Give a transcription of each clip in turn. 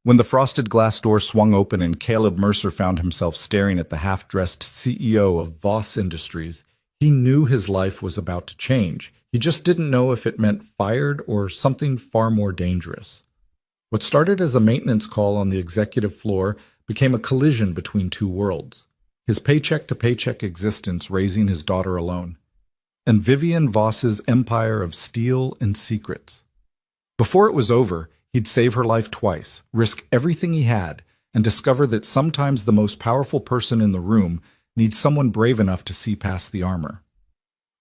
When the frosted glass door swung open and Caleb Mercer found himself staring at the half-dressed CEO of Voss Industries, he knew his life was about to change. He just didn't know if it meant fired or something far more dangerous. What started as a maintenance call on the executive floor became a collision between two worlds. His paycheck-to-paycheck existence raising his daughter alone, and Vivian Voss's empire of steel and secrets. Before it was over, he'd save her life twice, risk everything he had, and discover that sometimes the most powerful person in the room needs someone brave enough to see past the armor.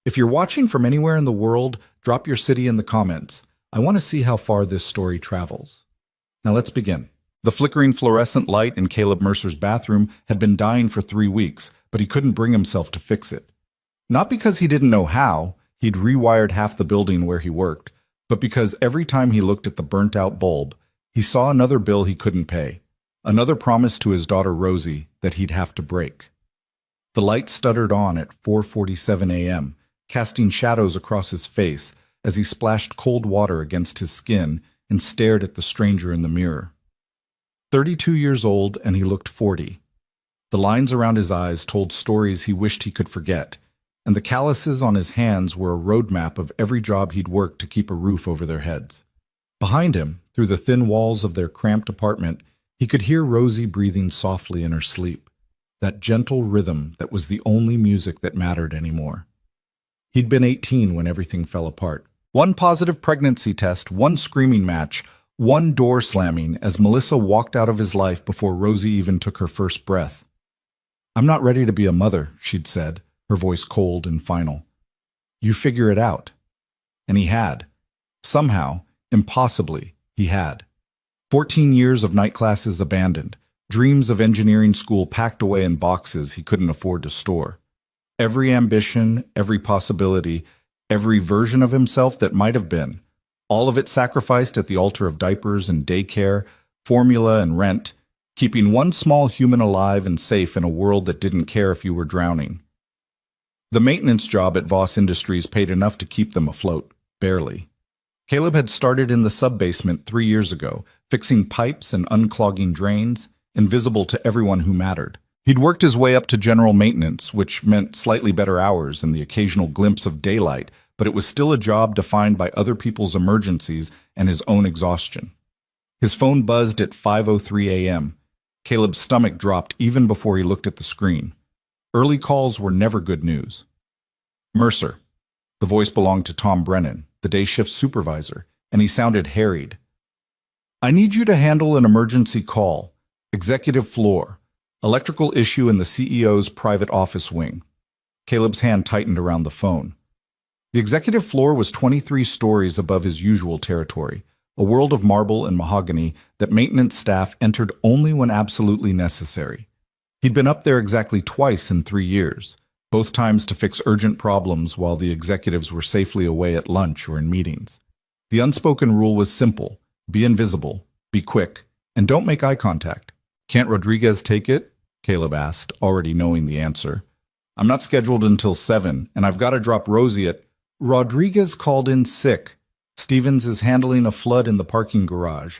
If you're watching from anywhere in the world, drop your city in the comments. I want to see how far this story travels. Now let's begin. The flickering fluorescent light in Caleb Mercer's bathroom had been dying for 3 weeks, but he couldn't bring himself to fix it. Not because he didn't know how, he'd rewired half the building where he worked, but because every time he looked at the burnt-out bulb, he saw another bill he couldn't pay, another promise to his daughter Rosie that he'd have to break. The light stuttered on at 4:47 a.m., casting shadows across his face as he splashed cold water against his skin and stared at the stranger in the mirror. 32 years old, and he looked 40. The lines around his eyes told stories he wished he could forget, and the calluses on his hands were a roadmap of every job he'd worked to keep a roof over their heads. Behind him, through the thin walls of their cramped apartment, he could hear Rosie breathing softly in her sleep, that gentle rhythm that was the only music that mattered anymore. He'd been 18 when everything fell apart. One positive pregnancy test, one screaming match, one door slamming as Melissa walked out of his life before Rosie even took her first breath. "I'm not ready to be a mother," she'd said, her voice cold and final. "You figure it out." And he had. Somehow, impossibly, he had. 14 years of night classes abandoned, dreams of engineering school packed away in boxes he couldn't afford to store. Every ambition, every possibility, every version of himself that might have been, all of it sacrificed at the altar of diapers and daycare, formula and rent, keeping one small human alive and safe in a world that didn't care if you were drowning. The maintenance job at Voss Industries paid enough to keep them afloat, barely. Caleb had started in the sub-basement 3 years ago, fixing pipes and unclogging drains, invisible to everyone who mattered. He'd worked his way up to general maintenance, which meant slightly better hours and the occasional glimpse of daylight, but it was still a job defined by other people's emergencies and his own exhaustion. His phone buzzed at 5:03 a.m. Caleb's stomach dropped even before he looked at the screen. Early calls were never good news. "Mercer." The voice belonged to Tom Brennan, the day shift supervisor, and he sounded harried. "I need you to handle an emergency call. Executive floor. Electrical issue in the CEO's private office wing." Caleb's hand tightened around the phone. The executive floor was 23 stories above his usual territory, a world of marble and mahogany that maintenance staff entered only when absolutely necessary. He'd been up there exactly twice in 3 years, both times to fix urgent problems while the executives were safely away at lunch or in meetings. The unspoken rule was simple: be invisible, be quick, and don't make eye contact. "Can't Rodriguez take it?" Caleb asked, already knowing the answer. "I'm not scheduled until 7, and I've got to drop Rosie at—" "Rodriguez called in sick. Stevens is handling a flood in the parking garage.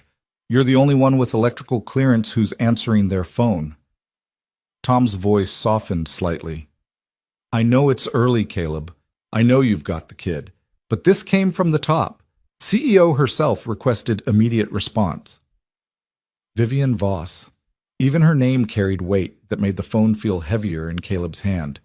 You're the only one with electrical clearance who's answering their phone." Tom's voice softened slightly. "I know it's early, Caleb. I know you've got the kid. But this came from the top. CEO herself requested immediate response." Vivian Voss. Even her name carried weight that made the phone feel heavier in Caleb's hand.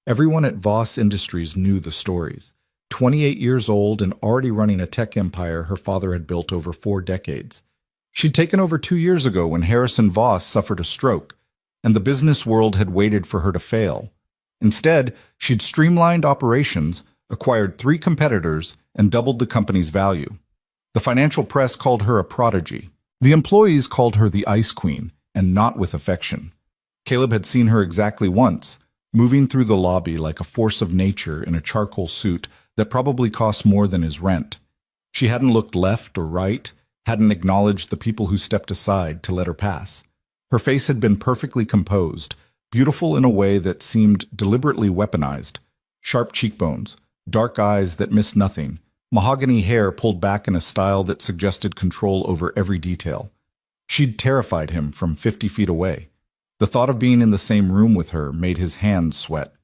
Everyone at Voss Industries knew the stories. 28 years old and already running a tech empire her father had built over 4 decades. She'd taken over 2 years ago when Harrison Voss suffered a stroke, and the business world had waited for her to fail. Instead, she'd streamlined operations, acquired 3 competitors, and doubled the company's value. The financial press called her a prodigy. The employees called her the Ice Queen, and not with affection. Caleb had seen her exactly once, moving through the lobby like a force of nature in a charcoal suit that probably cost more than his rent. She hadn't looked left or right, hadn't acknowledged the people who stepped aside to let her pass. Her face had been perfectly composed, beautiful in a way that seemed deliberately weaponized. Sharp cheekbones, dark eyes that missed nothing, mahogany hair pulled back in a style that suggested control over every detail. She'd terrified him from 50 feet away. The thought of being in the same room with her made his hands sweat.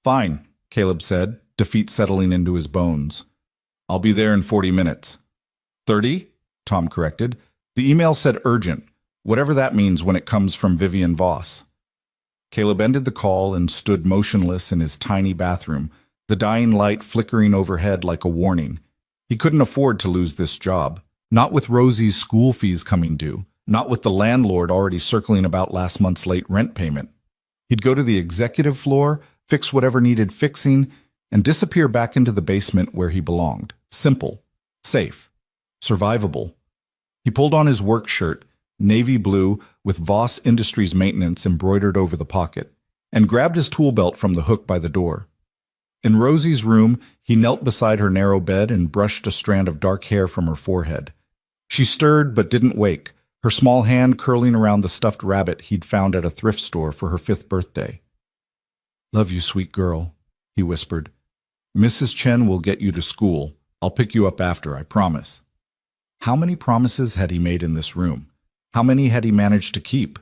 "Fine," Caleb said, defeat settling into his bones. "I'll be there in 40 minutes. 30? Tom corrected. The email said urgent, whatever that means when it comes from Vivian Voss. Caleb ended the call and stood motionless in his tiny bathroom, the dying light flickering overhead like a warning. He couldn't afford to lose this job. Not with Rosie's school fees coming due. Not with the landlord already circling about last month's late rent payment. He'd go to the executive floor, fix whatever needed fixing, and disappear back into the basement where he belonged. Simple, safe, survivable. He pulled on his work shirt, navy blue with Voss Industries maintenance embroidered over the pocket, and grabbed his tool belt from the hook by the door. In Rosie's room, he knelt beside her narrow bed and brushed a strand of dark hair from her forehead. She stirred but didn't wake, her small hand curling around the stuffed rabbit he'd found at a thrift store for her 5th birthday. "Love you, sweet girl," he whispered. "Mrs. Chen will get you to school. I'll pick you up after, I promise." How many promises had he made in this room? How many had he managed to keep?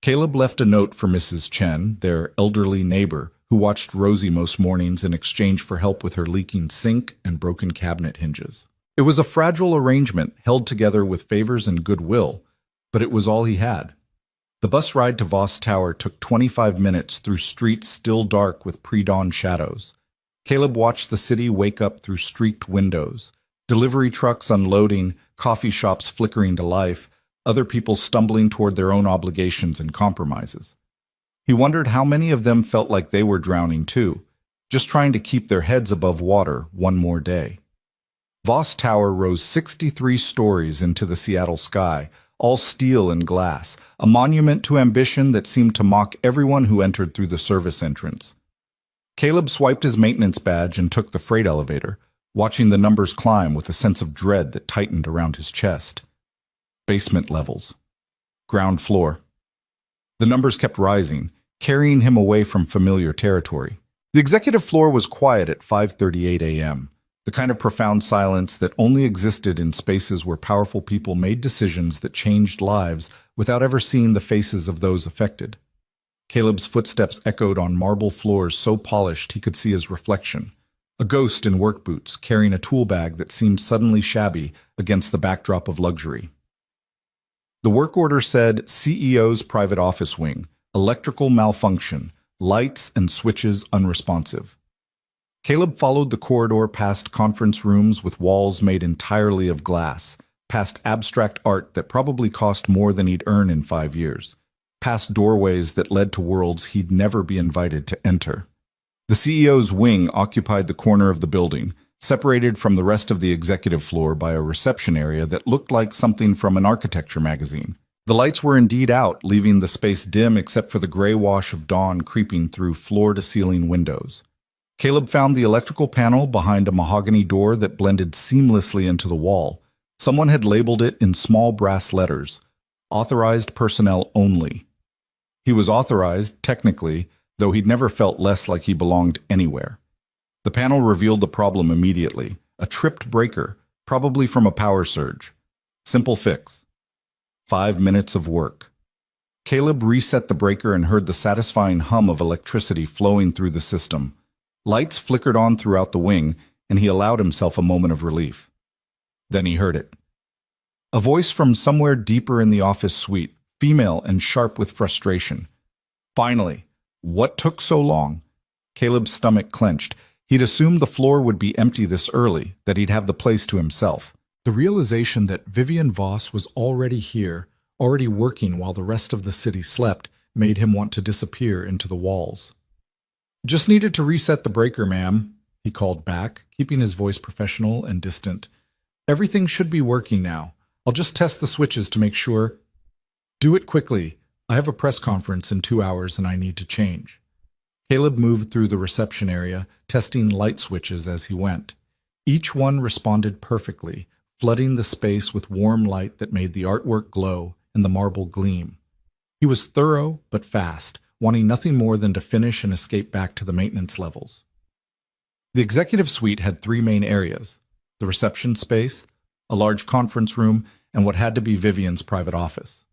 Caleb left a note for Mrs. Chen, their elderly neighbor, who watched Rosie most mornings in exchange for help with her leaking sink and broken cabinet hinges. It was a fragile arrangement held together with favors and goodwill, but it was all he had. The bus ride to Voss Tower took 25 minutes through streets still dark with pre-dawn shadows. Caleb watched the city wake up through streaked windows, delivery trucks unloading, coffee shops flickering to life, other people stumbling toward their own obligations and compromises. He wondered how many of them felt like they were drowning too, just trying to keep their heads above water one more day. Voss Tower rose 63 stories into the Seattle sky, all steel and glass, a monument to ambition that seemed to mock everyone who entered through the service entrance. Caleb swiped his maintenance badge and took the freight elevator, watching the numbers climb with a sense of dread that tightened around his chest. Basement levels. Ground floor. The numbers kept rising, carrying him away from familiar territory. The executive floor was quiet at 5:38 a.m., the kind of profound silence that only existed in spaces where powerful people made decisions that changed lives without ever seeing the faces of those affected. Caleb's footsteps echoed on marble floors so polished he could see his reflection, a ghost in work boots carrying a tool bag that seemed suddenly shabby against the backdrop of luxury. The work order said CEO's private office wing, electrical malfunction, lights and switches unresponsive. Caleb followed the corridor past conference rooms with walls made entirely of glass, past abstract art that probably cost more than he'd earn in 5 years, past doorways that led to worlds he'd never be invited to enter. The CEO's wing occupied the corner of the building, separated from the rest of the executive floor by a reception area that looked like something from an architecture magazine. The lights were indeed out, leaving the space dim except for the gray wash of dawn creeping through floor-to-ceiling windows. Caleb found the electrical panel behind a mahogany door that blended seamlessly into the wall. Someone had labeled it in small brass letters, "Authorized personnel only." He was authorized, technically, though he'd never felt less like he belonged anywhere. The panel revealed the problem immediately, a tripped breaker, probably from a power surge. Simple fix. 5 minutes of work. Caleb reset the breaker and heard the satisfying hum of electricity flowing through the system. Lights flickered on throughout the wing, and he allowed himself a moment of relief. Then he heard it. A voice from somewhere deeper in the office suite, female and sharp with frustration. Finally. What took so long? Caleb's stomach clenched. He'd assumed the floor would be empty this early, that he'd have the place to himself. The realization that Vivian Voss was already here, already working while the rest of the city slept, made him want to disappear into the walls. "Just needed to reset the breaker, ma'am," he called back, keeping his voice professional and distant. "Everything should be working now. I'll just test the switches to make sure." "Do it quickly. I have a press conference in 2 hours and I need to change." Caleb moved through the reception area, testing light switches as he went. Each one responded perfectly, flooding the space with warm light that made the artwork glow and the marble gleam. He was thorough but fast, wanting nothing more than to finish and escape back to the maintenance levels. The executive suite had 3 main areas: the reception space, a large conference room, and what had to be Vivian's private office.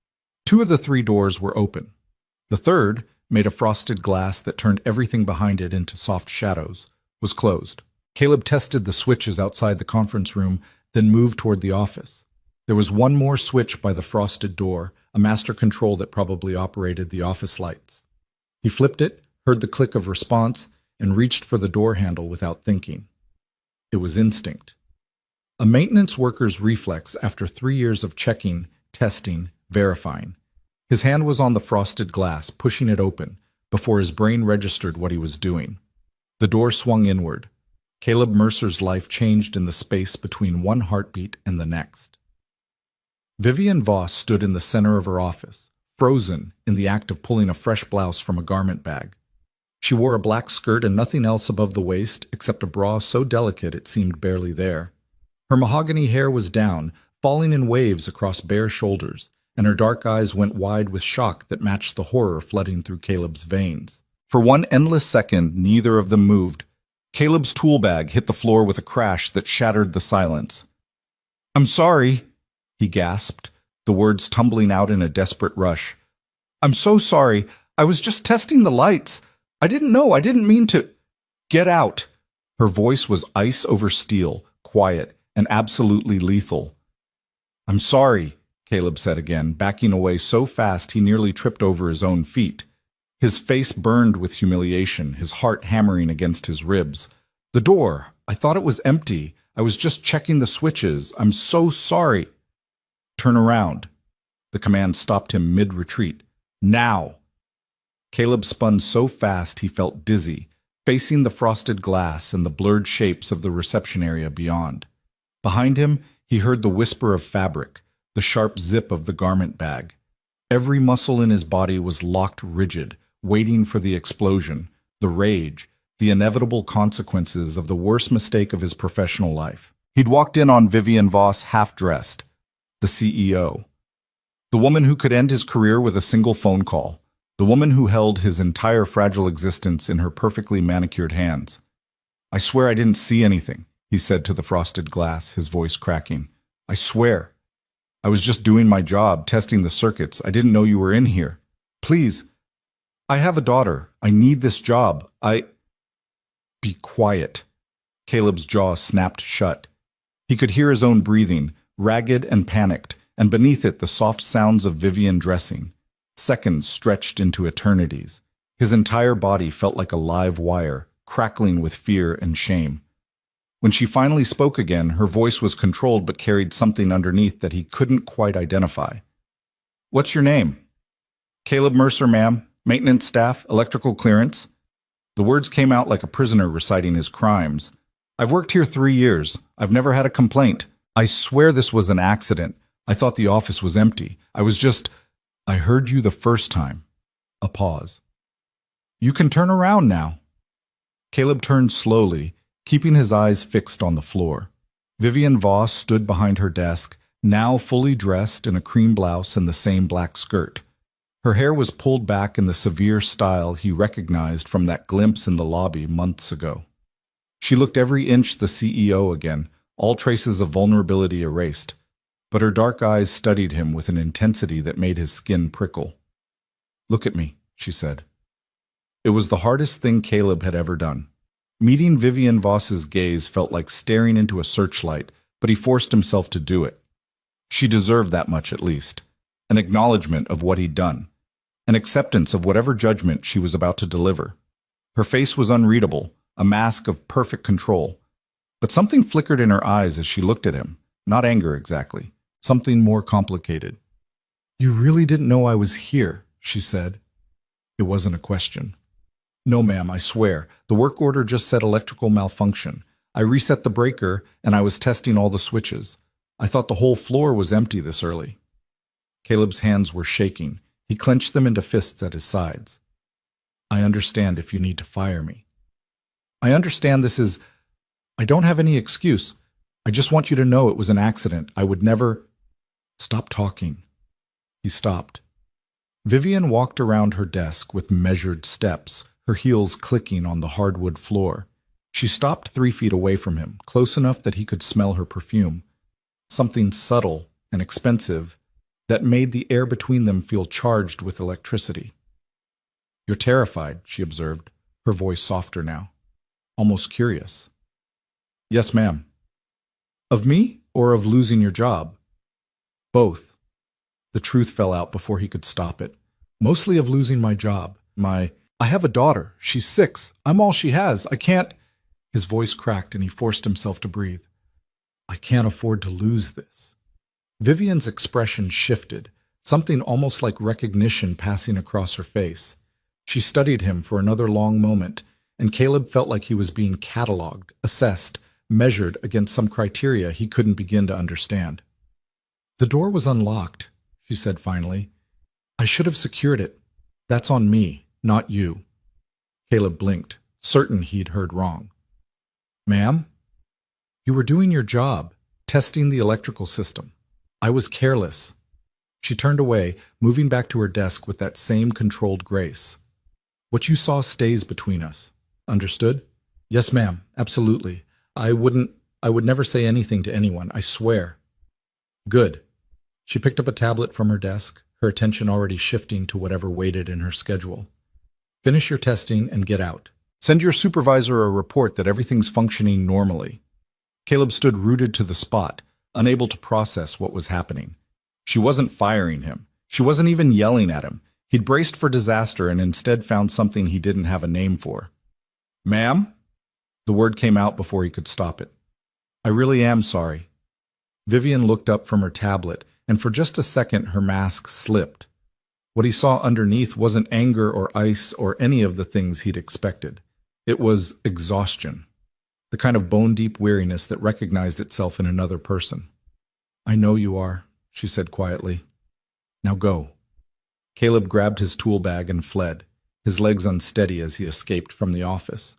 Two of the three doors were open. The third, made of frosted glass that turned everything behind it into soft shadows, was closed. Caleb tested the switches outside the conference room, then moved toward the office. There was one more switch by the frosted door, a master control that probably operated the office lights. He flipped it, heard the click of response, and reached for the door handle without thinking. It was instinct. A maintenance worker's reflex after 3 years of checking, testing, verifying. His hand was on the frosted glass, pushing it open, before his brain registered what he was doing. The door swung inward. Caleb Mercer's life changed in the space between one heartbeat and the next. Vivian Voss stood in the center of her office, frozen in the act of pulling a fresh blouse from a garment bag. She wore a black skirt and nothing else above the waist except a bra so delicate it seemed barely there. Her mahogany hair was down, falling in waves across bare shoulders, and her dark eyes went wide with shock that matched the horror flooding through Caleb's veins. For one endless second, neither of them moved. Caleb's tool bag hit the floor with a crash that shattered the silence. "I'm sorry," he gasped, the words tumbling out in a desperate rush. "I'm so sorry. I was just testing the lights. I didn't mean to—" "Get out!" Her voice was ice over steel, quiet, and absolutely lethal. "I'm sorry," Caleb said again, backing away so fast he nearly tripped over his own feet. His face burned with humiliation, his heart hammering against his ribs. "The door. I thought it was empty. I was just checking the switches. I'm so sorry." "Turn around." The command stopped him mid-retreat. "Now!" Caleb spun so fast he felt dizzy, facing the frosted glass and the blurred shapes of the reception area beyond. Behind him, he heard the whisper of fabric, the sharp zip of the garment bag. Every muscle in his body was locked rigid, waiting for the explosion, the rage, the inevitable consequences of the worst mistake of his professional life. He'd walked in on Vivian Voss half-dressed, the CEO. The woman who could end his career with a single phone call. The woman who held his entire fragile existence in her perfectly manicured hands. "I swear I didn't see anything," he said to the frosted glass, his voice cracking. "I swear. I was just doing my job, testing the circuits. I didn't know you were in here. Please. I have a daughter. I need this job. Be quiet." Caleb's jaw snapped shut. He could hear his own breathing, ragged and panicked, and beneath it the soft sounds of Vivian dressing. Seconds stretched into eternities. His entire body felt like a live wire, crackling with fear and shame. When she finally spoke again, her voice was controlled but carried something underneath that he couldn't quite identify. "What's your name?" "Caleb Mercer, ma'am. Maintenance staff, electrical clearance." The words came out like a prisoner reciting his crimes. "I've worked here 3 years. I've never had a complaint. I swear this was an accident. I thought the office was empty. I heard you the first time." A pause. "You can turn around now." Caleb turned slowly, keeping his eyes fixed on the floor. Vivian Voss stood behind her desk, now fully dressed in a cream blouse and the same black skirt. Her hair was pulled back in the severe style he recognized from that glimpse in the lobby months ago. She looked every inch the CEO again, all traces of vulnerability erased, but her dark eyes studied him with an intensity that made his skin prickle. "Look at me," she said. It was the hardest thing Caleb had ever done. Meeting Vivian Voss's gaze felt like staring into a searchlight, but he forced himself to do it. She deserved that much at least. An acknowledgement of what he'd done. An acceptance of whatever judgment she was about to deliver. Her face was unreadable, a mask of perfect control. But something flickered in her eyes as she looked at him. Not anger exactly. Something more complicated. "You really didn't know I was here," she said. It wasn't a question. "No, ma'am, I swear. The work order just said electrical malfunction. I reset the breaker, and I was testing all the switches. I thought the whole floor was empty this early." Caleb's hands were shaking. He clenched them into fists at his sides. "I understand if you need to fire me. I understand I don't have any excuse. I just want you to know it was an accident. I would never—" "Stop talking." He stopped. Vivian walked around her desk with measured steps, her heels clicking on the hardwood floor. She stopped 3 feet away from him, close enough that he could smell her perfume. Something subtle and expensive that made the air between them feel charged with electricity. "You're terrified," she observed, her voice softer now, almost curious. "Yes, ma'am." "Of me or of losing your job?" "Both." The truth fell out before he could stop it. "Mostly of losing my job. I have a daughter. She's 6. I'm all she has. I can't—" His voice cracked and he forced himself to breathe. "I can't afford to lose this." Vivian's expression shifted, something almost like recognition passing across her face. She studied him for another long moment, and Caleb felt like he was being cataloged, assessed, measured against some criteria he couldn't begin to understand. "The door was unlocked," she said finally. "I should have secured it. That's on me, not you." Caleb blinked, certain he'd heard wrong. "Ma'am?" "You were doing your job, testing the electrical system. I was careless." She turned away, moving back to her desk with that same controlled grace. "What you saw stays between us. Understood?" "Yes, ma'am, absolutely. I would never say anything to anyone, I swear." "Good." She picked up a tablet from her desk, her attention already shifting to whatever waited in her schedule. "Finish your testing and get out. Send your supervisor a report that everything's functioning normally." Caleb stood rooted to the spot, unable to process what was happening. She wasn't firing him. She wasn't even yelling at him. He'd braced for disaster and instead found something he didn't have a name for. "Ma'am?" The word came out before he could stop it. "I really am sorry." Vivian looked up from her tablet, and for just a second her mask slipped. What he saw underneath wasn't anger or ice or any of the things he'd expected. It was exhaustion. The kind of bone-deep weariness that recognized itself in another person. "I know you are," she said quietly. "Now go." Caleb grabbed his tool bag and fled, his legs unsteady as he escaped from the office.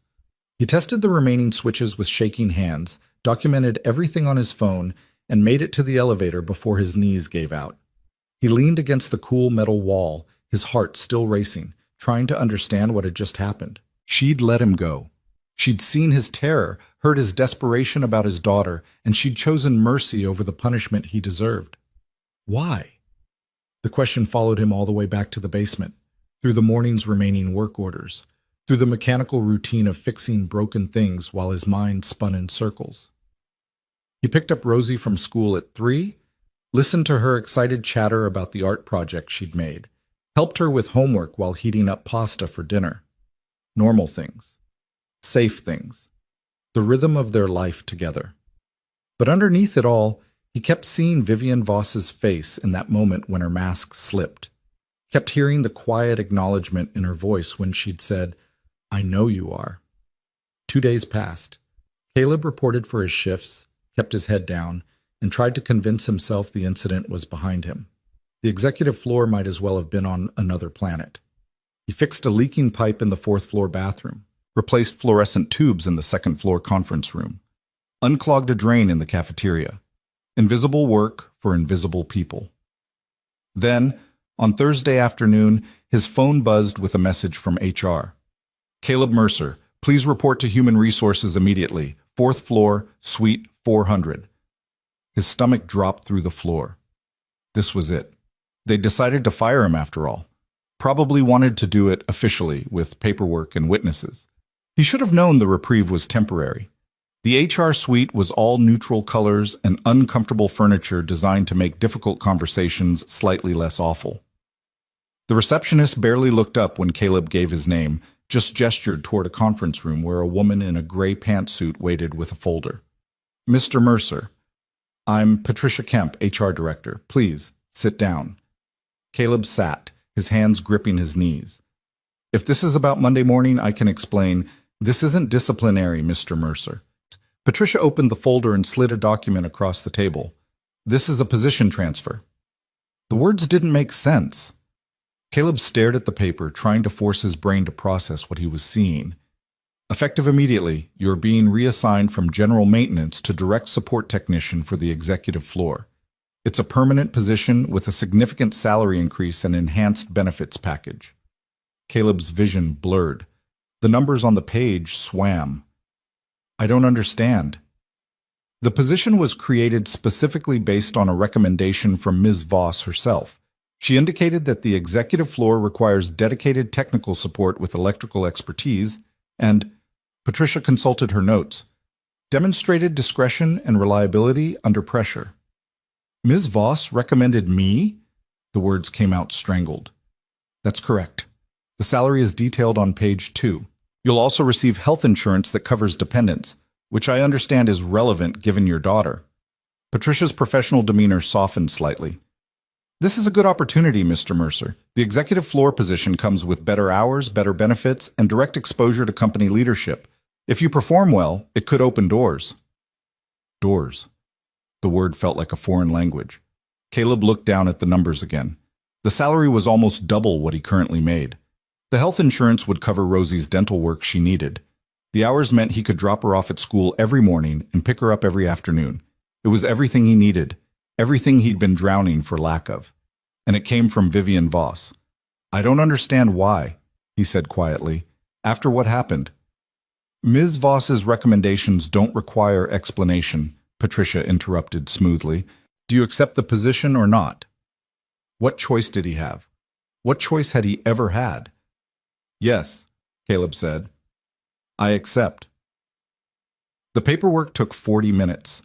He tested the remaining switches with shaking hands, documented everything on his phone, and made it to the elevator before his knees gave out. He leaned against the cool metal wall, his heart still racing, trying to understand what had just happened. She'd let him go. She'd seen his terror, heard his desperation about his daughter, and she'd chosen mercy over the punishment he deserved. Why? The question followed him all the way back to the basement, through the morning's remaining work orders, through the mechanical routine of fixing broken things while his mind spun in circles. He picked up Rosie from school at 3, listened to her excited chatter about the art project she'd made, helped her with homework while heating up pasta for dinner. Normal things. Safe things. The rhythm of their life together. But underneath it all, he kept seeing Vivian Voss's face in that moment when her mask slipped. Kept hearing the quiet acknowledgement in her voice when she'd said, "I know you are." 2 days passed. Caleb reported for his shifts, kept his head down, and tried to convince himself the incident was behind him. The executive floor might as well have been on another planet. He fixed a leaking pipe in the 4th floor bathroom, replaced fluorescent tubes in the 2nd floor conference room, unclogged a drain in the cafeteria. Invisible work for invisible people. Then, on Thursday afternoon, his phone buzzed with a message from HR. "Caleb Mercer, please report to Human Resources immediately, 4th floor, suite 400. His stomach dropped through the floor. This was it. They decided to fire him after all. Probably wanted to do it officially, with paperwork and witnesses. He should have known the reprieve was temporary. The HR suite was all neutral colors and uncomfortable furniture designed to make difficult conversations slightly less awful. The receptionist barely looked up when Caleb gave his name, just gestured toward a conference room where a woman in a gray pantsuit waited with a folder. "Mr. Mercer, I'm Patricia Kemp, HR Director. Please, sit down." Caleb sat, his hands gripping his knees. "If this is about Monday morning, I can explain. This isn't disciplinary, Mr. Mercer." Patricia opened the folder and slid a document across the table. "This is a position transfer." The words didn't make sense. Caleb stared at the paper, trying to force his brain to process what he was seeing. "Effective immediately, you're being reassigned from general maintenance to direct support technician for the executive floor. It's a permanent position with a significant salary increase and enhanced benefits package." Caleb's vision blurred. The numbers on the page swam. "I don't understand." The position was created specifically based on a recommendation from Ms. Voss herself. She indicated that the executive floor requires dedicated technical support with electrical expertise and, Patricia consulted her notes, demonstrated discretion and reliability under pressure. Ms. Voss recommended me? The words came out strangled. That's correct. The salary is detailed on page 2. You'll also receive health insurance that covers dependents, which I understand is relevant given your daughter. Patricia's professional demeanor softened slightly. This is a good opportunity, Mr. Mercer. The executive floor position comes with better hours, better benefits, and direct exposure to company leadership. If you perform well, it could open doors. Doors. The word felt like a foreign language. Caleb looked down at the numbers again. The salary was almost double what he currently made. The health insurance would cover Rosie's dental work she needed. The hours meant he could drop her off at school every morning and pick her up every afternoon. It was everything he needed, everything he'd been drowning for lack of. And it came from Vivian Voss. I don't understand why, he said quietly, after what happened. Ms. Voss's recommendations don't require explanation, Patricia interrupted smoothly. Do you accept the position or not? What choice did he have? What choice had he ever had? Yes, Caleb said. I accept. The paperwork took 40 minutes.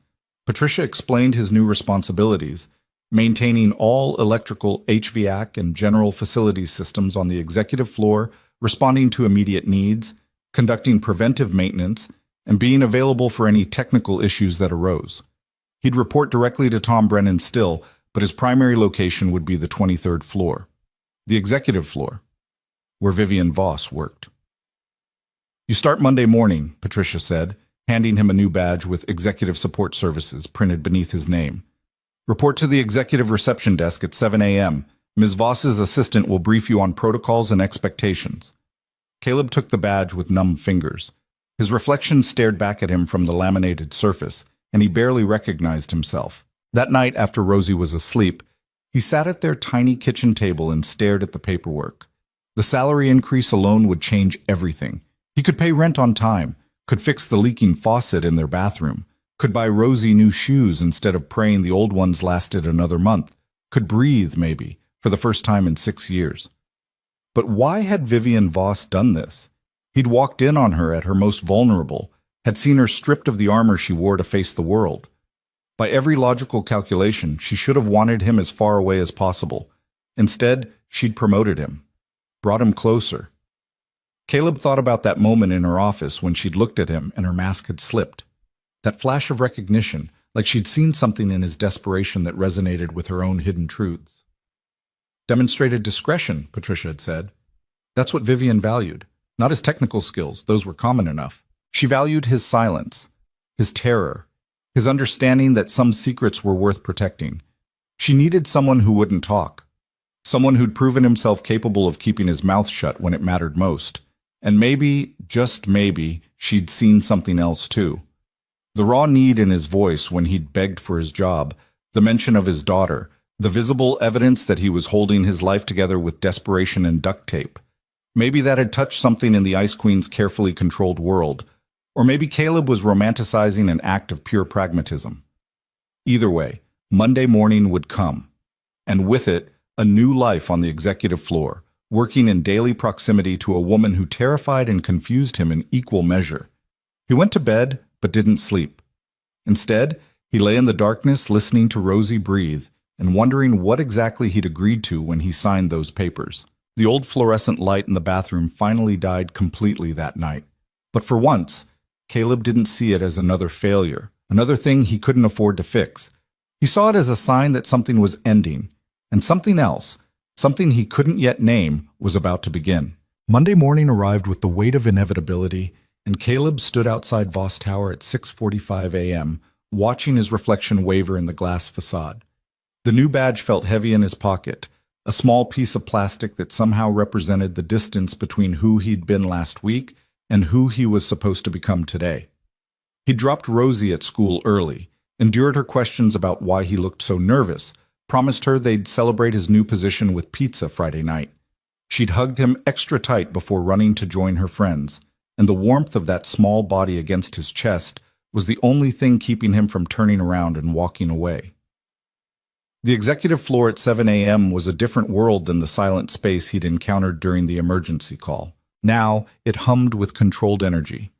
Patricia explained his new responsibilities, maintaining all electrical, HVAC, and general facilities systems on the executive floor, responding to immediate needs, conducting preventive maintenance, and being available for any technical issues that arose. He'd report directly to Tom Brennan still, but his primary location would be the 23rd floor, the executive floor, where Vivian Voss worked. You start Monday morning, Patricia said, handing him a new badge with Executive Support Services printed beneath his name. Report to the executive reception desk at 7 a.m. Ms. Voss's assistant will brief you on protocols and expectations. Caleb took the badge with numb fingers. His reflection stared back at him from the laminated surface, and he barely recognized himself. That night, after Rosie was asleep, he sat at their tiny kitchen table and stared at the paperwork. The salary increase alone would change everything. He could pay rent on time, could fix the leaking faucet in their bathroom, could buy Rosie new shoes instead of praying the old ones lasted another month, could breathe, maybe, for the first time in 6 years. But why had Vivian Voss done this? He'd walked in on her at her most vulnerable, had seen her stripped of the armor she wore to face the world. By every logical calculation, she should have wanted him as far away as possible. Instead, she'd promoted him, brought him closer. Caleb thought about that moment in her office when she'd looked at him and her mask had slipped. That flash of recognition, like she'd seen something in his desperation that resonated with her own hidden truths. Demonstrated discretion, Patricia had said. That's what Vivian valued. Not his technical skills, those were common enough. She valued his silence, his terror, his understanding that some secrets were worth protecting. She needed someone who wouldn't talk, someone who'd proven himself capable of keeping his mouth shut when it mattered most. And maybe, just maybe, she'd seen something else too. The raw need in his voice when he'd begged for his job, the mention of his daughter, the visible evidence that he was holding his life together with desperation and duct tape. Maybe that had touched something in the Ice Queen's carefully controlled world, or maybe Caleb was romanticizing an act of pure pragmatism. Either way, Monday morning would come, and with it, a new life on the executive floor, working in daily proximity to a woman who terrified and confused him in equal measure. He went to bed, but didn't sleep. Instead, he lay in the darkness listening to Rosie breathe and wondering what exactly he'd agreed to when he signed those papers. The old fluorescent light in the bathroom finally died completely that night. But for once, Caleb didn't see it as another failure, another thing he couldn't afford to fix. He saw it as a sign that something was ending, and something else, something he couldn't yet name, was about to begin. Monday morning arrived with the weight of inevitability, and Caleb stood outside Voss Tower at 6:45 a.m., watching his reflection waver in the glass facade. The new badge felt heavy in his pocket, a small piece of plastic that somehow represented the distance between who he'd been last week and who he was supposed to become today. He dropped Rosie at school early, endured her questions about why he looked so nervous, promised her they'd celebrate his new position with pizza Friday night. She'd hugged him extra tight before running to join her friends, and the warmth of that small body against his chest was the only thing keeping him from turning around and walking away. The executive floor at 7 a.m. was a different world than the silent space he'd encountered during the emergency call. Now, it hummed with controlled energy.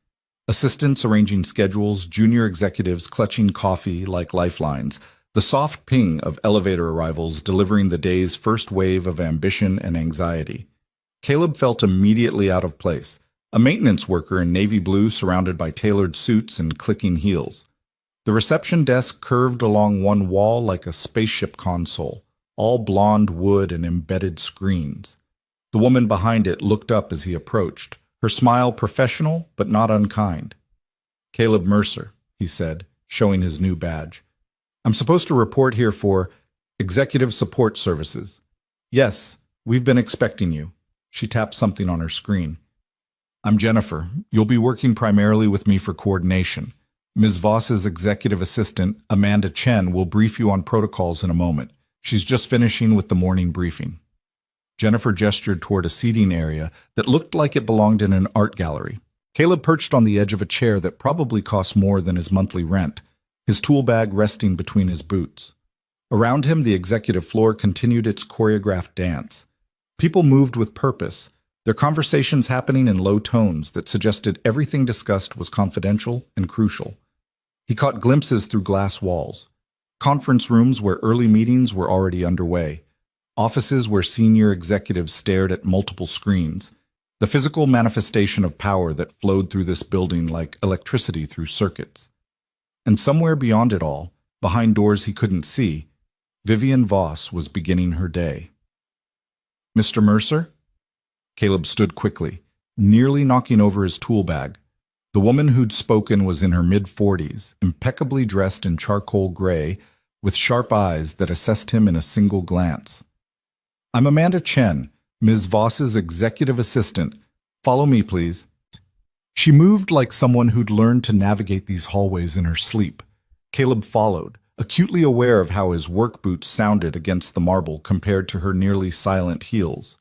Assistants arranging schedules, junior executives clutching coffee like lifelines, the soft ping of elevator arrivals delivering the day's first wave of ambition and anxiety. Caleb felt immediately out of place, a maintenance worker in navy blue surrounded by tailored suits and clicking heels. The reception desk curved along one wall like a spaceship console, all blonde wood and embedded screens. The woman behind it looked up as he approached, her smile professional but not unkind. "Caleb Mercer," he said, showing his new badge. "I'm supposed to report here for Executive Support Services." "Yes, we've been expecting you." She tapped something on her screen. "I'm Jennifer. You'll be working primarily with me for coordination. Ms. Voss's executive assistant, Amanda Chen, will brief you on protocols in a moment. She's just finishing with the morning briefing." Jennifer gestured toward a seating area that looked like it belonged in an art gallery. Caleb perched on the edge of a chair that probably cost more than his monthly rent, his tool bag resting between his boots. Around him, the executive floor continued its choreographed dance. People moved with purpose, their conversations happening in low tones that suggested everything discussed was confidential and crucial. He caught glimpses through glass walls. Conference rooms where early meetings were already underway. Offices where senior executives stared at multiple screens. The physical manifestation of power that flowed through this building like electricity through circuits. And somewhere beyond it all, behind doors he couldn't see, Vivian Voss was beginning her day. "Mr. Mercer?" Caleb stood quickly, nearly knocking over his tool bag. The woman who'd spoken was in her mid-40s, impeccably dressed in charcoal gray, with sharp eyes that assessed him in a single glance. "I'm Amanda Chen, Ms. Voss's executive assistant. Follow me, please." She moved like someone who'd learned to navigate these hallways in her sleep. Caleb followed, acutely aware of how his work boots sounded against the marble compared to her nearly silent heels.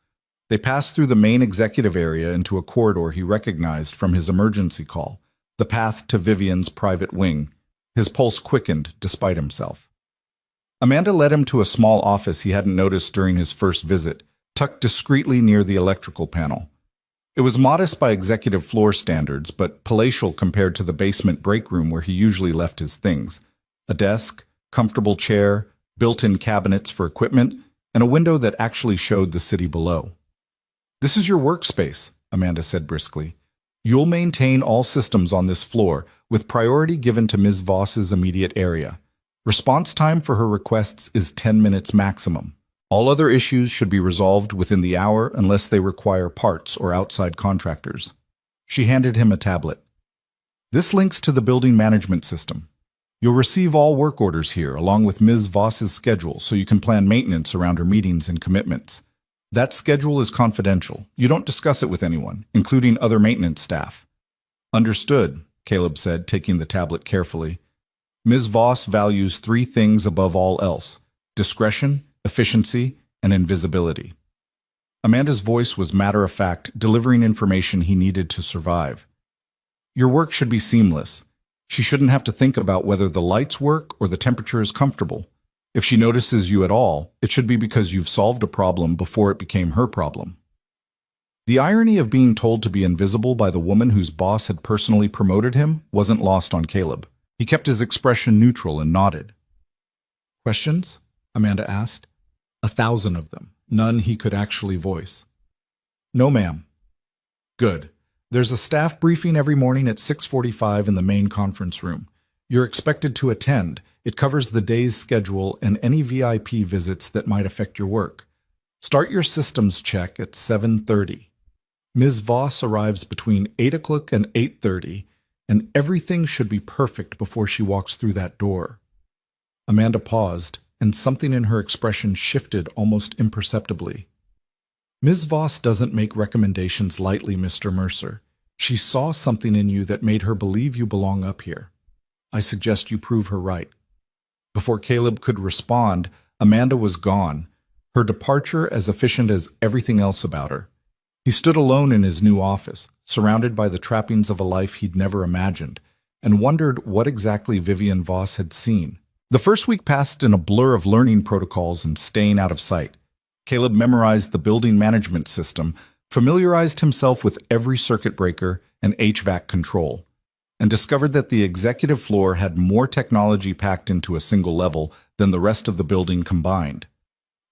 They passed through the main executive area into a corridor he recognized from his emergency call, the path to Vivian's private wing. His pulse quickened despite himself. Amanda led him to a small office he hadn't noticed during his first visit, tucked discreetly near the electrical panel. It was modest by executive floor standards, but palatial compared to the basement break room where he usually left his things. A desk, comfortable chair, built-in cabinets for equipment, and a window that actually showed the city below. "This is your workspace," Amanda said briskly. "You'll maintain all systems on this floor, with priority given to Ms. Voss's immediate area. Response time for her requests is 10 minutes maximum. All other issues should be resolved within the hour unless they require parts or outside contractors." She handed him a tablet. "This links to the building management system. You'll receive all work orders here, along with Ms. Voss's schedule, so you can plan maintenance around her meetings and commitments. That schedule is confidential. You don't discuss it with anyone, including other maintenance staff." "Understood," Caleb said, taking the tablet carefully. "Ms. Voss values 3 things above all else: discretion, efficiency, and invisibility." Amanda's voice was matter-of-fact, delivering information he needed to survive. "Your work should be seamless. She shouldn't have to think about whether the lights work or the temperature is comfortable. If she notices you at all, it should be because you've solved a problem before it became her problem." The irony of being told to be invisible by the woman whose boss had personally promoted him wasn't lost on Caleb. He kept his expression neutral and nodded. "Questions?" Amanda asked. 1,000 of them, none he could actually voice. "No, ma'am." "Good. There's a staff briefing every morning at 6:45 in the main conference room. You're expected to attend. It covers the day's schedule and any VIP visits that might affect your work. Start your systems check at 7:30. Ms. Voss arrives between 8 o'clock and 8:30, and everything should be perfect before she walks through that door." Amanda paused, and something in her expression shifted almost imperceptibly. "Ms. Voss doesn't make recommendations lightly, Mr. Mercer. She saw something in you that made her believe you belong up here. I suggest you prove her right." Before Caleb could respond, Amanda was gone, her departure as efficient as everything else about her. He stood alone in his new office, surrounded by the trappings of a life he'd never imagined, and wondered what exactly Vivian Voss had seen. The first week passed in a blur of learning protocols and staying out of sight. Caleb memorized the building management system, familiarized himself with every circuit breaker and HVAC control, and discovered that the executive floor had more technology packed into a single level than the rest of the building combined.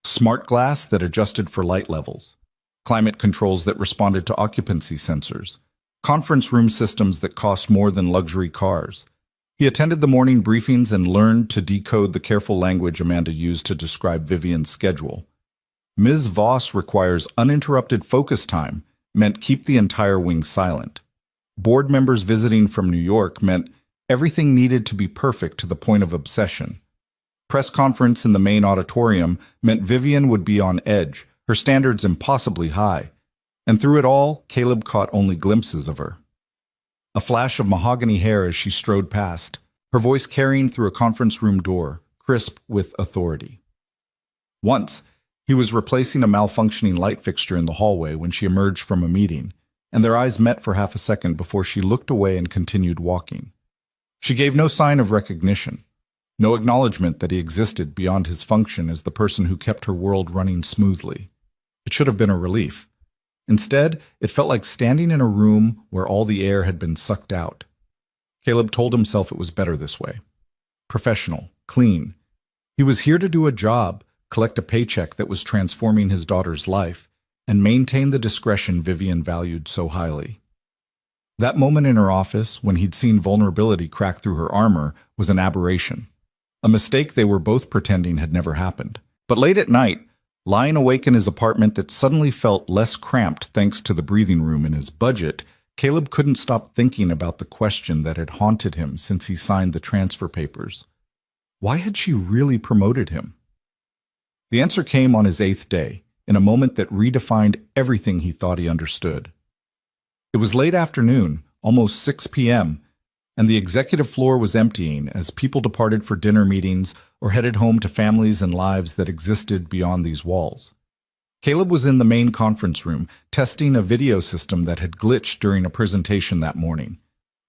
Smart glass that adjusted for light levels, climate controls that responded to occupancy sensors, conference room systems that cost more than luxury cars. He attended the morning briefings and learned to decode the careful language Amanda used to describe Vivian's schedule. Ms. Voss requires uninterrupted focus time meant keep the entire wing silent. Board members visiting from New York meant everything needed to be perfect to the point of obsession. Press conference in the main auditorium meant Vivian would be on edge, her standards impossibly high. And through it all, Caleb caught only glimpses of her. A flash of mahogany hair as she strode past, her voice carrying through a conference room door, crisp with authority. Once, he was replacing a malfunctioning light fixture in the hallway when she emerged from a meeting, and their eyes met for half a second before she looked away and continued walking. She gave no sign of recognition, no acknowledgement that he existed beyond his function as the person who kept her world running smoothly. It should have been a relief. Instead, it felt like standing in a room where all the air had been sucked out. Caleb told himself it was better this way. Professional, clean. He was here to do a job, collect a paycheck that was transforming his daughter's life, and maintain the discretion Vivian valued so highly. That moment in her office, when he'd seen vulnerability crack through her armor, was an aberration. A mistake they were both pretending had never happened. But late at night, lying awake in his apartment that suddenly felt less cramped thanks to the breathing room in his budget, Caleb couldn't stop thinking about the question that had haunted him since he signed the transfer papers. Why had she really promoted him? The answer came on his 8th day, in a moment that redefined everything he thought he understood. It was late afternoon, almost 6 p.m., and the executive floor was emptying as people departed for dinner meetings or headed home to families and lives that existed beyond these walls. Caleb was in the main conference room, testing a video system that had glitched during a presentation that morning.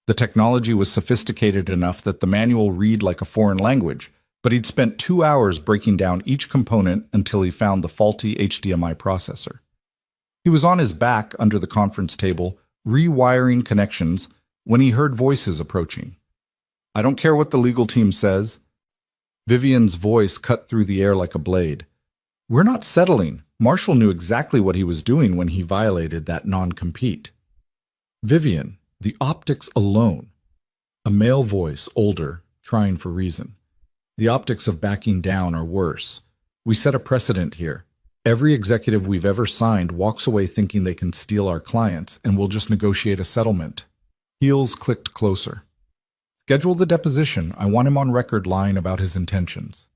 The technology was sophisticated enough that the manual read like a foreign language, but he'd spent 2 hours breaking down each component until he found the faulty HDMI processor. He was on his back under the conference table, rewiring connections, when he heard voices approaching. "I don't care what the legal team says." Vivian's voice cut through the air like a blade. "We're not settling. Marshall knew exactly what he was doing when he violated that non-compete." "Vivian, the optics alone." A male voice, older, trying for reason. "The optics of backing down are worse. We set a precedent here. Every executive we've ever signed walks away thinking they can steal our clients, and we'll just negotiate a settlement." Heels clicked closer. "Schedule the deposition. I want him on record lying about his intentions."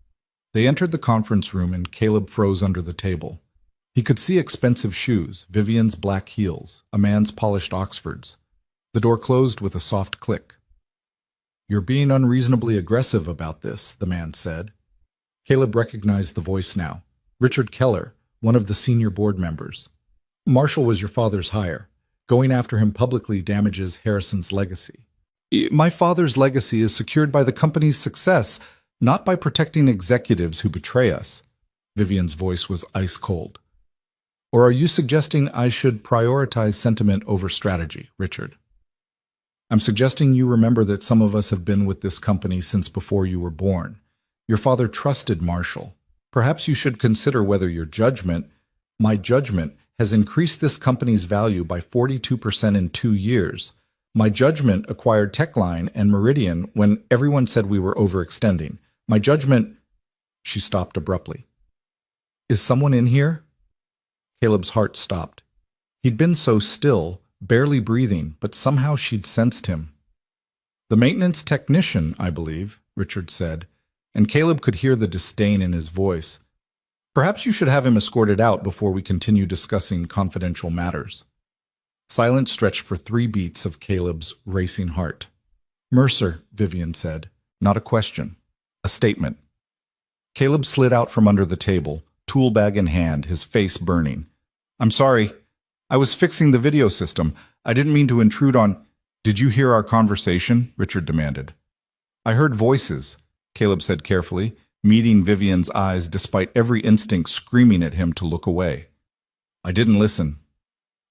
They entered the conference room and Caleb froze under the table. He could see expensive shoes, Vivian's black heels, a man's polished Oxfords. The door closed with a soft click. "You're being unreasonably aggressive about this," the man said. Caleb recognized the voice now. Richard Keller, one of the senior board members. "Marshall was your father's hire. Going after him publicly damages Harrison's legacy." "My father's legacy is secured by the company's success, not by protecting executives who betray us." Vivian's voice was ice cold. "Or are you suggesting I should prioritize sentiment over strategy, Richard?" "I'm suggesting you remember that some of us have been with this company since before you were born. Your father trusted Marshall. Perhaps you should consider whether my judgment, has increased this company's value by 42% in 2 years. My judgment acquired Techline and Meridian when everyone said we were overextending. My judgment—" She stopped abruptly. "Is someone in here?" Caleb's heart stopped. He'd been so still, barely breathing, but somehow she'd sensed him. "The maintenance technician, I believe," Richard said, and Caleb could hear the disdain in his voice. "Perhaps you should have him escorted out before we continue discussing confidential matters." Silence stretched for 3 beats of Caleb's racing heart. "Mercer," Vivian said, "not a question. A statement." Caleb slid out from under the table, tool bag in hand, his face burning. "I'm sorry. I was fixing the video system. I didn't mean to intrude on—" Did you hear our conversation? Richard demanded. I heard voices, Caleb said carefully, meeting Vivian's eyes despite every instinct screaming at him to look away. I didn't listen.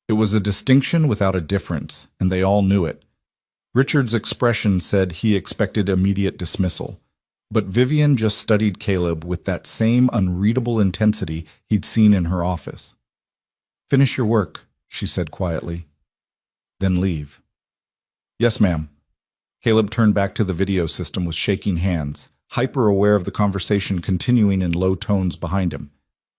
It was a distinction without a difference, and they all knew it. Richard's expression said he expected immediate dismissal, but Vivian just studied Caleb with that same unreadable intensity he'd seen in her office. Finish your work, she said quietly. Then leave. Yes, ma'am. Caleb turned back to the video system with shaking hands, hyper-aware of the conversation continuing in low tones behind him.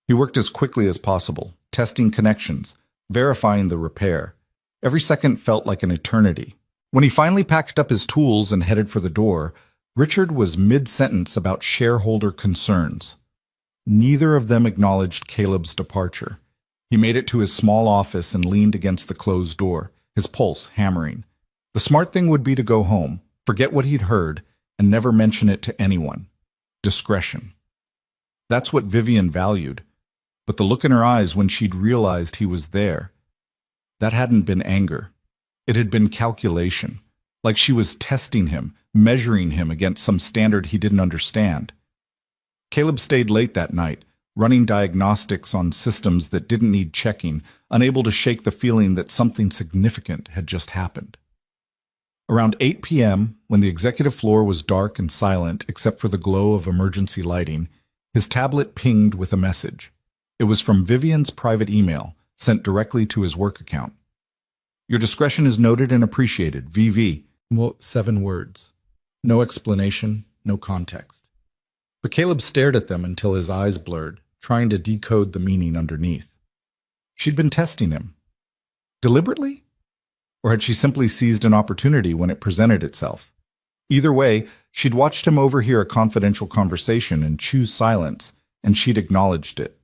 He worked as quickly as possible, testing connections, verifying the repair. Every second felt like an eternity. When he finally packed up his tools and headed for the door, Richard was mid-sentence about shareholder concerns. Neither of them acknowledged Caleb's departure. He made it to his small office and leaned against the closed door, his pulse hammering. The smart thing would be to go home, forget what he'd heard, and never mention it to anyone. Discretion. That's what Vivian valued, but the look in her eyes when she'd realized he was there, that hadn't been anger. It had been calculation, like she was testing him, measuring him against some standard he didn't understand. Caleb stayed late that night, running diagnostics on systems that didn't need checking, unable to shake the feeling that something significant had just happened. Around 8 p.m., when the executive floor was dark and silent except for the glow of emergency lighting, his tablet pinged with a message. It was from Vivian's private email, sent directly to his work account. Your discretion is noted and appreciated, VV. Well, 7 words. No explanation, no context. But Caleb stared at them until his eyes blurred, trying to decode the meaning underneath. She'd been testing him. Deliberately? Or had she simply seized an opportunity when it presented itself? Either way, she'd watched him overhear a confidential conversation and choose silence, and she'd acknowledged it.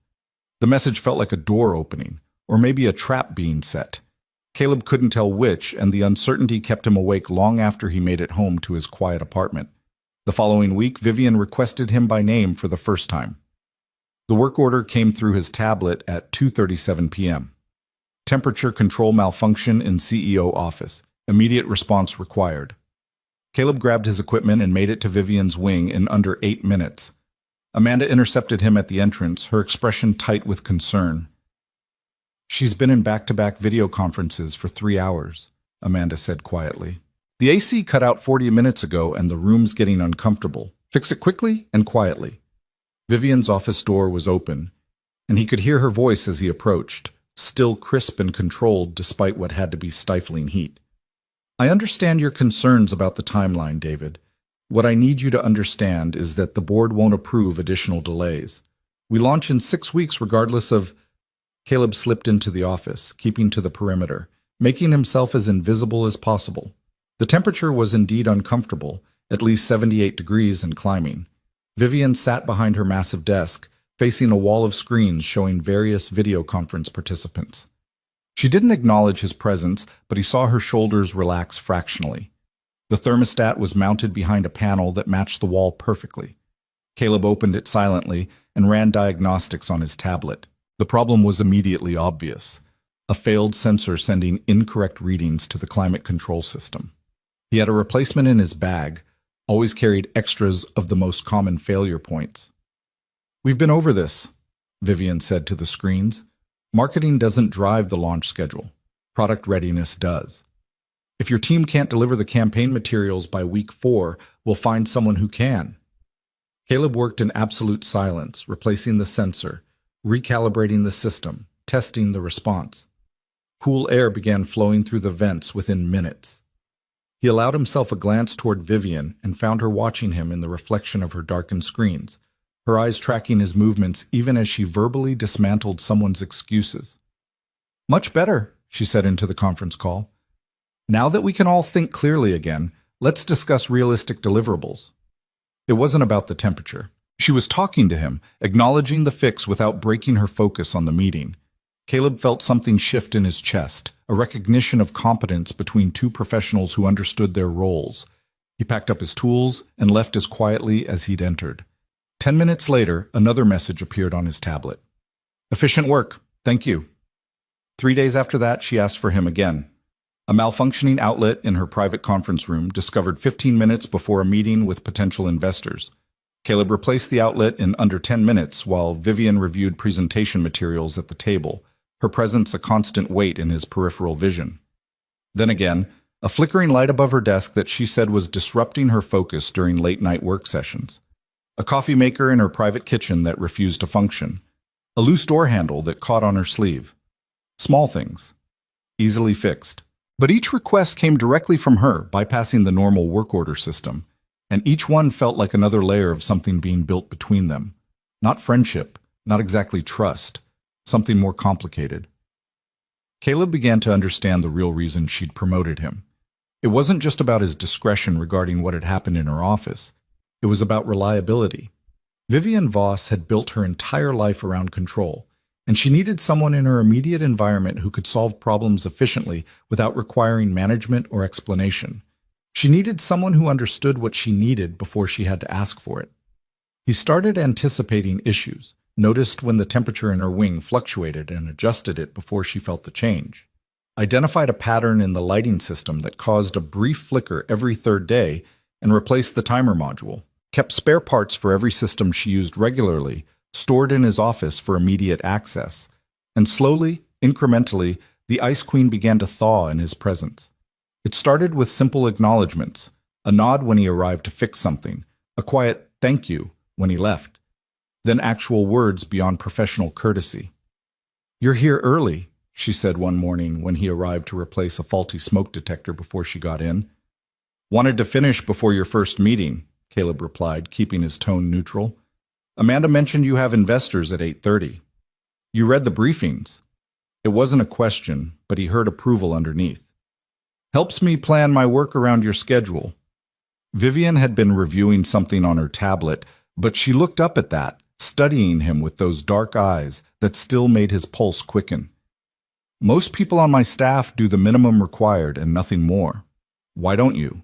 The message felt like a door opening, or maybe a trap being set. Caleb couldn't tell which, and the uncertainty kept him awake long after he made it home to his quiet apartment. The following week, Vivian requested him by name for the first time. The work order came through his tablet at 2:37 p.m. Temperature control malfunction in CEO office. Immediate response required. Caleb grabbed his equipment and made it to Vivian's wing in under 8 minutes. Amanda intercepted him at the entrance, her expression tight with concern. She's been in back-to-back video conferences for 3 hours, Amanda said quietly. The AC cut out 40 minutes ago and the room's getting uncomfortable. Fix it quickly and quietly. Vivian's office door was open, and he could hear her voice as he approached, still crisp and controlled despite what had to be stifling heat. I understand your concerns about the timeline, David. What I need you to understand is that the board won't approve additional delays. We launch in 6 weeks regardless of... Caleb slipped into the office, keeping to the perimeter, making himself as invisible as possible. The temperature was indeed uncomfortable, at least 78 degrees and climbing. Vivian sat behind her massive desk, facing a wall of screens showing various video conference participants. She didn't acknowledge his presence, but he saw her shoulders relax fractionally. The thermostat was mounted behind a panel that matched the wall perfectly. Caleb opened it silently and ran diagnostics on his tablet. The problem was immediately obvious: a failed sensor sending incorrect readings to the climate control system. He had a replacement in his bag, always carried extras of the most common failure points. We've been over this, Vivian said to the screens. Marketing doesn't drive the launch schedule. Product readiness does. If your team can't deliver the campaign materials by week 4, we'll find someone who can. Caleb worked in absolute silence, replacing the sensor, recalibrating the system, testing the response. Cool air began flowing through the vents within minutes. He allowed himself a glance toward Vivian and found her watching him in the reflection of her darkened screens, her eyes tracking his movements even as she verbally dismantled someone's excuses. Much better, she said into the conference call. Now that we can all think clearly again, let's discuss realistic deliverables. It wasn't about the temperature. She was talking to him, acknowledging the fix without breaking her focus on the meeting. Caleb felt something shift in his chest, a recognition of competence between two professionals who understood their roles. He packed up his tools and left as quietly as he'd entered. 10 minutes later, another message appeared on his tablet. Efficient work. Thank you. 3 days after that, she asked for him again. A malfunctioning outlet in her private conference room discovered 15 minutes before a meeting with potential investors. Caleb replaced the outlet in under 10 minutes while Vivian reviewed presentation materials at the table, her presence a constant weight in his peripheral vision. Then again, a flickering light above her desk that she said was disrupting her focus during late-night work sessions. A coffee maker in her private kitchen that refused to function. A loose door handle that caught on her sleeve. Small things. Easily fixed. But each request came directly from her, bypassing the normal work order system, and each one felt like another layer of something being built between them. Not friendship, not exactly trust, something more complicated. Caleb began to understand the real reason she'd promoted him. It wasn't just about his discretion regarding what had happened in her office. It was about reliability. Vivian Voss had built her entire life around control, and she needed someone in her immediate environment who could solve problems efficiently without requiring management or explanation. She needed someone who understood what she needed before she had to ask for it. He started anticipating issues, noticed when the temperature in her wing fluctuated and adjusted it before she felt the change. Identified a pattern in the lighting system that caused a brief flicker every third day and replaced the timer module. Kept spare parts for every system she used regularly, stored in his office for immediate access. And slowly, incrementally, the Ice Queen began to thaw in his presence. It started with simple acknowledgments, a nod when he arrived to fix something, a quiet thank you when he left, then actual words beyond professional courtesy. "You're here early," she said one morning when he arrived to replace a faulty smoke detector before she got in. "Wanted to finish before your first meeting," Caleb replied, keeping his tone neutral. "Amanda mentioned you have investors at 8:30. You read the briefings." It wasn't a question, but he heard approval underneath. "Helps me plan my work around your schedule." Vivian had been reviewing something on her tablet, but she looked up at that, studying him with those dark eyes that still made his pulse quicken. "Most people on my staff do the minimum required and nothing more. Why don't you?"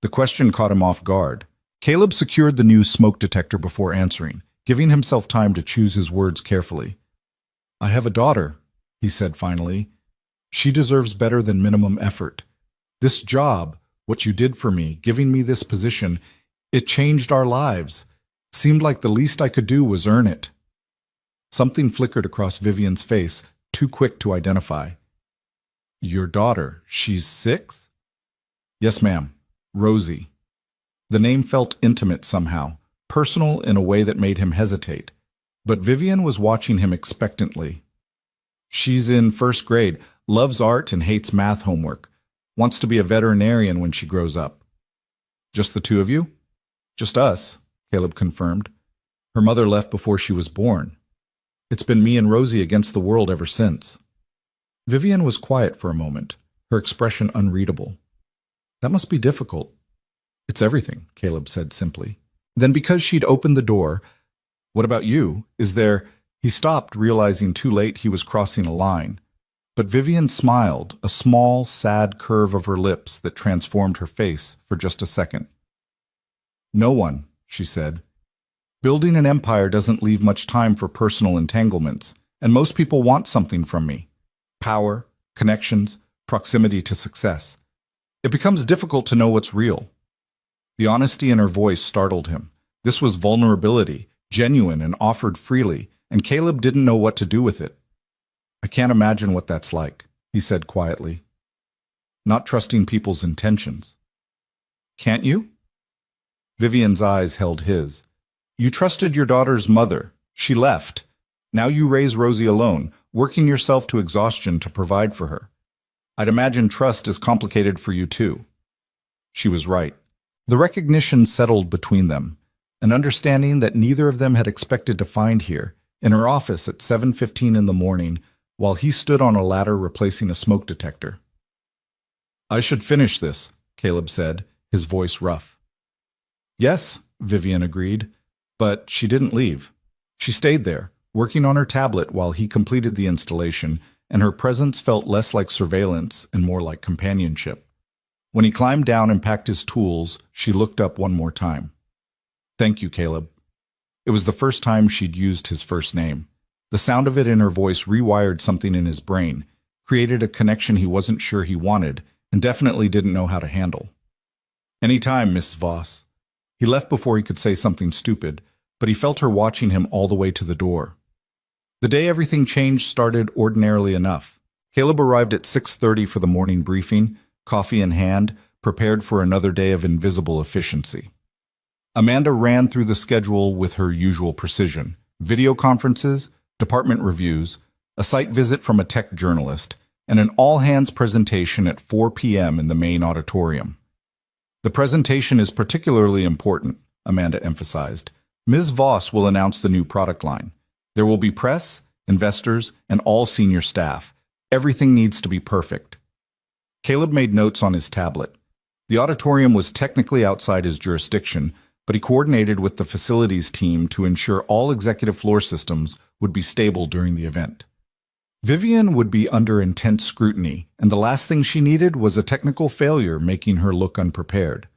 The question caught him off guard. Caleb secured the new smoke detector before answering, giving himself time to choose his words carefully. "I have a daughter," he said finally. "She deserves better than minimum effort. This job, what you did for me, giving me this position, it changed our lives. Seemed like the least I could do was earn it." Something flickered across Vivian's face, too quick to identify. "Your daughter, she's 6? "Yes, ma'am. Rosie." The name felt intimate somehow, personal in a way that made him hesitate. But Vivian was watching him expectantly. "She's in first grade, loves art and hates math homework. Wants to be a veterinarian when she grows up." "Just the two of you?" "Just us," Caleb confirmed. "Her mother left before she was born. It's been me and Rosie against the world ever since." Vivian was quiet for a moment, her expression unreadable. "That must be difficult." "It's everything," Caleb said simply. Then because she'd opened the door, "What about you? Is there—" He stopped, realizing too late he was crossing a line. But Vivian smiled, a small, sad curve of her lips that transformed her face for just a second. "No one," she said. "Building an empire doesn't leave much time for personal entanglements, and most people want something from me. Power, connections, proximity to success. It becomes difficult to know what's real." The honesty in her voice startled him. This was vulnerability, genuine and offered freely, and Caleb didn't know what to do with it. "I can't imagine what that's like," he said quietly. "Not trusting people's intentions." "Can't you?" Vivian's eyes held his. "You trusted your daughter's mother. She left. Now you raise Rosie alone, working yourself to exhaustion to provide for her. I'd imagine trust is complicated for you too." She was right. The recognition settled between them, an understanding that neither of them had expected to find here, in her office at 7:15 in the morning, while he stood on a ladder replacing a smoke detector. "I should finish this," Caleb said, his voice rough. "Yes," Vivian agreed, but she didn't leave. She stayed there, working on her tablet while he completed the installation, and her presence felt less like surveillance and more like companionship. When he climbed down and packed his tools, she looked up one more time. "Thank you, Caleb." It was the first time she'd used his first name. The sound of it in her voice rewired something in his brain, created a connection he wasn't sure he wanted, and definitely didn't know how to handle. "Any time, Miss Voss." He left before he could say something stupid, but he felt her watching him all the way to the door. The day everything changed started ordinarily enough. Caleb arrived at 6:30 for the morning briefing, coffee in hand, prepared for another day of invisible efficiency. Amanda ran through the schedule with her usual precision: video conferences, department reviews, a site visit from a tech journalist, and an all-hands presentation at 4 p.m. in the main auditorium. "The presentation is particularly important," Amanda emphasized. "Ms. Voss will announce the new product line. There will be press, investors, and all senior staff. Everything needs to be perfect." Caleb made notes on his tablet. The auditorium was technically outside his jurisdiction, but he coordinated with the facilities team to ensure all executive floor systems would be stable during the event. Vivian would be under intense scrutiny, and the last thing she needed was a technical failure making her look unprepared.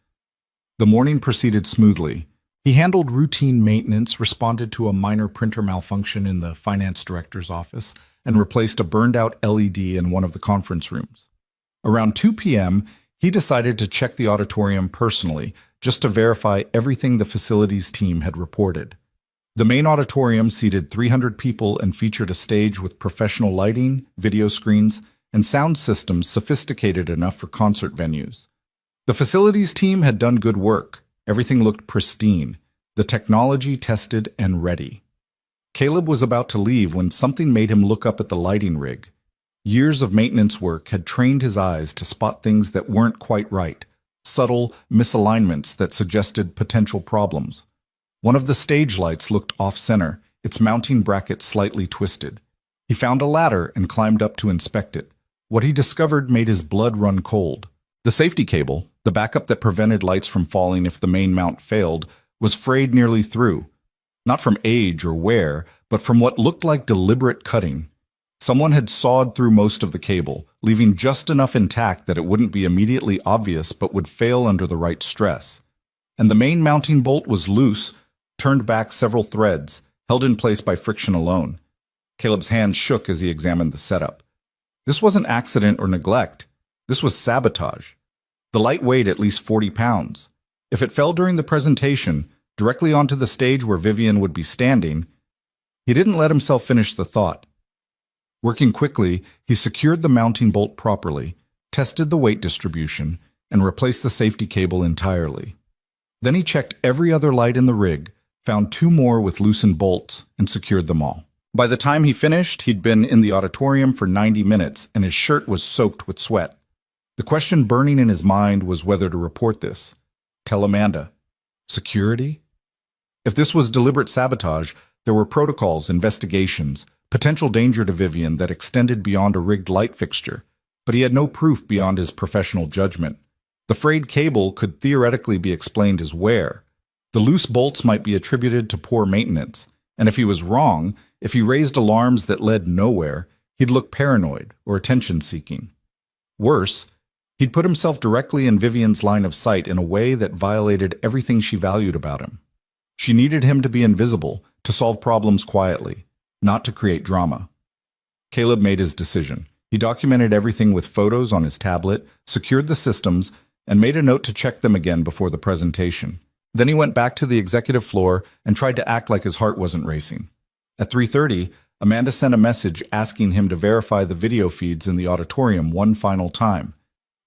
The morning proceeded smoothly. He handled routine maintenance, responded to a minor printer malfunction in the finance director's office, and replaced a burned-out LED in one of the conference rooms. Around 2 p.m., he decided to check the auditorium personally, just to verify everything the facilities team had reported. The main auditorium seated 300 people and featured a stage with professional lighting, video screens, and sound systems sophisticated enough for concert venues. The facilities team had done good work. Everything looked pristine, the technology tested and ready. Caleb was about to leave when something made him look up at the lighting rig. Years of maintenance work had trained his eyes to spot things that weren't quite right, subtle misalignments that suggested potential problems. One of the stage lights looked off-center, its mounting bracket slightly twisted. He found a ladder and climbed up to inspect it. What he discovered made his blood run cold. The safety cable, the backup that prevented lights from falling if the main mount failed, was frayed nearly through. Not from age or wear, but from what looked like deliberate cutting. Someone had sawed through most of the cable, leaving just enough intact that it wouldn't be immediately obvious but would fail under the right stress. And the main mounting bolt was loose, turned back several threads, held in place by friction alone. Caleb's hand shook as he examined the setup. This wasn't accident or neglect. This was sabotage. The light weighed at least 40 pounds. If it fell during the presentation, directly onto the stage where Vivian would be standing, he didn't let himself finish the thought. Working quickly, he secured the mounting bolt properly, tested the weight distribution, and replaced the safety cable entirely. Then he checked every other light in the rig, found 2 more with loosened bolts, and secured them all. By the time he finished, he'd been in the auditorium for 90 minutes, and his shirt was soaked with sweat. The question burning in his mind was whether to report this. Tell Amanda. Security? If this was deliberate sabotage, there were protocols, investigations, potential danger to Vivian that extended beyond a rigged light fixture, but he had no proof beyond his professional judgment. The frayed cable could theoretically be explained as wear. The loose bolts might be attributed to poor maintenance, and if he was wrong, if he raised alarms that led nowhere, he'd look paranoid or attention-seeking. Worse, he'd put himself directly in Vivian's line of sight in a way that violated everything she valued about him. She needed him to be invisible, to solve problems quietly, not to create drama. Caleb made his decision. He documented everything with photos on his tablet, secured the systems, and made a note to check them again before the presentation. Then he went back to the executive floor and tried to act like his heart wasn't racing. At 3:30, Amanda sent a message asking him to verify the video feeds in the auditorium one final time.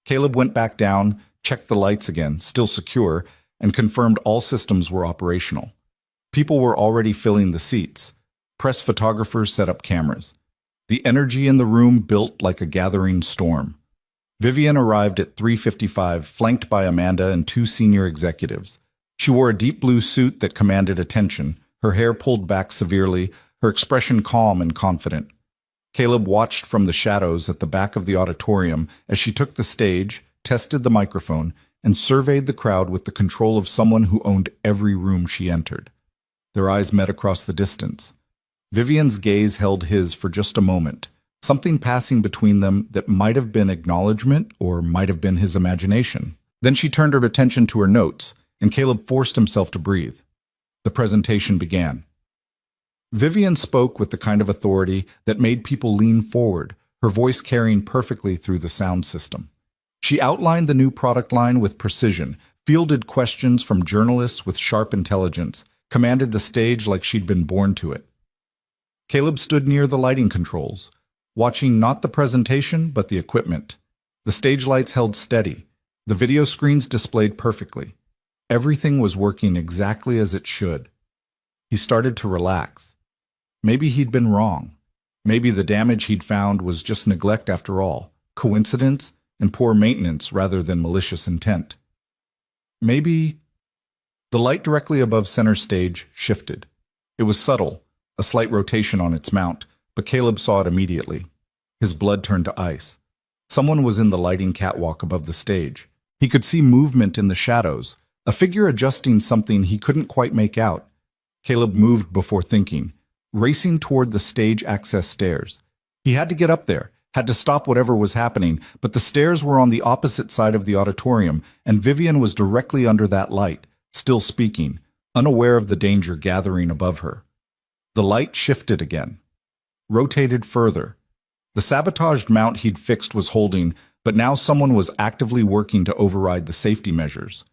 Caleb went back down, checked the lights again, still secure, and confirmed all systems were operational. People were already filling the seats. Press photographers set up cameras. The energy in the room built like a gathering storm. Vivian arrived at 3:55, flanked by Amanda and 2 senior executives. She wore a deep blue suit that commanded attention, her hair pulled back severely, her expression calm and confident. Caleb watched from the shadows at the back of the auditorium as she took the stage, tested the microphone, and surveyed the crowd with the control of someone who owned every room she entered. Their eyes met across the distance. Vivian's gaze held his for just a moment, something passing between them that might have been acknowledgement or might have been his imagination. Then she turned her attention to her notes, and Caleb forced himself to breathe. The presentation began. Vivian spoke with the kind of authority that made people lean forward, her voice carrying perfectly through the sound system. She outlined the new product line with precision, fielded questions from journalists with sharp intelligence, commanded the stage like she'd been born to it. Caleb stood near the lighting controls, watching not the presentation but the equipment. The stage lights held steady. The video screens displayed perfectly. Everything was working exactly as it should. He started to relax. Maybe he'd been wrong. Maybe the damage he'd found was just neglect after all, coincidence and poor maintenance rather than malicious intent. Maybe... The light directly above center stage shifted. It was subtle, a slight rotation on its mount, but Caleb saw it immediately. His blood turned to ice. Someone was in the lighting catwalk above the stage. He could see movement in the shadows, a figure adjusting something he couldn't quite make out. Caleb moved before thinking, racing toward the stage access stairs. He had to get up there, had to stop whatever was happening, but the stairs were on the opposite side of the auditorium, and Vivian was directly under that light, still speaking, unaware of the danger gathering above her. The light shifted again, rotated further. The sabotaged mount he'd fixed was holding, but now someone was actively working to override the safety measures.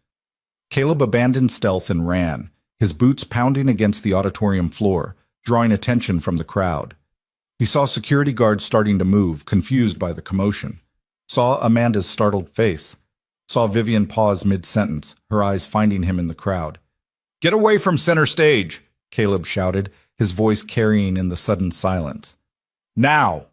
Caleb abandoned stealth and ran, his boots pounding against the auditorium floor, drawing attention from the crowd. He saw security guards starting to move, confused by the commotion. Saw Amanda's startled face. Saw Vivian pause mid-sentence, her eyes finding him in the crowd. "Get away from center stage!" Caleb shouted, his voice carrying in the sudden silence. "Now!"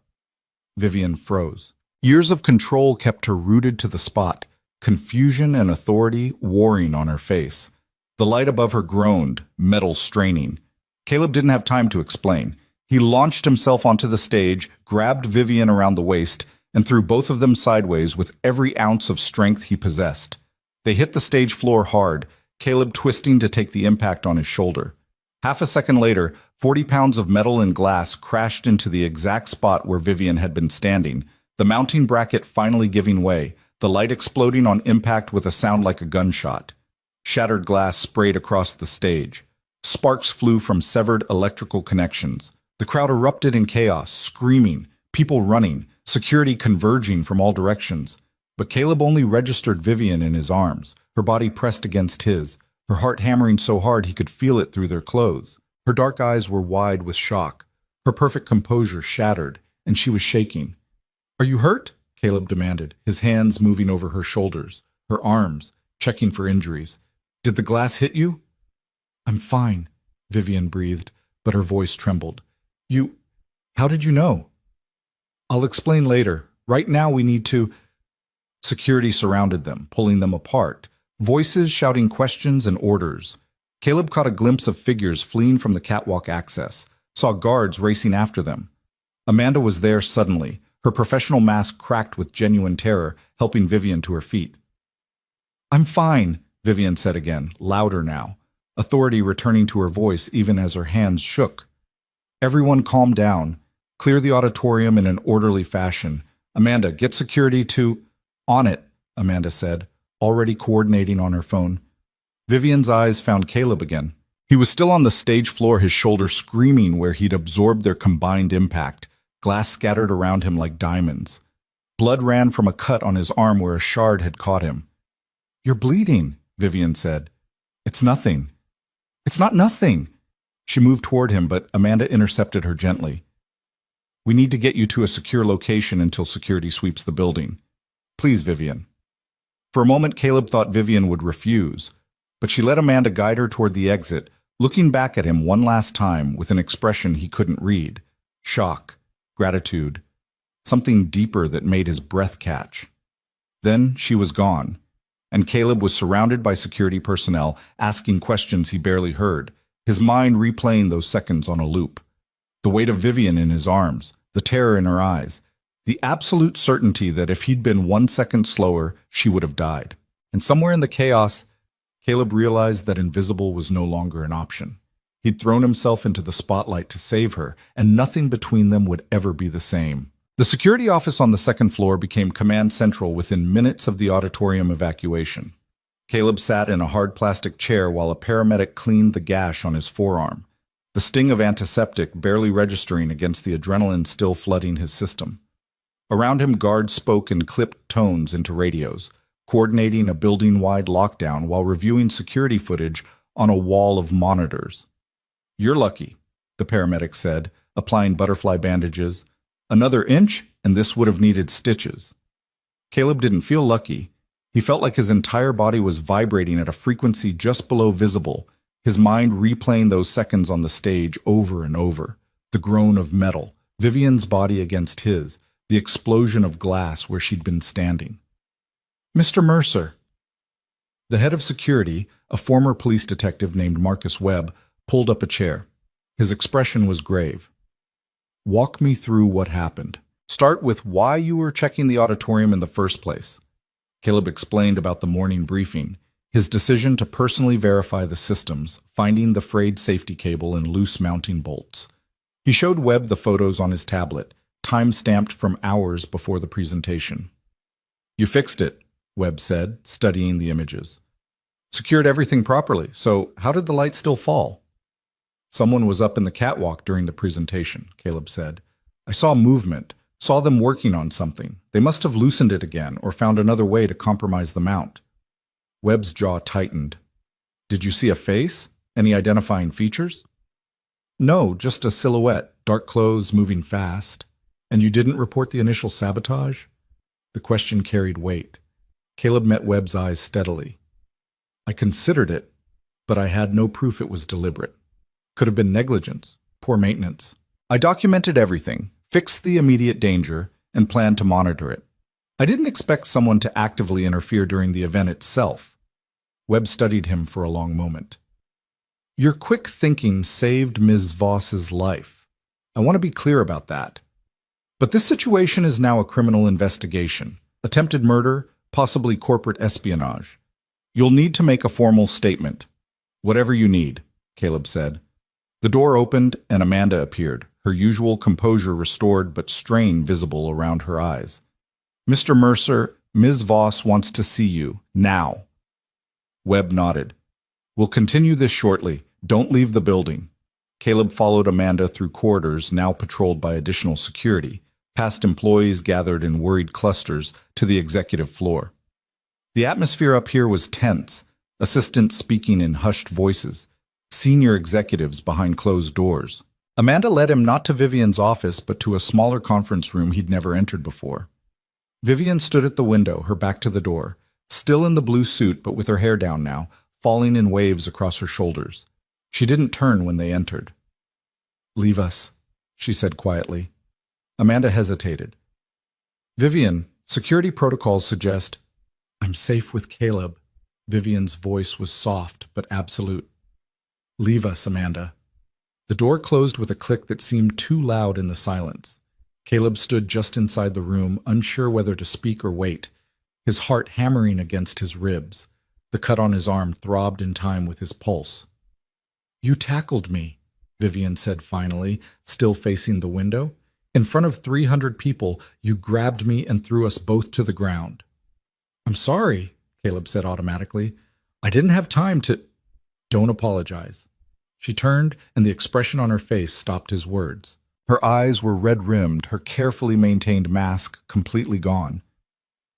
Vivian froze. Years of control kept her rooted to the spot, confusion and authority warring on her face. The light above her groaned, metal straining. Caleb didn't have time to explain. He launched himself onto the stage, grabbed Vivian around the waist, and threw both of them sideways with every ounce of strength he possessed. They hit the stage floor hard, Caleb twisting to take the impact on his shoulder. Half a second later, 40 pounds of metal and glass crashed into the exact spot where Vivian had been standing, the mounting bracket finally giving way, the light exploding on impact with a sound like a gunshot. Shattered glass sprayed across the stage. Sparks flew from severed electrical connections. The crowd erupted in chaos, screaming, people running, security converging from all directions. But Caleb only registered Vivian in his arms, her body pressed against his, her heart hammering so hard he could feel it through their clothes. Her dark eyes were wide with shock. Her perfect composure shattered, and she was shaking. "Are you hurt?" Caleb demanded, his hands moving over her shoulders, her arms, checking for injuries. "Did the glass hit you?" "I'm fine," Vivian breathed, but her voice trembled. How did you know?" "I'll explain later. Right now we need to—" Security surrounded them, pulling them apart, voices shouting questions and orders. Caleb caught a glimpse of figures fleeing from the catwalk access, saw guards racing after them. Amanda was there suddenly, her professional mask cracked with genuine terror, helping Vivian to her feet. "I'm fine," Vivian said again, louder now, authority returning to her voice even as her hands shook. Everyone calmed down. Clear the auditorium in an orderly fashion. "Amanda, get security to—" "On it," Amanda said, already coordinating on her phone. Vivian's eyes found Caleb again. He was still on the stage floor, his shoulder screaming where he'd absorbed their combined impact, glass scattered around him like diamonds. Blood ran from a cut on his arm where a shard had caught him. "You're bleeding," Vivian said. "It's nothing." "It's not nothing." She moved toward him, but Amanda intercepted her gently. "We need to get you to a secure location until security sweeps the building. Please, Vivian." For a moment, Caleb thought Vivian would refuse, but she let Amanda guide her toward the exit, looking back at him one last time with an expression he couldn't read. Shock, gratitude, something deeper that made his breath catch. Then she was gone, and Caleb was surrounded by security personnel asking questions he barely heard, his mind replaying those seconds on a loop. The weight of Vivian in his arms, the terror in her eyes, the absolute certainty that if he'd been 1 second slower, she would have died. And somewhere in the chaos, Caleb realized that invisible was no longer an option. He'd thrown himself into the spotlight to save her, and nothing between them would ever be the same. The security office on the second floor became command central within minutes of the auditorium evacuation. Caleb sat in a hard plastic chair while a paramedic cleaned the gash on his forearm, the sting of antiseptic barely registering against the adrenaline still flooding his system. Around him, guards spoke in clipped tones into radios, coordinating a building-wide lockdown while reviewing security footage on a wall of monitors. "You're lucky," the paramedic said, applying butterfly bandages. "Another inch, and this would have needed stitches." Caleb didn't feel lucky. He felt like his entire body was vibrating at a frequency just below visible, his mind replaying those seconds on the stage over and over. The groan of metal, Vivian's body against his, the explosion of glass where she'd been standing. "Mr. Mercer." The head of security, a former police detective named Marcus Webb, pulled up a chair. His expression was grave. "Walk me through what happened. Start with why you were checking the auditorium in the first place." Caleb explained about the morning briefing, his decision to personally verify the systems, finding the frayed safety cable and loose mounting bolts. He showed Webb the photos on his tablet, time-stamped from hours before the presentation. "You fixed it," Webb said, studying the images. "Secured everything properly, so how did the light still fall?" "Someone was up in the catwalk during the presentation," Caleb said. "I saw movement, saw them working on something. They must have loosened it again or found another way to compromise the mount." Webb's jaw tightened. "Did you see a face? Any identifying features?" "No, just a silhouette, dark clothes, moving fast." "And you didn't report the initial sabotage?" The question carried weight. Caleb met Webb's eyes steadily. "I considered it, but I had no proof it was deliberate. Could have been negligence, poor maintenance. I documented everything, fixed the immediate danger, and planned to monitor it. I didn't expect someone to actively interfere during the event itself." Webb studied him for a long moment. "Your quick thinking saved Ms. Voss's life. I want to be clear about that. But this situation is now a criminal investigation. Attempted murder, possibly corporate espionage. You'll need to make a formal statement." "Whatever you need," Caleb said. The door opened and Amanda appeared, her usual composure restored but strain visible around her eyes. "Mr. Mercer, Ms. Voss wants to see you, now." Webb nodded. "We'll continue this shortly. Don't leave the building." Caleb followed Amanda through corridors now patrolled by additional security, past employees gathered in worried clusters to the executive floor. The atmosphere up here was tense, assistants speaking in hushed voices, senior executives behind closed doors. Amanda led him not to Vivian's office, but to a smaller conference room he'd never entered before. Vivian stood at the window, her back to the door, still in the blue suit but with her hair down now, falling in waves across her shoulders. She didn't turn when they entered. "Leave us," she said quietly. Amanda hesitated. "Vivian, security protocols suggest—" "I'm safe with Caleb." Vivian's voice was soft but absolute. "Leave us, Amanda." The door closed with a click that seemed too loud in the silence. Caleb stood just inside the room, unsure whether to speak or wait, his heart hammering against his ribs. The cut on his arm throbbed in time with his pulse. "You tackled me," Vivian said finally, still facing the window. "In front of 300 people, you grabbed me and threw us both to the ground." "I'm sorry," Caleb said automatically. "I didn't have time to—" "Don't apologize." She turned, and the expression on her face stopped his words. Her eyes were red-rimmed, her carefully maintained mask completely gone.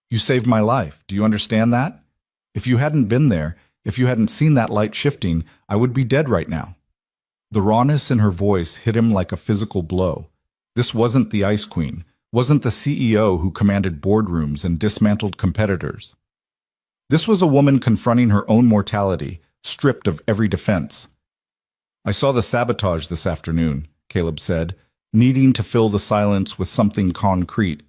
"You saved my life. Do you understand that? If you hadn't been there, if you hadn't seen that light shifting, I would be dead right now." The rawness in her voice hit him like a physical blow. This wasn't the Ice Queen, wasn't the CEO who commanded boardrooms and dismantled competitors. This was a woman confronting her own mortality, stripped of every defense. "I saw the sabotage this afternoon," Caleb said, needing to fill the silence with something concrete.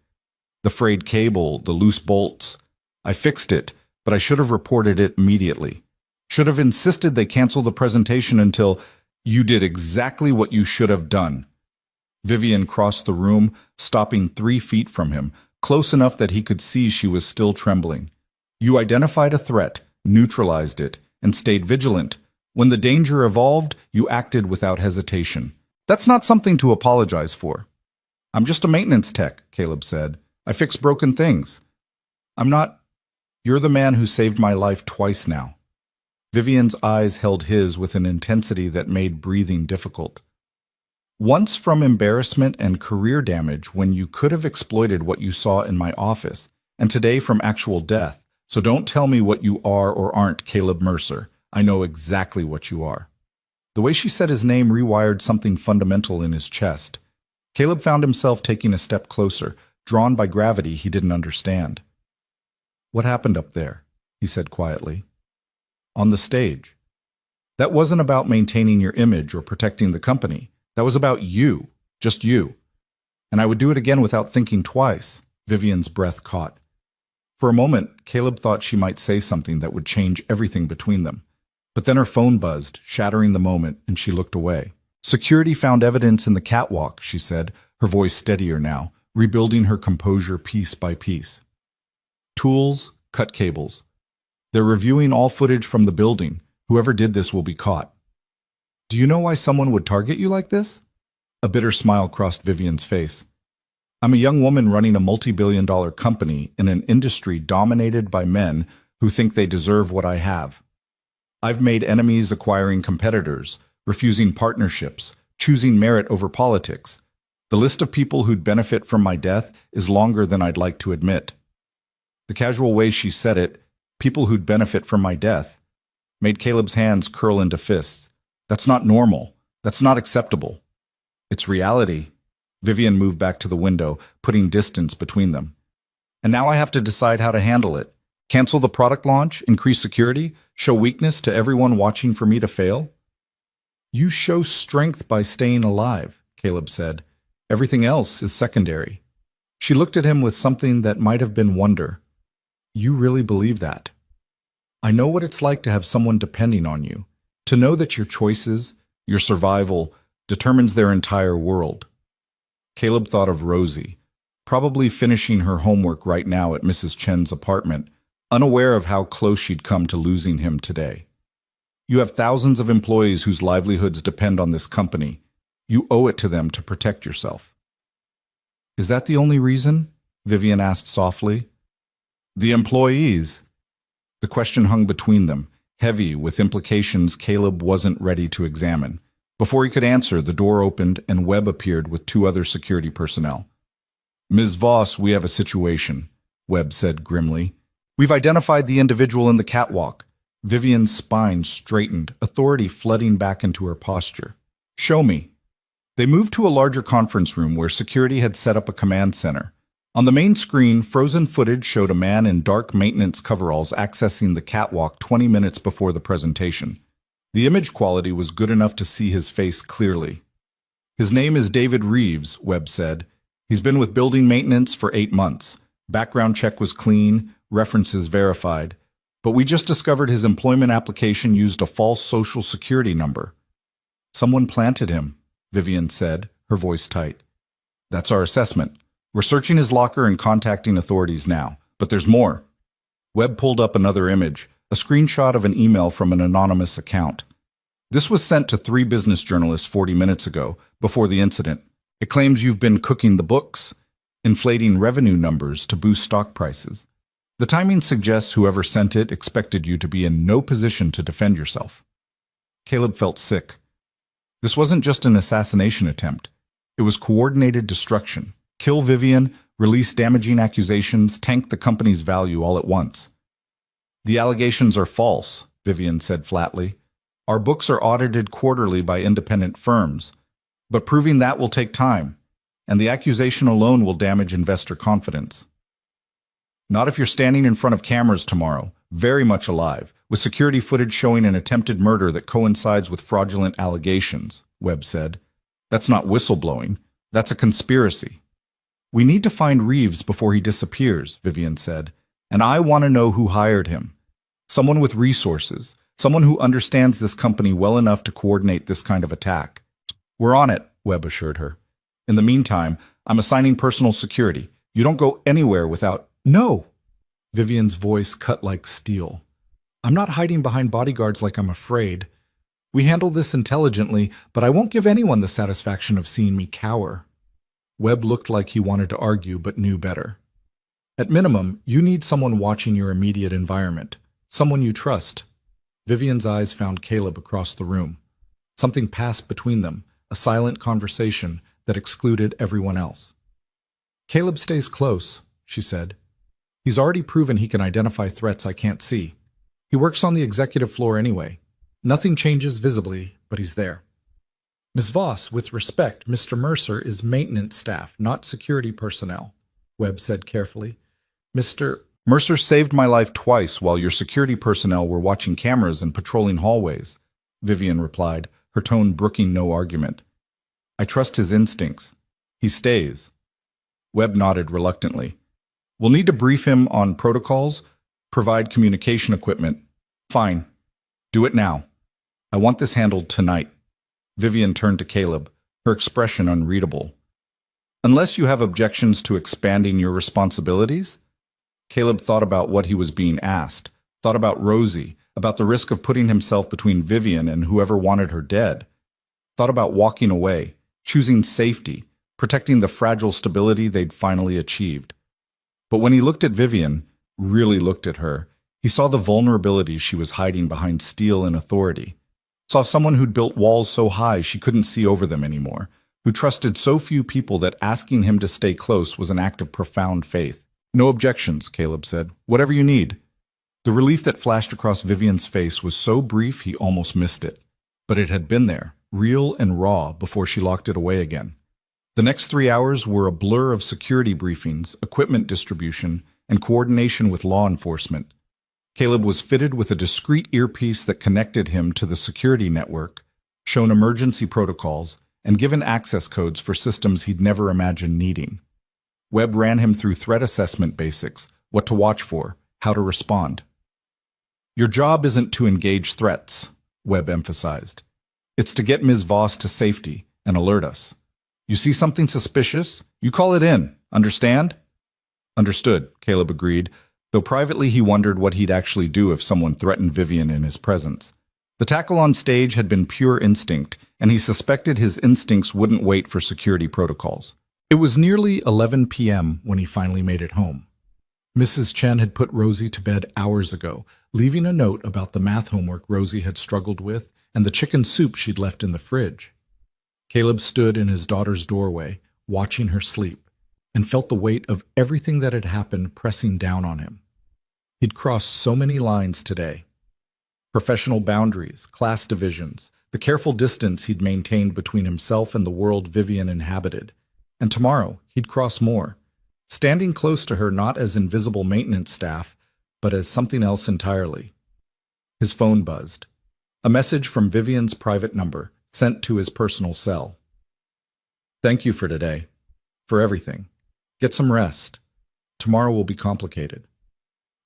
"The frayed cable, the loose bolts. I fixed it, but I should have reported it immediately. Should have insisted they cancel the presentation until— You did exactly what you should have done." Vivian crossed the room, stopping 3 feet from him, close enough that he could see she was still trembling. "You identified a threat, neutralized it, and stayed vigilant. When the danger evolved, you acted without hesitation. That's not something to apologize for." "I'm just a maintenance tech," Caleb said. "I fix broken things." "I'm not—" "You're the man who saved my life twice now." Vivian's eyes held his with an intensity that made breathing difficult. Once from embarrassment and career damage when you could have exploited what you saw in my office, and today from actual death. So don't tell me what you are or aren't, Caleb Mercer. I know exactly what you are. The way she said his name rewired something fundamental in his chest. Caleb found himself taking a step closer, drawn by gravity he didn't understand. What happened up there? He said quietly. On the stage. That wasn't about maintaining your image or protecting the company. That was about you, just you. And I would do it again without thinking twice. Vivian's breath caught. For a moment, Caleb thought she might say something that would change everything between them. But then her phone buzzed, shattering the moment, and she looked away. Security found evidence in the catwalk, she said, her voice steadier now, rebuilding her composure piece by piece. Tools, cut cables. They're reviewing all footage from the building. Whoever did this will be caught. Do you know why someone would target you like this? A bitter smile crossed Vivian's face. I'm a young woman running a multi-billion-dollar company in an industry dominated by men who think they deserve what I have. I've made enemies acquiring competitors, refusing partnerships, choosing merit over politics. The list of people who'd benefit from my death is longer than I'd like to admit. The casual way she said it, people who'd benefit from my death, made Caleb's hands curl into fists. That's not normal. That's not acceptable. It's reality. Vivian moved back to the window, putting distance between them. And now I have to decide how to handle it. Cancel the product launch, increase security, show weakness to everyone watching for me to fail? You show strength by staying alive, Caleb said. Everything else is secondary. She looked at him with something that might have been wonder. You really believe that? I know what it's like to have someone depending on you, to know that your choices, your survival, determines their entire world. Caleb thought of Rosie, probably finishing her homework right now at Mrs. Chen's apartment, unaware of how close she'd come to losing him today. You have thousands of employees whose livelihoods depend on this company. You owe it to them to protect yourself. Is that the only reason? Vivian asked softly. The employees. The question hung between them, heavy with implications Caleb wasn't ready to examine. Before he could answer, the door opened and Webb appeared with two other security personnel. Ms. Voss, we have a situation, Webb said grimly. We've identified the individual in the catwalk. Vivian's spine straightened, authority flooding back into her posture. Show me. They moved to a larger conference room where security had set up a command center. On the main screen, frozen footage showed a man in dark maintenance coveralls accessing the catwalk 20 minutes before the presentation. The image quality was good enough to see his face clearly. His name is David Reeves, Webb said. He's been with building maintenance for 8 months. Background check was clean, references verified. But we just discovered his employment application used a false social security number. Someone planted him, Vivian said, her voice tight. That's our assessment. We're searching his locker and contacting authorities now. But there's more. Webb pulled up another image, a screenshot of an email from an anonymous account. This was sent to 3 business journalists 40 minutes ago, before the incident. It claims you've been cooking the books, inflating revenue numbers to boost stock prices. The timing suggests whoever sent it expected you to be in no position to defend yourself. Caleb felt sick. This wasn't just an assassination attempt. It was coordinated destruction. Kill Vivian, release damaging accusations, tank the company's value all at once. The allegations are false, Vivian said flatly. Our books are audited quarterly by independent firms, but proving that will take time, and the accusation alone will damage investor confidence. Not if you're standing in front of cameras tomorrow, very much alive, with security footage showing an attempted murder that coincides with fraudulent allegations, Webb said. That's not whistleblowing. That's a conspiracy. We need to find Reeves before he disappears, Vivian said, and I want to know who hired him. Someone with resources, someone who understands this company well enough to coordinate this kind of attack. We're on it, Webb assured her. In the meantime, I'm assigning personal security. You don't go anywhere without... No! Vivian's voice cut like steel. I'm not hiding behind bodyguards like I'm afraid. We handle this intelligently, but I won't give anyone the satisfaction of seeing me cower. Webb looked like he wanted to argue, but knew better. At minimum, you need someone watching your immediate environment. Someone you trust. Vivian's eyes found Caleb across the room. Something passed between them, a silent conversation that excluded everyone else. "Caleb stays close," she said. "He's already proven he can identify threats I can't see. He works on the executive floor anyway. Nothing changes visibly, but he's there." "Ms. Voss, with respect, Mr. Mercer is maintenance staff, not security personnel," Webb said carefully. "Mr. Mercer saved my life twice while your security personnel were watching cameras and patrolling hallways," Vivian replied, her tone brooking no argument. "I trust his instincts. He stays." Webb nodded reluctantly. "We'll need to brief him on protocols, provide communication equipment." "Fine. Do it now. I want this handled tonight." Vivian turned to Caleb, her expression unreadable. "Unless you have objections to expanding your responsibilities?" Caleb thought about what he was being asked, thought about Rosie, about the risk of putting himself between Vivian and whoever wanted her dead, thought about walking away, choosing safety, protecting the fragile stability they'd finally achieved. But when he looked at Vivian, really looked at her, he saw the vulnerability she was hiding behind steel and authority. Saw someone who'd built walls so high she couldn't see over them anymore, who trusted so few people that asking him to stay close was an act of profound faith. "No objections," Caleb said. "Whatever you need." The relief that flashed across Vivian's face was so brief he almost missed it. But it had been there, real and raw, before she locked it away again. The next 3 hours were a blur of security briefings, equipment distribution, and coordination with law enforcement. Caleb was fitted with a discreet earpiece that connected him to the security network, shown emergency protocols, and given access codes for systems he'd never imagined needing. Webb ran him through threat assessment basics, what to watch for, how to respond. "Your job isn't to engage threats," Webb emphasized. "It's to get Ms. Voss to safety and alert us. You see something suspicious, you call it in. Understand?" "Understood," Caleb agreed, though privately he wondered what he'd actually do if someone threatened Vivian in his presence. The tackle on stage had been pure instinct, and he suspected his instincts wouldn't wait for security protocols. It was nearly 11 p.m. when he finally made it home. Mrs. Chen had put Rosie to bed hours ago, leaving a note about the math homework Rosie had struggled with and the chicken soup she'd left in the fridge. Caleb stood in his daughter's doorway, watching her sleep, and felt the weight of everything that had happened pressing down on him. He'd crossed so many lines today. Professional boundaries, class divisions, the careful distance he'd maintained between himself and the world Vivian inhabited. And tomorrow, he'd cross more, standing close to her not as invisible maintenance staff, but as something else entirely. His phone buzzed. A message from Vivian's private number, sent to his personal cell. "Thank you for today. For everything. Get some rest. Tomorrow will be complicated."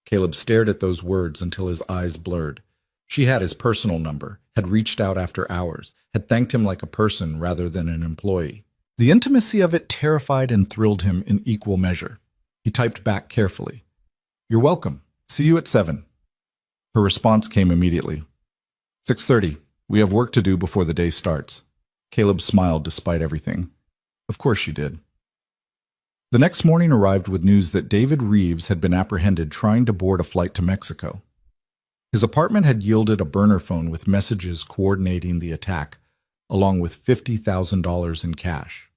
Caleb stared at those words until his eyes blurred. She had his personal number, had reached out after hours, had thanked him like a person rather than an employee. The intimacy of it terrified and thrilled him in equal measure. He typed back carefully. "You're welcome. See you at 7. Her response came immediately. 6:30. We have work to do before the day starts." Caleb smiled despite everything. Of course she did. The next morning arrived with news that David Reeves had been apprehended trying to board a flight to Mexico. His apartment had yielded a burner phone with messages coordinating the attack, along with $50,000 in cash.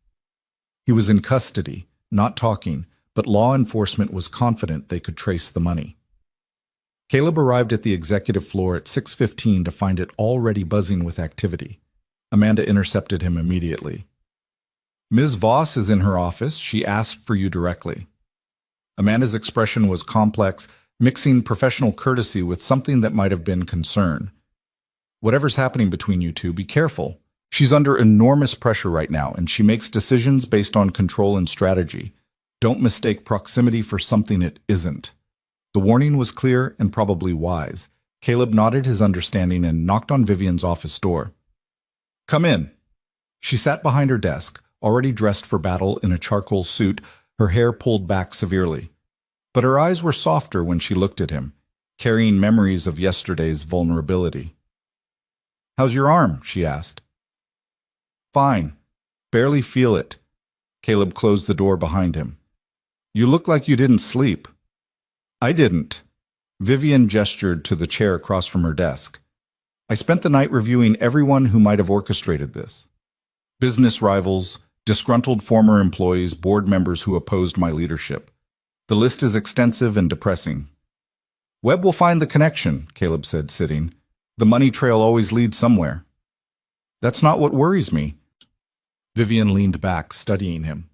He was in custody, not talking, but law enforcement was confident they could trace the money. Caleb arrived at the executive floor at 6:15 to find it already buzzing with activity. Amanda intercepted him immediately. "Ms. Voss is in her office. She asked for you directly." Amanda's expression was complex, mixing professional courtesy with something that might have been concern. "Whatever's happening between you two, be careful. She's under enormous pressure right now, and she makes decisions based on control and strategy. Don't mistake proximity for something it isn't." The warning was clear and probably wise. Caleb nodded his understanding and knocked on Vivian's office door. "Come in." She sat behind her desk, already dressed for battle in a charcoal suit, her hair pulled back severely. But her eyes were softer when she looked at him, carrying memories of yesterday's vulnerability. "How's your arm?" she asked. "Fine. Barely feel it." Caleb closed the door behind him. "You look like you didn't sleep." "I didn't." Vivian gestured to the chair across from her desk. "I spent the night reviewing everyone who might have orchestrated this." Business rivals, disgruntled former employees, board members who opposed my leadership. The list is extensive and depressing. Webb will find the connection, Caleb said, sitting. The money trail always leads somewhere. That's not what worries me. Vivian leaned back, studying him.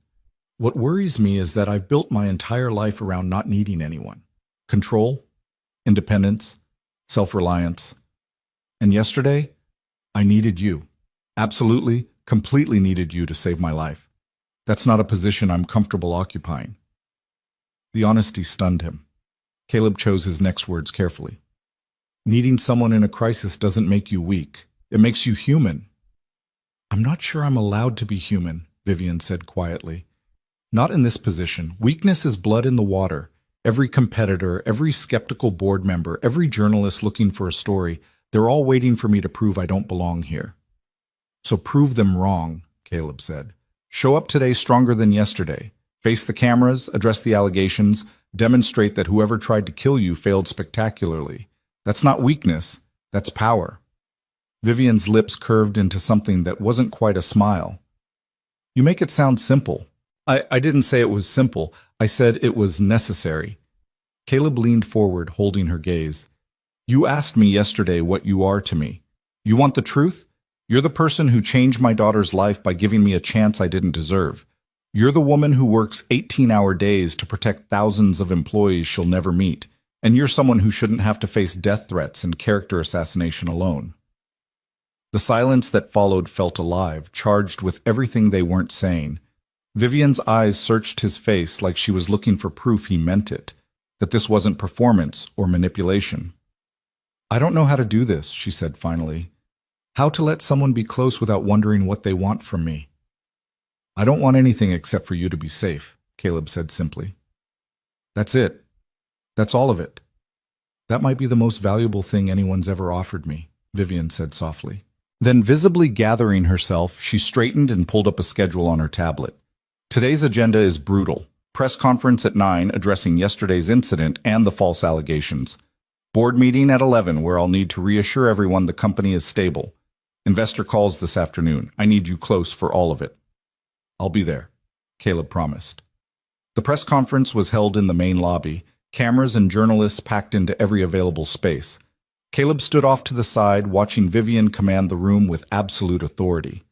What worries me is that I've built my entire life around not needing anyone. Control, independence, self-reliance. And yesterday, I needed you. Absolutely, completely needed you to save my life. That's not a position I'm comfortable occupying. The honesty stunned him. Caleb chose his next words carefully. Needing someone in a crisis doesn't make you weak. It makes you human. I'm not sure I'm allowed to be human, Vivian said quietly. Not in this position. Weakness is blood in the water. Every competitor, every skeptical board member, every journalist looking for a story, they're all waiting for me to prove I don't belong here. So prove them wrong, Caleb said. Show up today stronger than yesterday. Face the cameras, address the allegations, demonstrate that whoever tried to kill you failed spectacularly. That's not weakness, that's power. Vivian's lips curved into something that wasn't quite a smile. You make it sound simple. I didn't say it was simple. I said it was necessary. Caleb leaned forward, holding her gaze. You asked me yesterday what you are to me. You want the truth? You're the person who changed my daughter's life by giving me a chance I didn't deserve. You're the woman who works 18-hour days to protect thousands of employees she'll never meet. And you're someone who shouldn't have to face death threats and character assassination alone. The silence that followed felt alive, charged with everything they weren't saying. Vivian's eyes searched his face like she was looking for proof he meant it, that this wasn't performance or manipulation. I don't know how to do this, she said finally. How to let someone be close without wondering what they want from me. I don't want anything except for you to be safe, Caleb said simply. That's it. That's all of it. That might be the most valuable thing anyone's ever offered me, Vivian said softly. Then, visibly gathering herself, she straightened and pulled up a schedule on her tablet. Today's agenda is brutal. Press conference at 9 addressing yesterday's incident and the false allegations. Board meeting at 11 where I'll need to reassure everyone the company is stable. Investor calls this afternoon. I need you close for all of it. I'll be there, Caleb promised. The press conference was held in the main lobby, cameras and journalists packed into every available space. Caleb stood off to the side, watching Vivian command the room with absolute authority.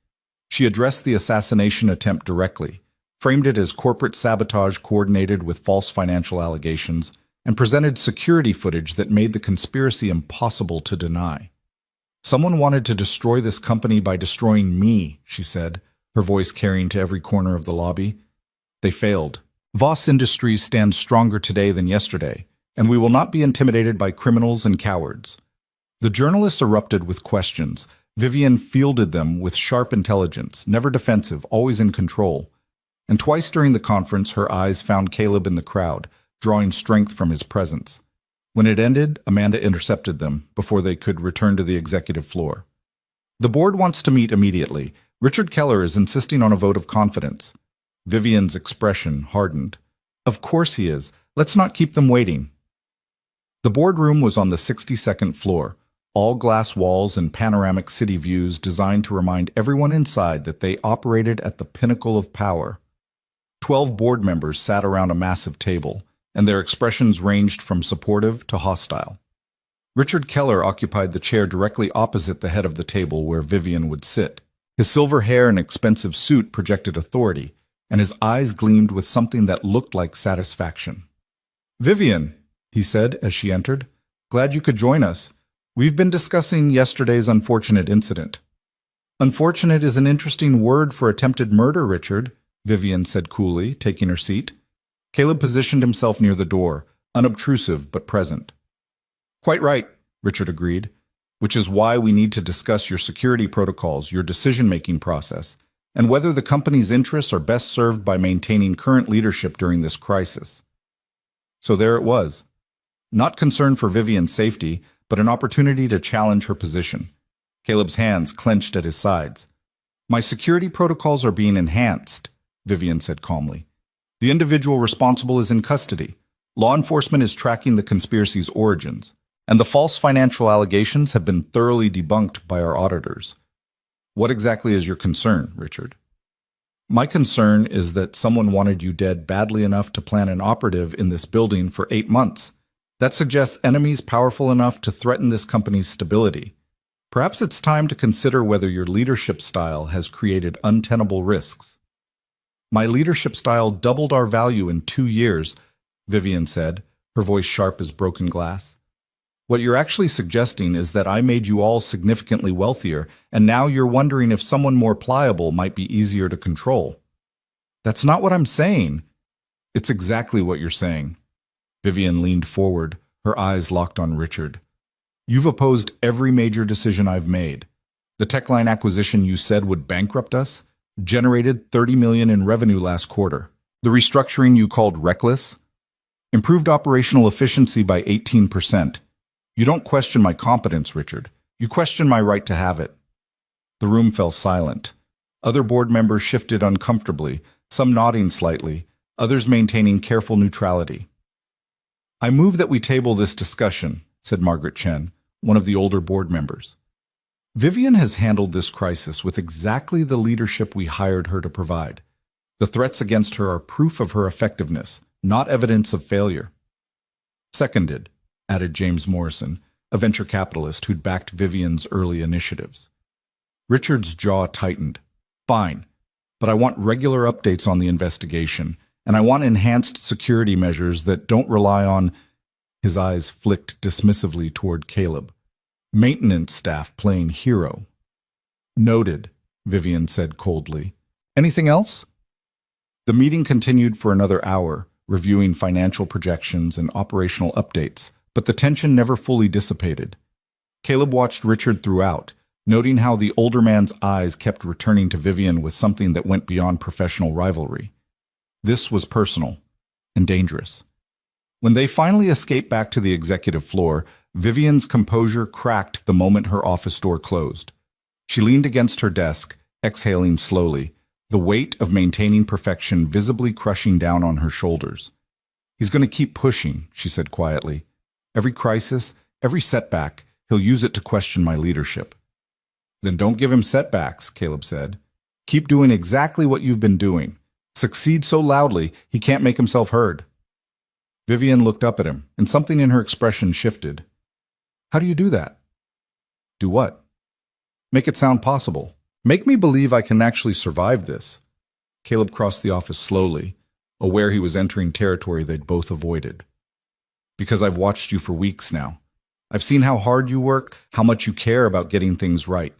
She addressed the assassination attempt directly, framed it as corporate sabotage coordinated with false financial allegations, and presented security footage that made the conspiracy impossible to deny. Someone wanted to destroy this company by destroying me, she said, her voice carrying to every corner of the lobby. They failed. Voss Industries stands stronger today than yesterday, and we will not be intimidated by criminals and cowards. The journalists erupted with questions. Vivian fielded them with sharp intelligence, never defensive, always in control. And twice during the conference, her eyes found Caleb in the crowd, drawing strength from his presence. When it ended, Amanda intercepted them before they could return to the executive floor. The board wants to meet immediately. Richard Keller is insisting on a vote of confidence. Vivian's expression hardened. Of course he is. Let's not keep them waiting. The boardroom was on the 62nd floor, all glass walls and panoramic city views designed to remind everyone inside that they operated at the pinnacle of power. 12 board members sat around a massive table, and their expressions ranged from supportive to hostile. Richard Keller occupied the chair directly opposite the head of the table where Vivian would sit. His silver hair and expensive suit projected authority, and his eyes gleamed with something that looked like satisfaction. "Vivian," he said as she entered, "glad you could join us. We've been discussing yesterday's unfortunate incident." "Unfortunate is an interesting word for attempted murder, Richard," Vivian said coolly, taking her seat. Caleb positioned himself near the door, unobtrusive but present. "Quite right," Richard agreed, "which is why we need to discuss your security protocols, your decision-making process, and whether the company's interests are best served by maintaining current leadership during this crisis." So there it was. Not concern for Vivian's safety, but an opportunity to challenge her position. Caleb's hands clenched at his sides. "My security protocols are being enhanced," Vivian said calmly. "The individual responsible is in custody. Law enforcement is tracking the conspiracy's origins, and the false financial allegations have been thoroughly debunked by our auditors. What exactly is your concern, Richard? My concern is that someone wanted you dead badly enough to plant an operative in this building for 8 months. That suggests enemies powerful enough to threaten this company's stability. Perhaps it's time to consider whether your leadership style has created untenable risks. My leadership style doubled our value in 2 years, Vivian said, her voice sharp as broken glass. What you're actually suggesting is that I made you all significantly wealthier, and now you're wondering if someone more pliable might be easier to control. That's not what I'm saying. It's exactly what you're saying. Vivian leaned forward, her eyes locked on Richard. You've opposed every major decision I've made. The Techline acquisition you said would bankrupt us generated $30 million in revenue last quarter. The restructuring you called reckless improved operational efficiency by 18%. You don't question my competence, Richard. You question my right to have it. The room fell silent. Other board members shifted uncomfortably, some nodding slightly, others maintaining careful neutrality. I move that we table this discussion, said Margaret Chen, one of the older board members. Vivian has handled this crisis with exactly the leadership we hired her to provide. The threats against her are proof of her effectiveness, not evidence of failure. Seconded, added James Morrison, a venture capitalist who'd backed Vivian's early initiatives. Richard's jaw tightened. Fine, but I want regular updates on the investigation, and I want enhanced security measures that don't rely on— His eyes flicked dismissively toward Caleb. Maintenance staff playing hero. Noted, Vivian said coldly. Anything else? The meeting continued for another hour, reviewing financial projections and operational updates, but the tension never fully dissipated. Caleb watched Richard throughout, noting how the older man's eyes kept returning to Vivian with something that went beyond professional rivalry. This was personal and dangerous. When they finally escaped back to the executive floor, Vivian's composure cracked the moment her office door closed. She leaned against her desk, exhaling slowly, the weight of maintaining perfection visibly crushing down on her shoulders. He's going to keep pushing, she said quietly. Every crisis, every setback, he'll use it to question my leadership. Then don't give him setbacks, Caleb said. Keep doing exactly what you've been doing. Succeed so loudly he can't make himself heard. Vivian looked up at him, and something in her expression shifted. How do you do that? Do what? Make it sound possible. Make me believe I can actually survive this. Caleb crossed the office slowly, aware he was entering territory they'd both avoided. Because I've watched you for weeks now. I've seen how hard you work, how much you care about getting things right.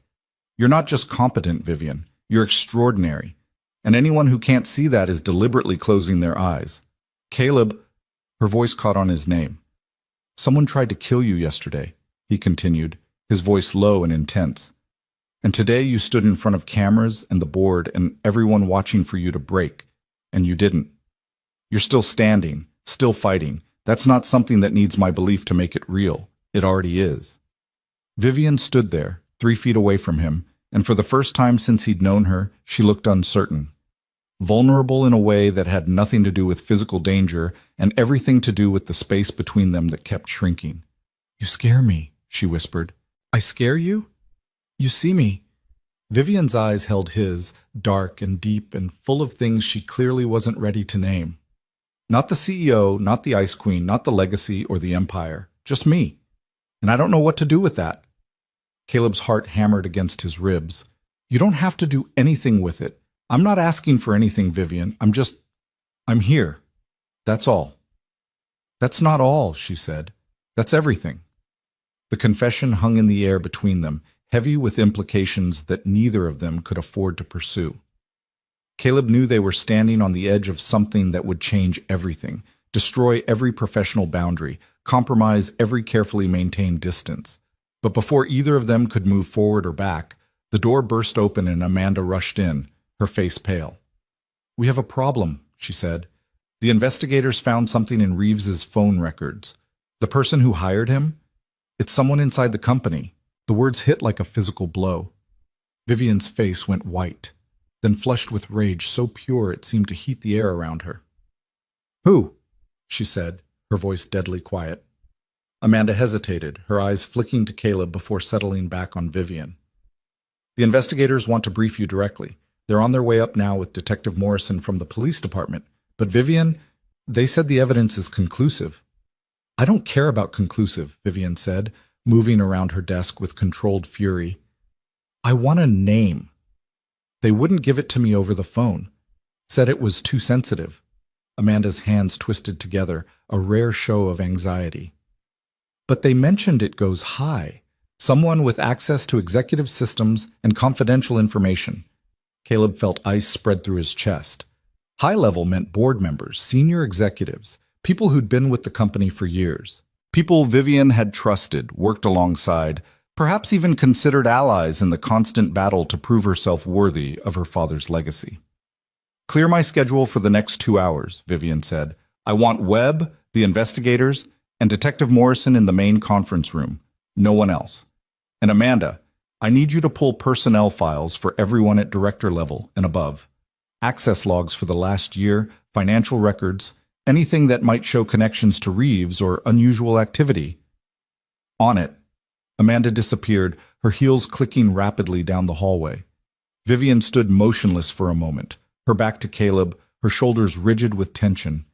You're not just competent, Vivian. You're extraordinary. And anyone who can't see that is deliberately closing their eyes. Caleb— Her voice caught on his name. Someone tried to kill you yesterday, he continued, his voice low and intense. And today you stood in front of cameras and the board and everyone watching for you to break, and you didn't. You're still standing, still fighting. That's not something that needs my belief to make it real. It already is. Vivian stood there, 3 feet away from him, and for the first time since he'd known her, she looked uncertain. Vulnerable in a way that had nothing to do with physical danger and everything to do with the space between them that kept shrinking. You scare me, she whispered. I scare you? You see me. Vivian's eyes held his, dark and deep and full of things she clearly wasn't ready to name. Not the CEO, not the Ice Queen, not the legacy or the empire, just me. And I don't know what to do with that. Caleb's heart hammered against his ribs. You don't have to do anything with it. I'm not asking for anything, Vivian. I'm here. That's all. That's not all, she said. That's everything. The confession hung in the air between them, heavy with implications that neither of them could afford to pursue. Caleb knew they were standing on the edge of something that would change everything, destroy every professional boundary, compromise every carefully maintained distance. But before either of them could move forward or back, the door burst open and Amanda rushed in, her face pale. We have a problem, she said. The investigators found something in Reeves's phone records. The person who hired him? It's someone inside the company. The words hit like a physical blow. Vivian's face went white, then flushed with rage so pure it seemed to heat the air around her. Who? She said, her voice deadly quiet. Amanda hesitated, her eyes flicking to Caleb before settling back on Vivian. The investigators want to brief you directly. They're on their way up now with Detective Morrison from the police department. But Vivian, they said the evidence is conclusive. I don't care about conclusive, Vivian said, moving around her desk with controlled fury. I want a name. They wouldn't give it to me over the phone. Said it was too sensitive. Amanda's hands twisted together, a rare show of anxiety. But they mentioned it goes high. Someone with access to executive systems and confidential information. Caleb felt ice spread through his chest. High level meant board members, senior executives, people who'd been with the company for years. People Vivian had trusted, worked alongside, perhaps even considered allies in the constant battle to prove herself worthy of her father's legacy. Clear my schedule for the next 2 hours, Vivian said. I want Webb, the investigators, and Detective Morrison in the main conference room. No one else. And Amanda, I need you to pull personnel files for everyone at director level and above. Access logs for the last year, financial records, anything that might show connections to Reeves or unusual activity. On it. Amanda disappeared, her heels clicking rapidly down the hallway. Vivian stood motionless for a moment, her back to Caleb, her shoulders rigid with tension.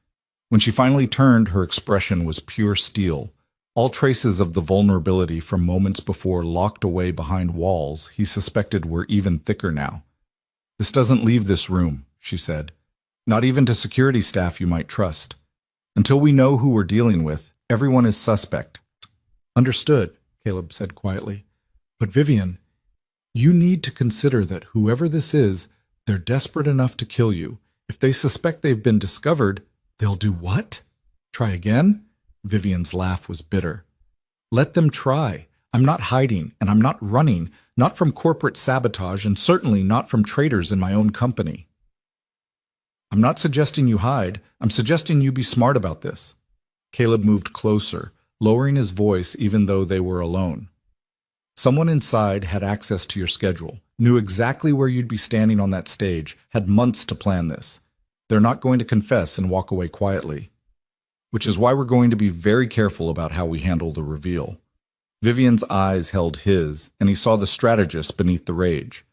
When she finally turned, her expression was pure steel. All traces of the vulnerability from moments before locked away behind walls he suspected were even thicker now. This doesn't leave this room, she said. Not even to security staff you might trust. Until we know who we're dealing with, everyone is suspect. Understood, Caleb said quietly. But Vivian, you need to consider that whoever this is, they're desperate enough to kill you. If they suspect they've been discovered, they'll do what? Try again? Vivian's laugh was bitter. Let them try. I'm not hiding, and I'm not running, not from corporate sabotage, and certainly not from traitors in my own company. I'm not suggesting you hide. I'm suggesting you be smart about this. Caleb moved closer, lowering his voice even though they were alone. Someone inside had access to your schedule, knew exactly where you'd be standing on that stage, had months to plan this. They're not going to confess and walk away quietly. Which is why we're going to be very careful about how we handle the reveal. Vivian's eyes held his, and he saw the strategist beneath the rage.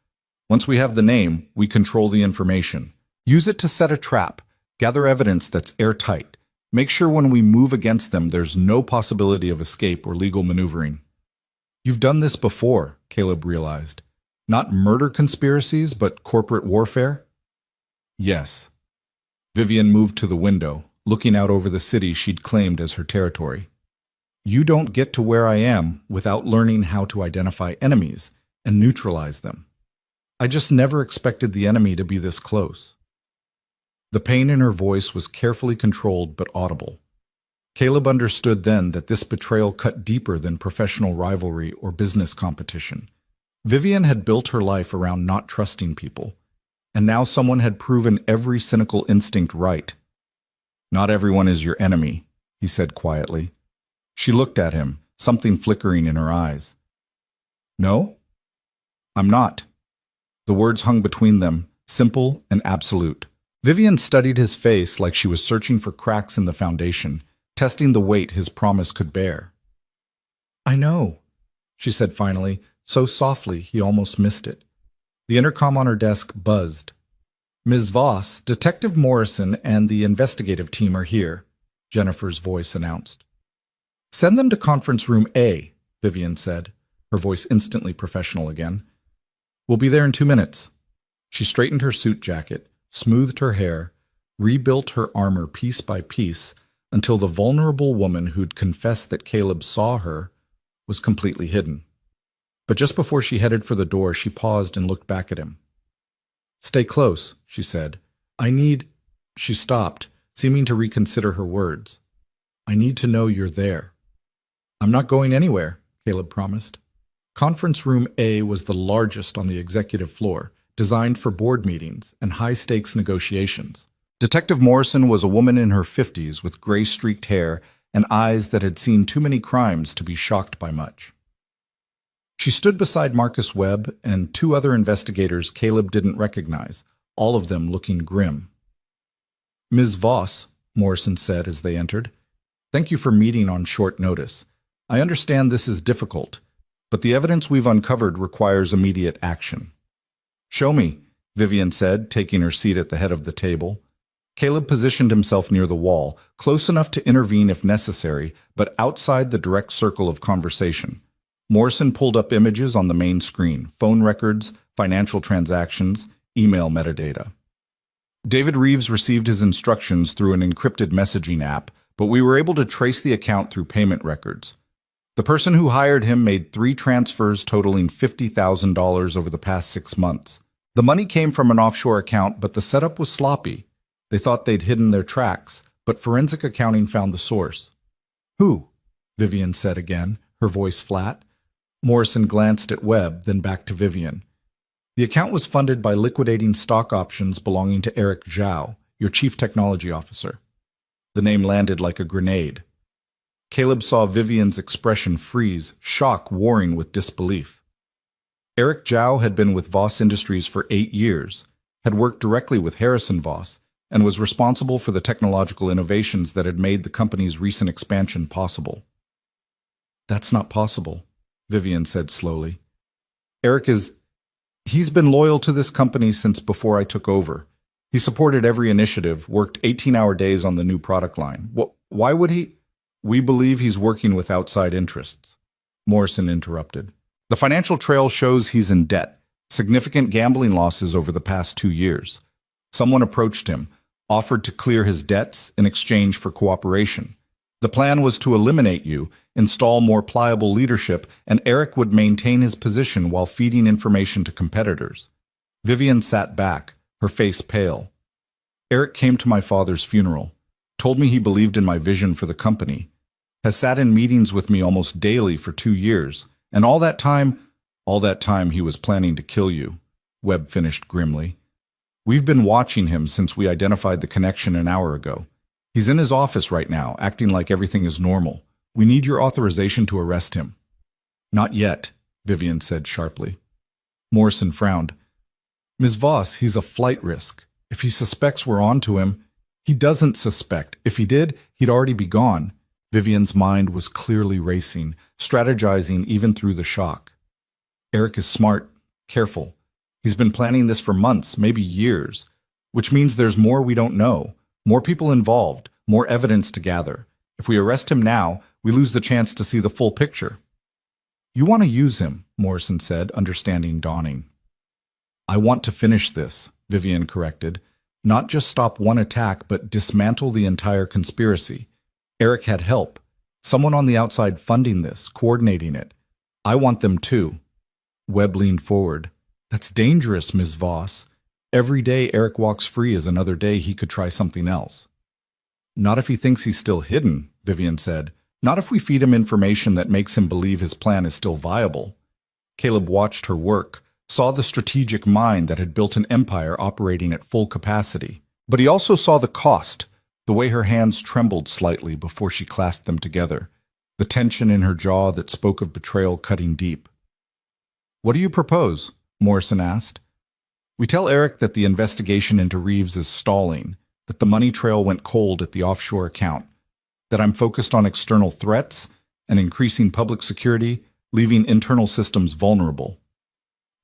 Once we have the name, we control the information. Use it to set a trap, gather evidence that's airtight. Make sure when we move against them there's no possibility of escape or legal maneuvering. You've done this before, Caleb realized. Not murder conspiracies, but corporate warfare? Yes. Vivian moved to the window, looking out over the city she'd claimed as her territory. You don't get to where I am without learning how to identify enemies and neutralize them. I just never expected the enemy to be this close. The pain in her voice was carefully controlled but audible. Caleb understood then that this betrayal cut deeper than professional rivalry or business competition. Vivian had built her life around not trusting people, and now someone had proven every cynical instinct right. Not everyone is your enemy, he said quietly. She looked at him, something flickering in her eyes. No? I'm not. The words hung between them, simple and absolute. Vivian studied his face like she was searching for cracks in the foundation, testing the weight his promise could bear. I know, she said finally, so softly he almost missed it. The intercom on her desk buzzed. Ms. Voss, Detective Morrison and the investigative team are here, Jennifer's voice announced. Send them to conference room A, Vivian said, her voice instantly professional again. We'll be there in 2 minutes. She straightened her suit jacket, smoothed her hair, rebuilt her armor piece by piece until the vulnerable woman who'd confessed that Caleb saw her was completely hidden. But just before she headed for the door, she paused and looked back at him. Stay close, she said. She stopped, seeming to reconsider her words. I need to know you're there. I'm not going anywhere, Caleb promised. Conference room A was the largest on the executive floor, designed for board meetings and high-stakes negotiations. Detective Morrison was a woman in her 50s with gray-streaked hair and eyes that had seen too many crimes to be shocked by much. She stood beside Marcus Webb and 2 other investigators Caleb didn't recognize, all of them looking grim. Ms. Voss, Morrison said as they entered, thank you for meeting on short notice. I understand this is difficult. but the evidence we've uncovered requires immediate action. Show me, Vivian said, taking her seat at the head of the table. Caleb positioned himself near the wall, close enough to intervene if necessary, but outside the direct circle of conversation. Morrison pulled up images on the main screen, phone records, financial transactions, email metadata. David Reeves received his instructions through an encrypted messaging app, but we were able to trace the account through payment records. The person who hired him made 3 transfers totaling $50,000 over the past 6 months. The money came from an offshore account, but the setup was sloppy. They thought they'd hidden their tracks, but forensic accounting found the source. Who? Vivian said again, her voice flat. Morrison glanced at Webb, then back to Vivian. The account was funded by liquidating stock options belonging to Eric Zhao, your chief technology officer. The name landed like a grenade. Caleb saw Vivian's expression freeze, shock warring with disbelief. Eric Zhao had been with Voss Industries for 8 years, had worked directly with Harrison Voss, and was responsible for the technological innovations that had made the company's recent expansion possible. That's not possible, Vivian said slowly. He's been loyal to this company since before I took over. He supported every initiative, worked 18-hour days on the new product line. Why would he? We believe he's working with outside interests, Morrison interrupted. The financial trail shows he's in debt, significant gambling losses over the past 2 years. Someone approached him, offered to clear his debts in exchange for cooperation. The plan was to eliminate you, install more pliable leadership, and Eric would maintain his position while feeding information to competitors. Vivian sat back, her face pale. Eric came to my father's funeral, told me he believed in my vision for the company, has sat in meetings with me almost daily for 2 years, and all that time he was planning to kill you, Webb finished grimly. We've been watching him since we identified the connection an hour ago. He's in his office right now, acting like everything is normal. We need your authorization to arrest him. Not yet, Vivian said sharply. Morrison frowned. Ms. Voss, he's a flight risk. If he suspects we're on to him, he doesn't suspect. If he did, he'd already be gone. Vivian's mind was clearly racing, strategizing even through the shock. Eric is smart, careful. He's been planning this for months, maybe years, which means there's more we don't know, more people involved, more evidence to gather. If we arrest him now, we lose the chance to see the full picture. You want to use him, Morrison said, understanding dawning. I want to finish this, Vivian corrected. Not just stop one attack, but dismantle the entire conspiracy. Eric had help. Someone on the outside funding this, coordinating it. I want them too. Webb leaned forward. That's dangerous, Ms. Voss. Every day Eric walks free is another day he could try something else. Not if he thinks he's still hidden, Vivian said. Not if we feed him information that makes him believe his plan is still viable. Caleb watched her work, saw the strategic mind that had built an empire operating at full capacity. But he also saw the cost, the way her hands trembled slightly before she clasped them together, the tension in her jaw that spoke of betrayal cutting deep. What do you propose? Morrison asked. We tell Eric that the investigation into Reeves is stalling, that the money trail went cold at the offshore account, that I'm focused on external threats and increasing public security, leaving internal systems vulnerable.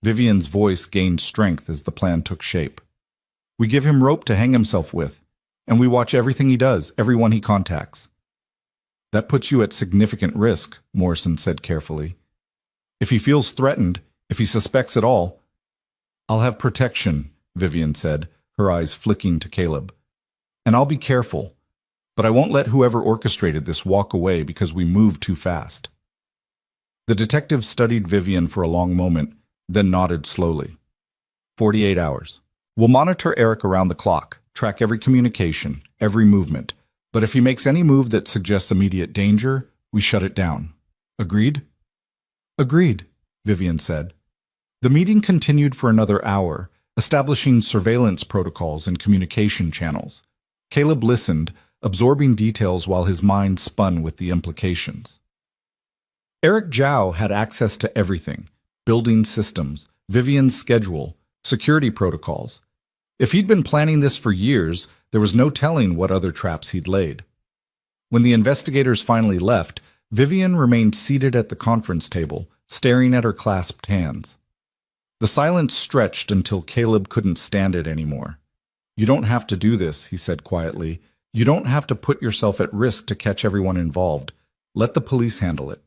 Vivian's voice gained strength as the plan took shape. We give him rope to hang himself with, and we watch everything he does, everyone he contacts. That puts you at significant risk, Morrison said carefully. If he feels threatened, if he suspects at all, I'll have protection, Vivian said, her eyes flicking to Caleb. And I'll be careful, but I won't let whoever orchestrated this walk away because we moved too fast. The detective studied Vivian for a long moment, then nodded slowly. 48 hours. We'll monitor Eric around the clock, track every communication, every movement, but if he makes any move that suggests immediate danger, we shut it down. Agreed? Agreed, Vivian said. The meeting continued for another hour, establishing surveillance protocols and communication channels. Caleb listened, absorbing details while his mind spun with the implications. Eric Zhao had access to everything: building systems, Vivian's schedule, security protocols. If he'd been planning this for years, there was no telling what other traps he'd laid. When the investigators finally left, Vivian remained seated at the conference table, staring at her clasped hands. The silence stretched until Caleb couldn't stand it anymore. "You don't have to do this," he said quietly. "You don't have to put yourself at risk to catch everyone involved. Let the police handle it."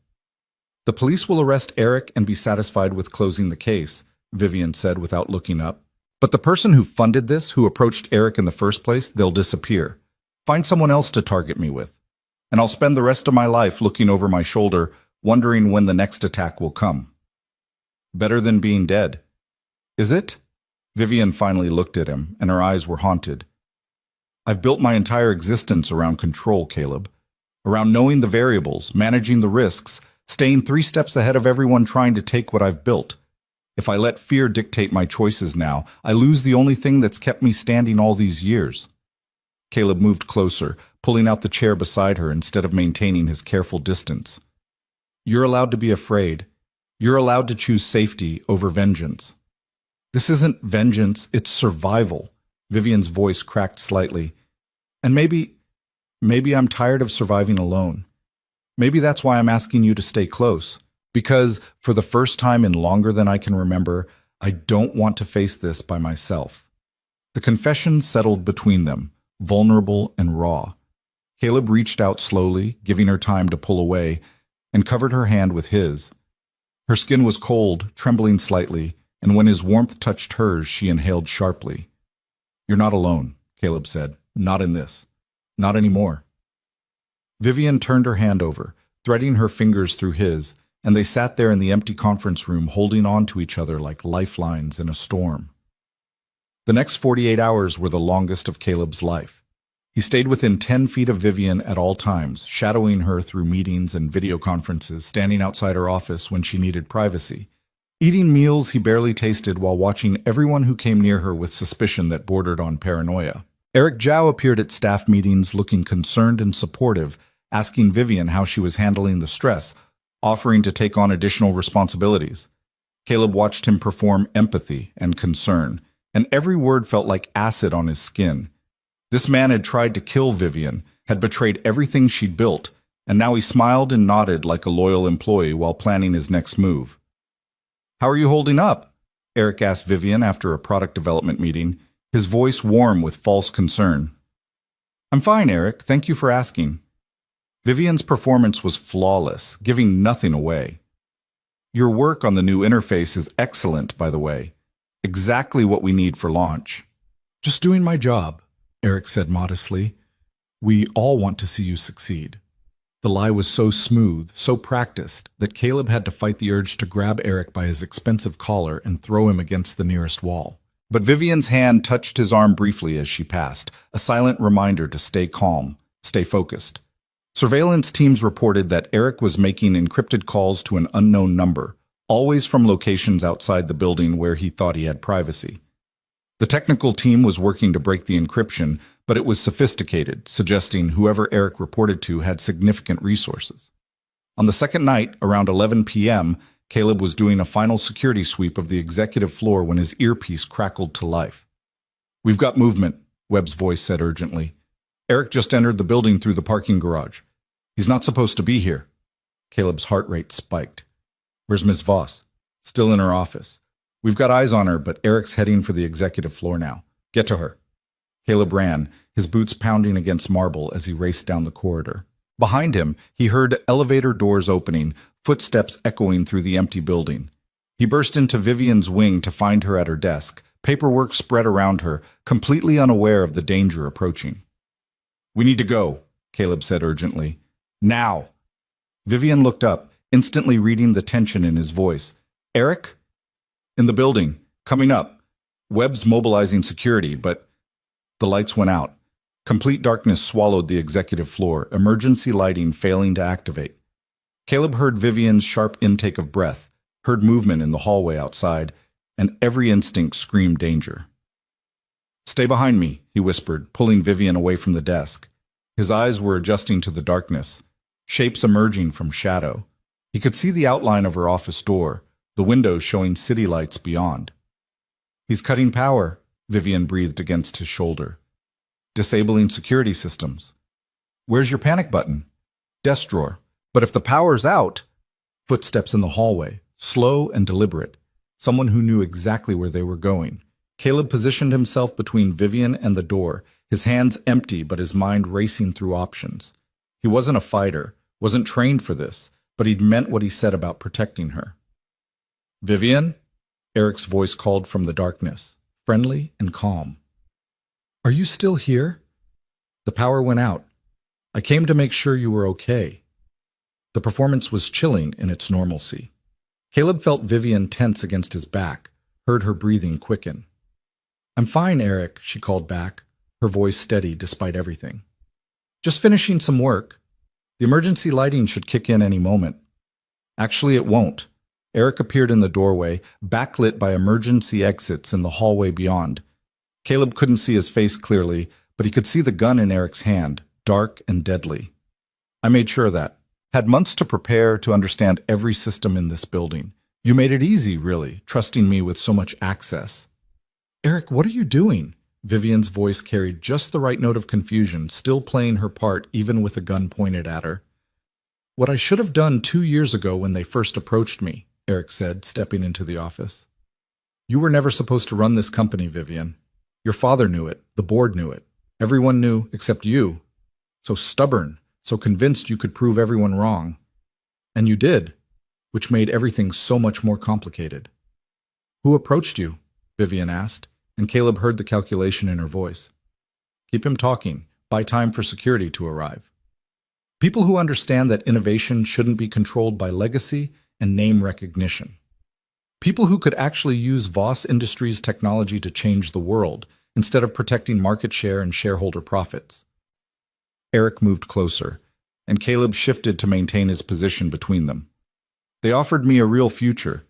"The police will arrest Eric and be satisfied with closing the case," Vivian said without looking up. "But the person who funded this, who approached Eric in the first place, they'll disappear. Find someone else to target me with. And I'll spend the rest of my life looking over my shoulder, wondering when the next attack will come." "Better than being dead." "Is it?" Vivian finally looked at him, and her eyes were haunted. "I've built my entire existence around control, Caleb. Around knowing the variables, managing the risks, staying 3 steps ahead of everyone trying to take what I've built. If I let fear dictate my choices now, I lose the only thing that's kept me standing all these years." Caleb moved closer, pulling out the chair beside her instead of maintaining his careful distance. "You're allowed to be afraid. You're allowed to choose safety over vengeance." "This isn't vengeance, it's survival." Vivian's voice cracked slightly. "And maybe I'm tired of surviving alone. Maybe that's why I'm asking you to stay close. Because, for the first time in longer than I can remember, I don't want to face this by myself." The confession settled between them, vulnerable and raw. Caleb reached out slowly, giving her time to pull away, and covered her hand with his. Her skin was cold, trembling slightly, and when his warmth touched hers, she inhaled sharply. "You're not alone," Caleb said. "Not in this. Not anymore." Vivian turned her hand over, threading her fingers through his, and they sat there in the empty conference room holding on to each other like lifelines in a storm. The next 48 hours were the longest of Caleb's life. He stayed within 10 feet of Vivian at all times, shadowing her through meetings and video conferences, standing outside her office when she needed privacy. Eating meals he barely tasted while watching everyone who came near her with suspicion that bordered on paranoia. Eric Zhao appeared at staff meetings looking concerned and supportive, asking Vivian how she was handling the stress, offering to take on additional responsibilities. Caleb watched him perform empathy and concern, and every word felt like acid on his skin. This man had tried to kill Vivian, had betrayed everything she'd built, and now he smiled and nodded like a loyal employee while planning his next move. "How are you holding up?" Eric asked Vivian after a product development meeting, his voice warm with false concern. "I'm fine, Eric. Thank you for asking." Vivian's performance was flawless, giving nothing away. "Your work on the new interface is excellent, by the way. Exactly what we need for launch." "Just doing my job," Eric said modestly. "We all want to see you succeed." The lie was so smooth, so practiced, that Caleb had to fight the urge to grab Eric by his expensive collar and throw him against the nearest wall. But Vivian's hand touched his arm briefly as she passed, a silent reminder to stay calm, stay focused. Surveillance teams reported that Eric was making encrypted calls to an unknown number, always from locations outside the building where he thought he had privacy. The technical team was working to break the encryption, but it was sophisticated, suggesting whoever Eric reported to had significant resources. On the second night, around 11 p.m., Caleb was doing a final security sweep of the executive floor when his earpiece crackled to life. "We've got movement," Webb's voice said urgently. "Eric just entered the building through the parking garage. He's not supposed to be here." Caleb's heart rate spiked. "Where's Miss Voss?" "Still in her office. We've got eyes on her, but Eric's heading for the executive floor now. Get to her." Caleb ran, his boots pounding against marble as he raced down the corridor. Behind him, he heard elevator doors opening, footsteps echoing through the empty building. He burst into Vivian's wing to find her at her desk, paperwork spread around her, completely unaware of the danger approaching. "We need to go," Caleb said urgently. "Now!" Vivian looked up, instantly reading the tension in his voice. "Eric?" "In the building. Coming up. Webb's mobilizing security, but..." The lights went out. Complete darkness swallowed the executive floor, emergency lighting failing to activate. Caleb heard Vivian's sharp intake of breath, heard movement in the hallway outside, and every instinct screamed danger. "Stay behind me," he whispered, pulling Vivian away from the desk. His eyes were adjusting to the darkness, shapes emerging from shadow. He could see the outline of her office door, the windows showing city lights beyond. "He's cutting power," Vivian breathed against his shoulder. "Disabling security systems." "Where's your panic button?" "Desk drawer. But if the power's out..." Footsteps in the hallway, slow and deliberate, someone who knew exactly where they were going. Caleb positioned himself between Vivian and the door, his hands empty but his mind racing through options. He wasn't a fighter, wasn't trained for this, but he'd meant what he said about protecting her. "Vivian?" Eric's voice called from the darkness, friendly and calm. "Are you still here?" "The power went out. I came to make sure you were okay." The performance was chilling in its normalcy. Caleb felt Vivian tense against his back, heard her breathing quicken. "I'm fine, Eric," she called back, her voice steady despite everything. "Just finishing some work. The emergency lighting should kick in any moment." "Actually, it won't." Eric appeared in the doorway, backlit by emergency exits in the hallway beyond. Caleb couldn't see his face clearly, but he could see the gun in Eric's hand, dark and deadly. "I made sure of that. Had months to prepare, to understand every system in this building. You made it easy, really, trusting me with so much access." "Eric, what are you doing?" Vivian's voice carried just the right note of confusion, still playing her part even with a gun pointed at her. "What I should have done 2 years ago when they first approached me," Eric said, stepping into the office. "You were never supposed to run this company, Vivian. Your father knew it, the board knew it. Everyone knew except you. So stubborn, so convinced you could prove everyone wrong. And you did, which made everything so much more complicated." "Who approached you?" Vivian asked, and Caleb heard the calculation in her voice. "Keep him talking. Buy time for security to arrive." "People who understand that innovation shouldn't be controlled by legacy and name recognition. People who could actually use Voss Industries technology to change the world, instead of protecting market share and shareholder profits." Eric moved closer, and Caleb shifted to maintain his position between them. "They offered me a real future.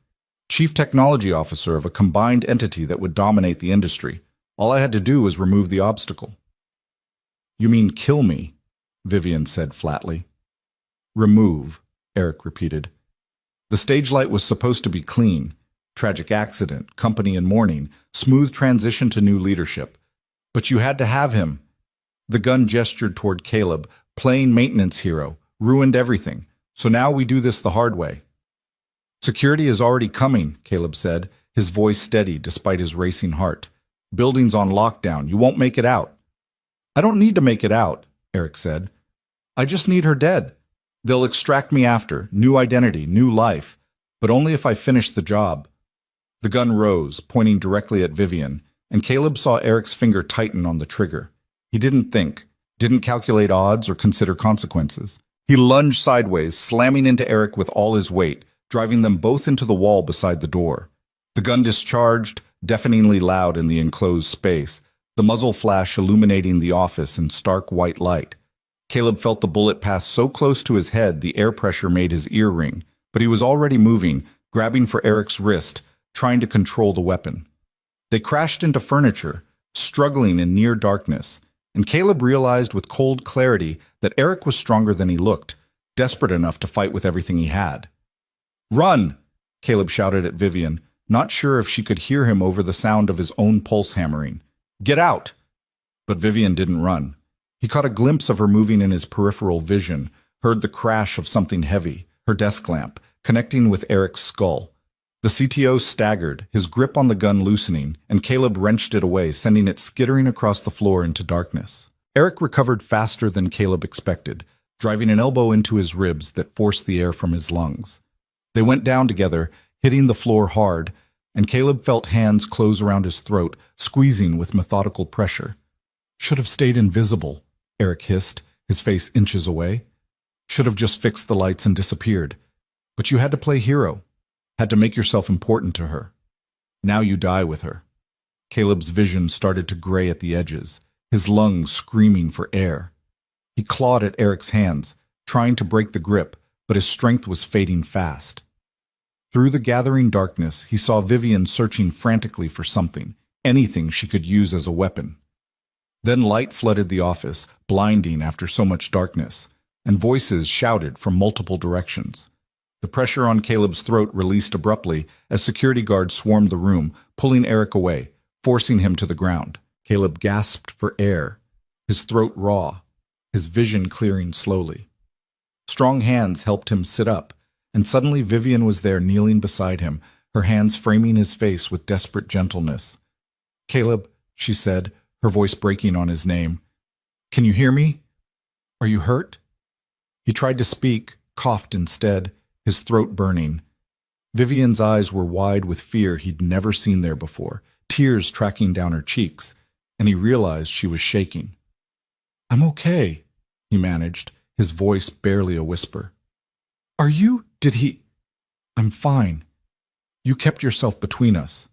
Chief Technology Officer of a combined entity that would dominate the industry. All I had to do was remove the obstacle." "You mean kill me?" Vivian said flatly. "Remove," Eric repeated. "The stage light was supposed to be clean. Tragic accident, company in mourning, smooth transition to new leadership. But you had to have him." The gun gestured toward Caleb, playing maintenance hero, ruined everything. "So now we do this the hard way." "Security is already coming," Caleb said, his voice steady despite his racing heart. "Building's on lockdown. You won't make it out." "I don't need to make it out," Eric said. "I just need her dead. They'll extract me after, new identity, new life, but only if I finish the job." The gun rose, pointing directly at Vivian, and Caleb saw Eric's finger tighten on the trigger. He didn't think, didn't calculate odds or consider consequences. He lunged sideways, slamming into Eric with all his weight, driving them both into the wall beside the door. The gun discharged, deafeningly loud in the enclosed space, the muzzle flash illuminating the office in stark white light. Caleb felt the bullet pass so close to his head the air pressure made his ear ring, but he was already moving, grabbing for Eric's wrist, trying to control the weapon. They crashed into furniture, struggling in near darkness, and Caleb realized with cold clarity that Eric was stronger than he looked, desperate enough to fight with everything he had. "Run!" Caleb shouted at Vivian, not sure if she could hear him over the sound of his own pulse hammering. "Get out!" But Vivian didn't run. He caught a glimpse of her moving in his peripheral vision, heard the crash of something heavy, her desk lamp, connecting with Eric's skull. The CTO staggered, his grip on the gun loosening, and Caleb wrenched it away, sending it skittering across the floor into darkness. Eric recovered faster than Caleb expected, driving an elbow into his ribs that forced the air from his lungs. They went down together, hitting the floor hard, and Caleb felt hands close around his throat, squeezing with methodical pressure. "Should have stayed invisible," Eric hissed, his face inches away. "Should have just fixed the lights and disappeared. But you had to play hero. Had to make yourself important to her. Now you die with her." Caleb's vision started to gray at the edges, his lungs screaming for air. He clawed at Eric's hands, trying to break the grip, but his strength was fading fast. Through the gathering darkness, he saw Vivian searching frantically for something, anything she could use as a weapon. Then light flooded the office, blinding after so much darkness, and voices shouted from multiple directions. The pressure on Caleb's throat released abruptly as security guards swarmed the room, pulling Eric away, forcing him to the ground. Caleb gasped for air, his throat raw, his vision clearing slowly. Strong hands helped him sit up, and suddenly Vivian was there kneeling beside him, her hands framing his face with desperate gentleness. "Caleb," she said, her voice breaking on his name. "Can you hear me? Are you hurt?" He tried to speak, coughed instead, his throat burning. Vivian's eyes were wide with fear he'd never seen there before, tears tracking down her cheeks, and he realized she was shaking. "I'm okay," he managed, his voice barely a whisper. "Are you? Did he?" "I'm fine. You kept yourself between us."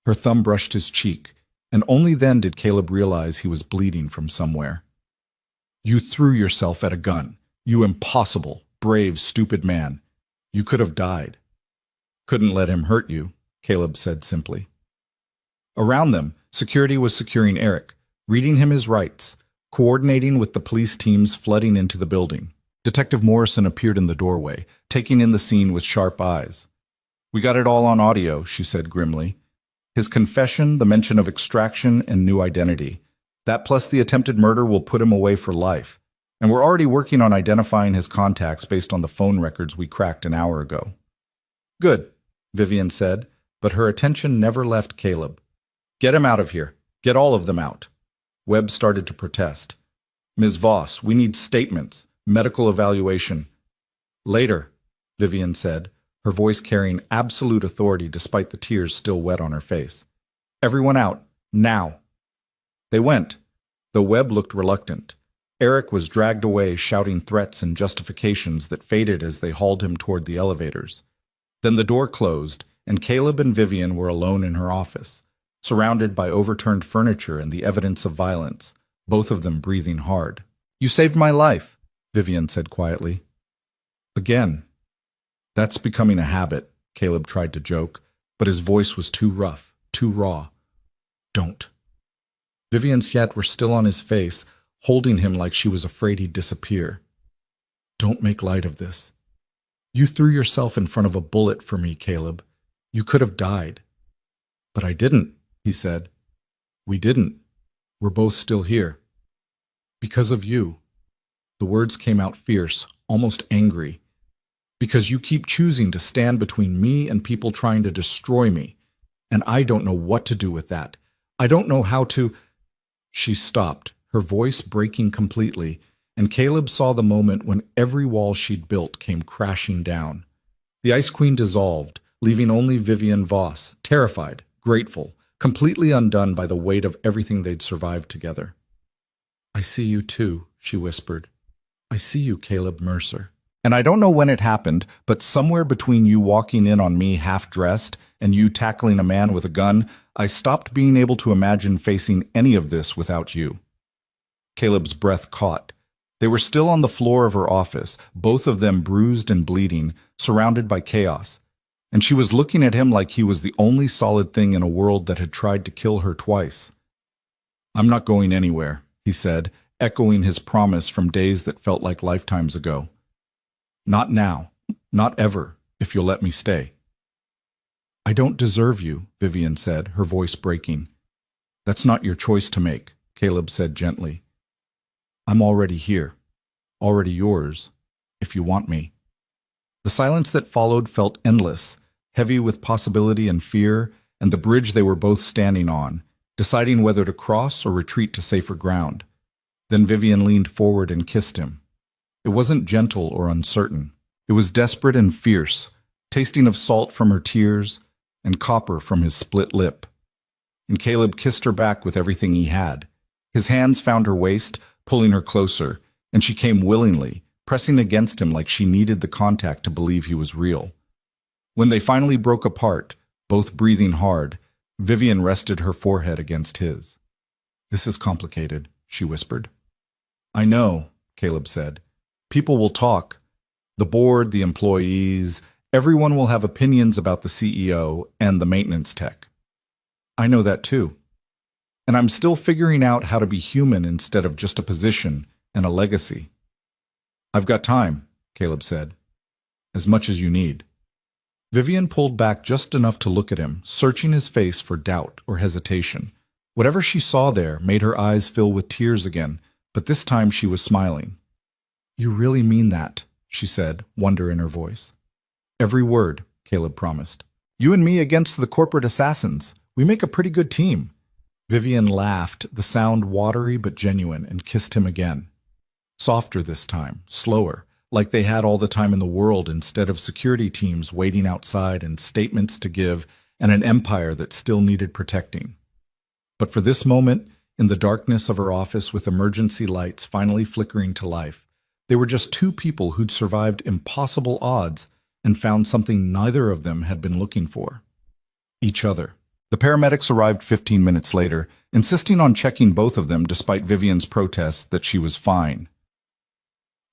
Her thumb brushed his cheek, and only then did Caleb realize he was bleeding from somewhere. "You threw yourself at a gun. You impossible, brave, stupid man. You could have died." "Couldn't let him hurt you," Caleb said simply. Around them, security was securing Eric, reading him his rights, coordinating with the police teams flooding into the building. Detective Morrison appeared in the doorway, taking in the scene with sharp eyes. "We got it all on audio," she said grimly. "His confession, the mention of extraction, and new identity. That plus the attempted murder will put him away for life. And we're already working on identifying his contacts based on the phone records we cracked an hour ago." "Good," Vivian said, but her attention never left Caleb. "Get him out of here. Get all of them out." Webb started to protest. "Ms. Voss, we need statements, medical evaluation." "Later," Vivian said, her voice carrying absolute authority despite the tears still wet on her face. "Everyone out, now." They went, though Webb looked reluctant. Eric was dragged away shouting threats and justifications that faded as they hauled him toward the elevators. Then the door closed, and Caleb and Vivian were alone in her office, surrounded by overturned furniture and the evidence of violence, both of them breathing hard. "You saved my life," Vivian said quietly. "Again." "That's becoming a habit," Caleb tried to joke, but his voice was too rough, too raw. "Don't." Vivian's yet were still on his face, holding him like she was afraid he'd disappear. "Don't make light of this. You threw yourself in front of a bullet for me, Caleb. You could have died." "But I didn't," he said. "We didn't. We're both still here. Because of you." The words came out fierce, almost angry. "Because you keep choosing to stand between me and people trying to destroy me. And I don't know what to do with that. I don't know how to—" She stopped, her voice breaking completely, and Caleb saw the moment when every wall she'd built came crashing down. The Ice Queen dissolved, leaving only Vivian Voss, terrified, grateful, completely undone by the weight of everything they'd survived together. "I see you too," she whispered. "I see you, Caleb Mercer. And I don't know when it happened, but somewhere between you walking in on me half-dressed and you tackling a man with a gun, I stopped being able to imagine facing any of this without you." Caleb's breath caught. They were still on the floor of her office, both of them bruised and bleeding, surrounded by chaos. And she was looking at him like he was the only solid thing in a world that had tried to kill her twice. "I'm not going anywhere," he said, echoing his promise from days that felt like lifetimes ago. "Not now, not ever, if you'll let me stay." "I don't deserve you," Vivian said, her voice breaking. "That's not your choice to make," Caleb said gently. "I'm already here, already yours, if you want me." The silence that followed felt endless, heavy with possibility and fear, and the bridge they were both standing on, deciding whether to cross or retreat to safer ground. Then Vivian leaned forward and kissed him. It wasn't gentle or uncertain. It was desperate and fierce, tasting of salt from her tears and copper from his split lip. And Caleb kissed her back with everything he had. His hands found her waist, pulling her closer, and she came willingly, pressing against him like she needed the contact to believe he was real. When they finally broke apart, both breathing hard, Vivian rested her forehead against his. "This is complicated," she whispered. "I know," Caleb said. "People will talk. The board, the employees, everyone will have opinions about the CEO and the maintenance tech. I know that too. And I'm still figuring out how to be human instead of just a position and a legacy." "I've got time," Caleb said. "As much as you need." Vivian pulled back just enough to look at him, searching his face for doubt or hesitation. Whatever she saw there made her eyes fill with tears again, but this time she was smiling. "You really mean that," she said, wonder in her voice. Every word, Caleb promised. You and me against the corporate assassins. We make a pretty good team. Vivian laughed, the sound watery but genuine, and kissed him again. Softer this time, slower, like they had all the time in the world instead of security teams waiting outside and statements to give and an empire that still needed protecting. But for this moment, in the darkness of her office with emergency lights finally flickering to life, they were just two people who'd survived impossible odds and found something neither of them had been looking for. Each other. The paramedics arrived 15 minutes later, insisting on checking both of them despite Vivian's protests that she was fine.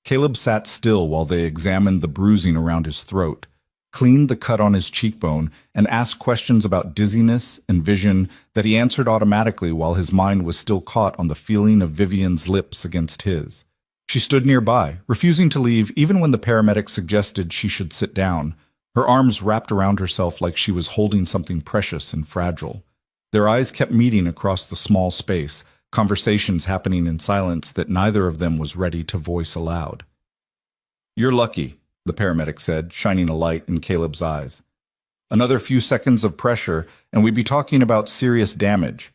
Caleb sat still while they examined the bruising around his throat, cleaned the cut on his cheekbone, and asked questions about dizziness and vision that he answered automatically while his mind was still caught on the feeling of Vivian's lips against his. She stood nearby, refusing to leave even when the paramedic suggested she should sit down, her arms wrapped around herself like she was holding something precious and fragile. Their eyes kept meeting across the small space, conversations happening in silence that neither of them was ready to voice aloud. "You're lucky," the paramedic said, shining a light in Caleb's eyes. "Another few seconds of pressure, and we'd be talking about serious damage.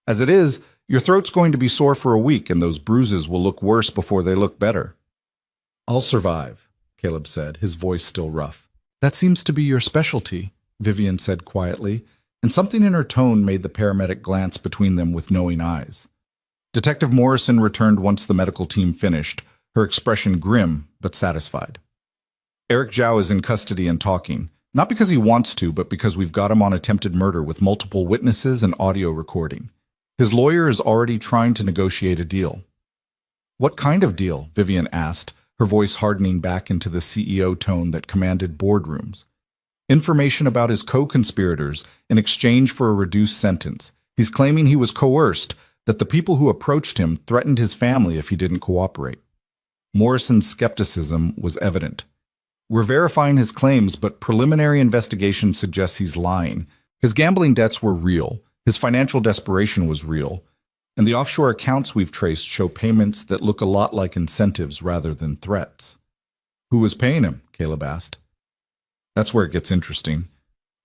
As it is, your throat's going to be sore for a week, and those bruises will look worse before they look better." "I'll survive," Caleb said, his voice still rough. "That seems to be your specialty," Vivian said quietly, and something in her tone made the paramedic glance between them with knowing eyes. Detective Morrison returned once the medical team finished, her expression grim but satisfied. "Eric Zhao is in custody and talking, not because he wants to, but because we've got him on attempted murder with multiple witnesses and audio recording. His lawyer is already trying to negotiate a deal." "What kind of deal?" Vivian asked, her voice hardening back into the CEO tone that commanded boardrooms. "Information about his co-conspirators in exchange for a reduced sentence. He's claiming he was coerced, that the people who approached him threatened his family if he didn't cooperate." Morrison's skepticism was evident. "We're verifying his claims, but preliminary investigation suggests he's lying. His gambling debts were real, his financial desperation was real, and the offshore accounts we've traced show payments that look a lot like incentives rather than threats." "Who was paying him?" Caleb asked. "That's where it gets interesting."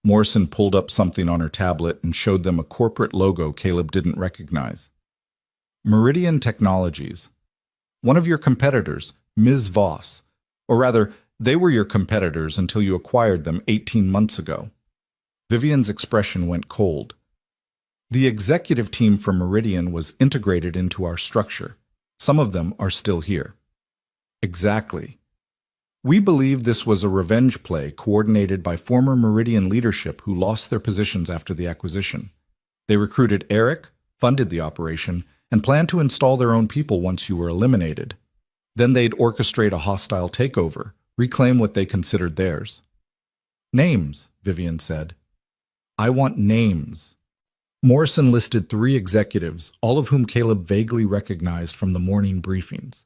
Morrison pulled up something on her tablet and showed them a corporate logo Caleb didn't recognize. "Meridian Technologies. One of your competitors, Ms. Voss. Or rather, they were your competitors until you acquired them 18 months ago." Vivian's expression went cold. "The executive team from Meridian was integrated into our structure. Some of them are still here." "Exactly. We believe this was a revenge play coordinated by former Meridian leadership who lost their positions after the acquisition. They recruited Eric, funded the operation, and planned to install their own people once you were eliminated. Then they'd orchestrate a hostile takeover, reclaim what they considered theirs." "Names," Vivian said. "I want names." Morrison listed 3 executives, all of whom Caleb vaguely recognized from the morning briefings.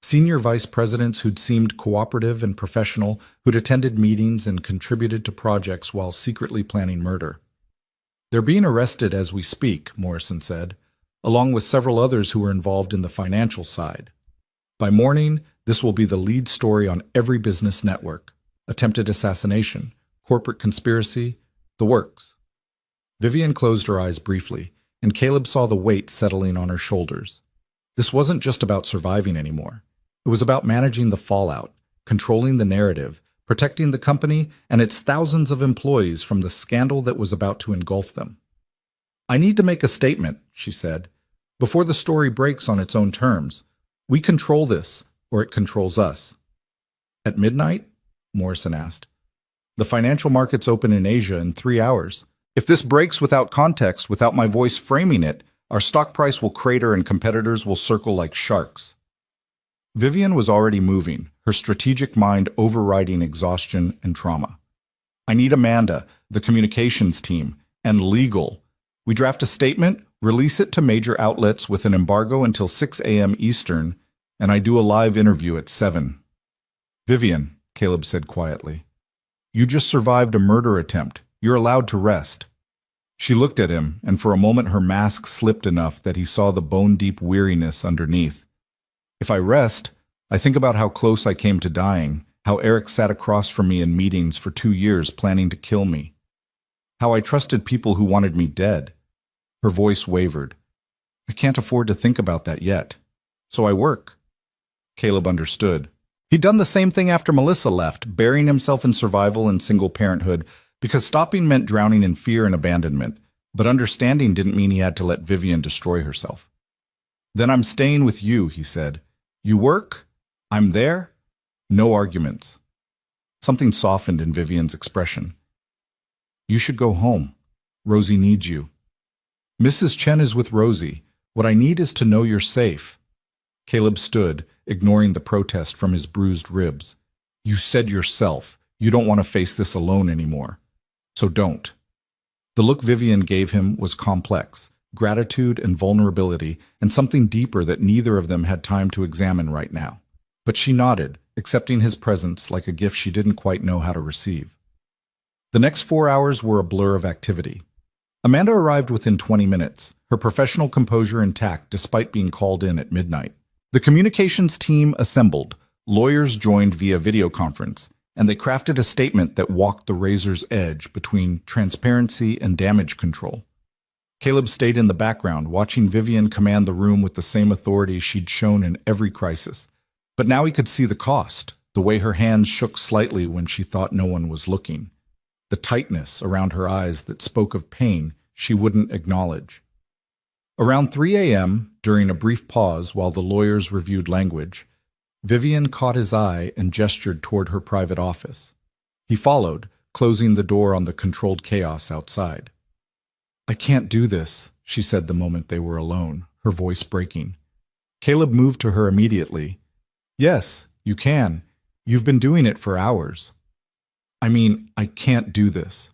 Senior vice presidents who'd seemed cooperative and professional, who'd attended meetings and contributed to projects while secretly planning murder. "They're being arrested as we speak," Morrison said, along with several others who were involved in the financial side. "By morning, this will be the lead story on every business network. Attempted assassination, corporate conspiracy, the works." Vivian closed her eyes briefly, and Caleb saw the weight settling on her shoulders. This wasn't just about surviving anymore. It was about managing the fallout, controlling the narrative, protecting the company and its thousands of employees from the scandal that was about to engulf them. "I need to make a statement," she said, "before the story breaks on its own terms. We control this, or it controls us." "At midnight?" Morrison asked. "The financial markets open in Asia in 3 hours. If this breaks without context, without my voice framing it, our stock price will crater and competitors will circle like sharks." Vivian was already moving, her strategic mind overriding exhaustion and trauma. "I need Amanda, the communications team, and legal. We draft a statement, release it to major outlets with an embargo until 6 a.m. Eastern, and I do a live interview at 7. "Vivian," Caleb said quietly, "you just survived a murder attempt. You're allowed to rest." She looked at him, and for a moment her mask slipped enough that he saw the bone-deep weariness underneath. "If I rest, I think about how close I came to dying, How Eric sat across from me in meetings for 2 years planning to kill me. How I trusted people who wanted me dead. Her voice wavered. I can't afford to think about that yet. So I work. Caleb understood. He'd done the same thing after Melissa left, burying himself in survival and single parenthood, because stopping meant drowning in fear and abandonment, but understanding didn't mean he had to let Vivian destroy herself. Then I'm staying with you, he said. You work? I'm there? No arguments. Something softened in Vivian's expression. You should go home. Rosie needs you. Mrs. Chen is with Rosie. What I need is to know you're safe. Caleb stood, ignoring the protest from his bruised ribs. You said yourself, you don't want to face this alone anymore. So don't. The look Vivian gave him was complex, gratitude and vulnerability, and something deeper that neither of them had time to examine right now. But she nodded, accepting his presence like a gift she didn't quite know how to receive. The next 4 hours were a blur of activity. Amanda arrived within 20 minutes, her professional composure intact despite being called in at midnight. The communications team assembled, lawyers joined via video conference, and they crafted a statement that walked the razor's edge between transparency and damage control. Caleb stayed in the background, watching Vivian command the room with the same authority she'd shown in every crisis. But now he could see the cost, the way her hands shook slightly when she thought no one was looking, the tightness around her eyes that spoke of pain she wouldn't acknowledge. Around 3 a.m., during a brief pause while the lawyers reviewed language, Vivian caught his eye and gestured toward her private office. He followed, closing the door on the controlled chaos outside. I can't do this, she said the moment they were alone, her voice breaking. Caleb moved to her immediately. Yes, you can. You've been doing it for hours. I can't do this.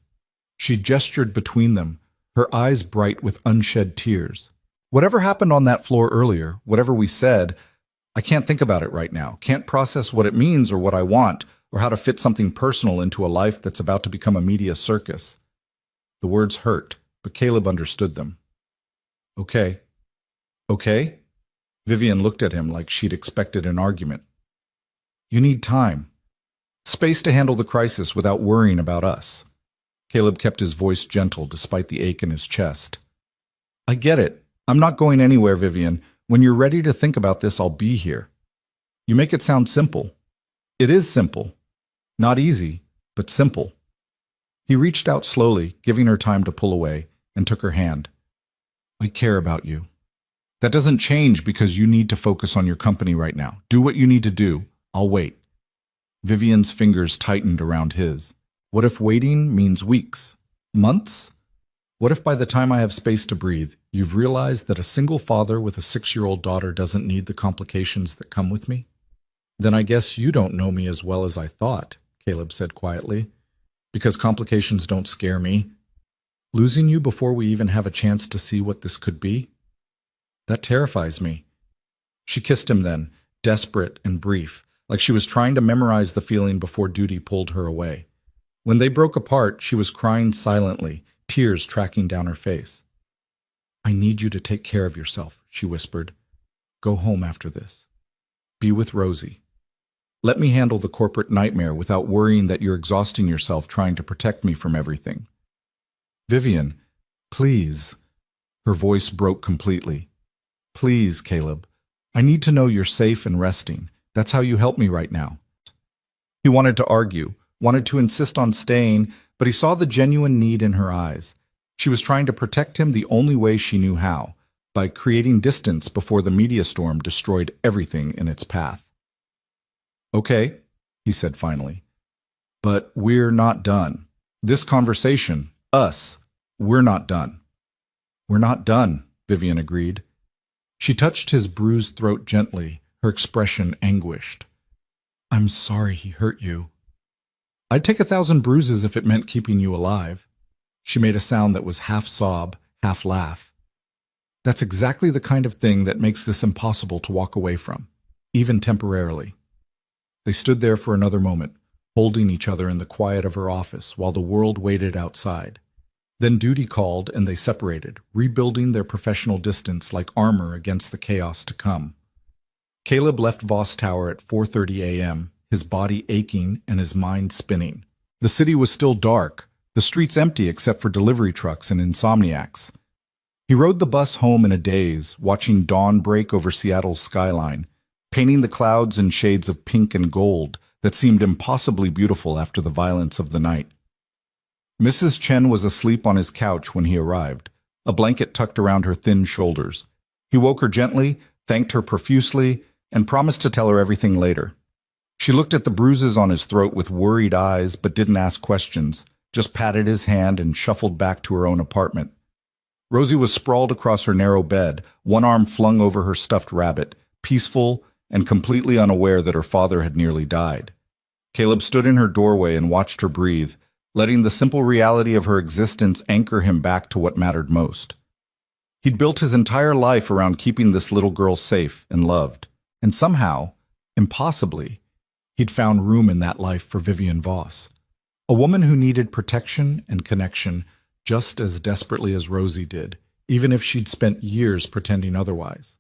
She gestured between them, her eyes bright with unshed tears. Whatever happened on that floor earlier, whatever we said, I can't think about it right now, can't process what it means or what I want, or how to fit something personal into a life that's about to become a media circus. The words hurt, but Caleb understood them. Okay. Okay? Vivian looked at him like she'd expected an argument. You need time. Space to handle the crisis without worrying about us. Caleb kept his voice gentle despite the ache in his chest. I get it. I'm not going anywhere, Vivian. When you're ready to think about this, I'll be here. You make it sound simple. It is simple. Not easy, but simple. He reached out slowly, giving her time to pull away, and took her hand. I care about you. That doesn't change because you need to focus on your company right now. Do what you need to do. I'll wait. Vivian's fingers tightened around his. What if waiting means weeks? Months? What if by the time I have space to breathe, you've realized that a single father with a 6-year-old daughter doesn't need the complications that come with me? Then I guess you don't know me as well as I thought, Caleb said quietly. Because complications don't scare me. Losing you before we even have a chance to see what this could be? That terrifies me. She kissed him then, desperate and brief, like she was trying to memorize the feeling before duty pulled her away. When they broke apart, she was crying silently, tears tracking down her face. I need you to take care of yourself, she whispered. Go home after this. Be with Rosie. Let me handle the corporate nightmare without worrying that you're exhausting yourself trying to protect me from everything. Vivian, please. Her voice broke completely. Please, Caleb. I need to know you're safe and resting. That's how you help me right now. He wanted to argue, wanted to insist on staying, but he saw the genuine need in her eyes. She was trying to protect him the only way she knew how, by creating distance before the media storm destroyed everything in its path. Okay, he said finally. But we're not done. This conversation, us, we're not done. We're not done, Vivian agreed. She touched his bruised throat gently, her expression anguished. I'm sorry he hurt you. I'd take 1,000 bruises if it meant keeping you alive. She made a sound that was half sob, half laugh. That's exactly the kind of thing that makes this impossible to walk away from, even temporarily. They stood there for another moment, holding each other in the quiet of her office while the world waited outside. Then duty called and they separated, rebuilding their professional distance like armor against the chaos to come. Caleb left Voss Tower at 4:30 a.m., his body aching and his mind spinning. The city was still dark, the streets empty except for delivery trucks and insomniacs. He rode the bus home in a daze, watching dawn break over Seattle's skyline, painting the clouds in shades of pink and gold that seemed impossibly beautiful after the violence of the night. Mrs. Chen was asleep on his couch when he arrived, a blanket tucked around her thin shoulders. He woke her gently, thanked her profusely, and promised to tell her everything later. She looked at the bruises on his throat with worried eyes but didn't ask questions, just patted his hand and shuffled back to her own apartment. Rosie was sprawled across her narrow bed, one arm flung over her stuffed rabbit, peaceful and completely unaware that her father had nearly died. Caleb stood in her doorway and watched her breathe, letting the simple reality of her existence anchor him back to what mattered most. He'd built his entire life around keeping this little girl safe and loved, and somehow, impossibly, he'd found room in that life for Vivian Voss, a woman who needed protection and connection just as desperately as Rosie did, even if she'd spent years pretending otherwise.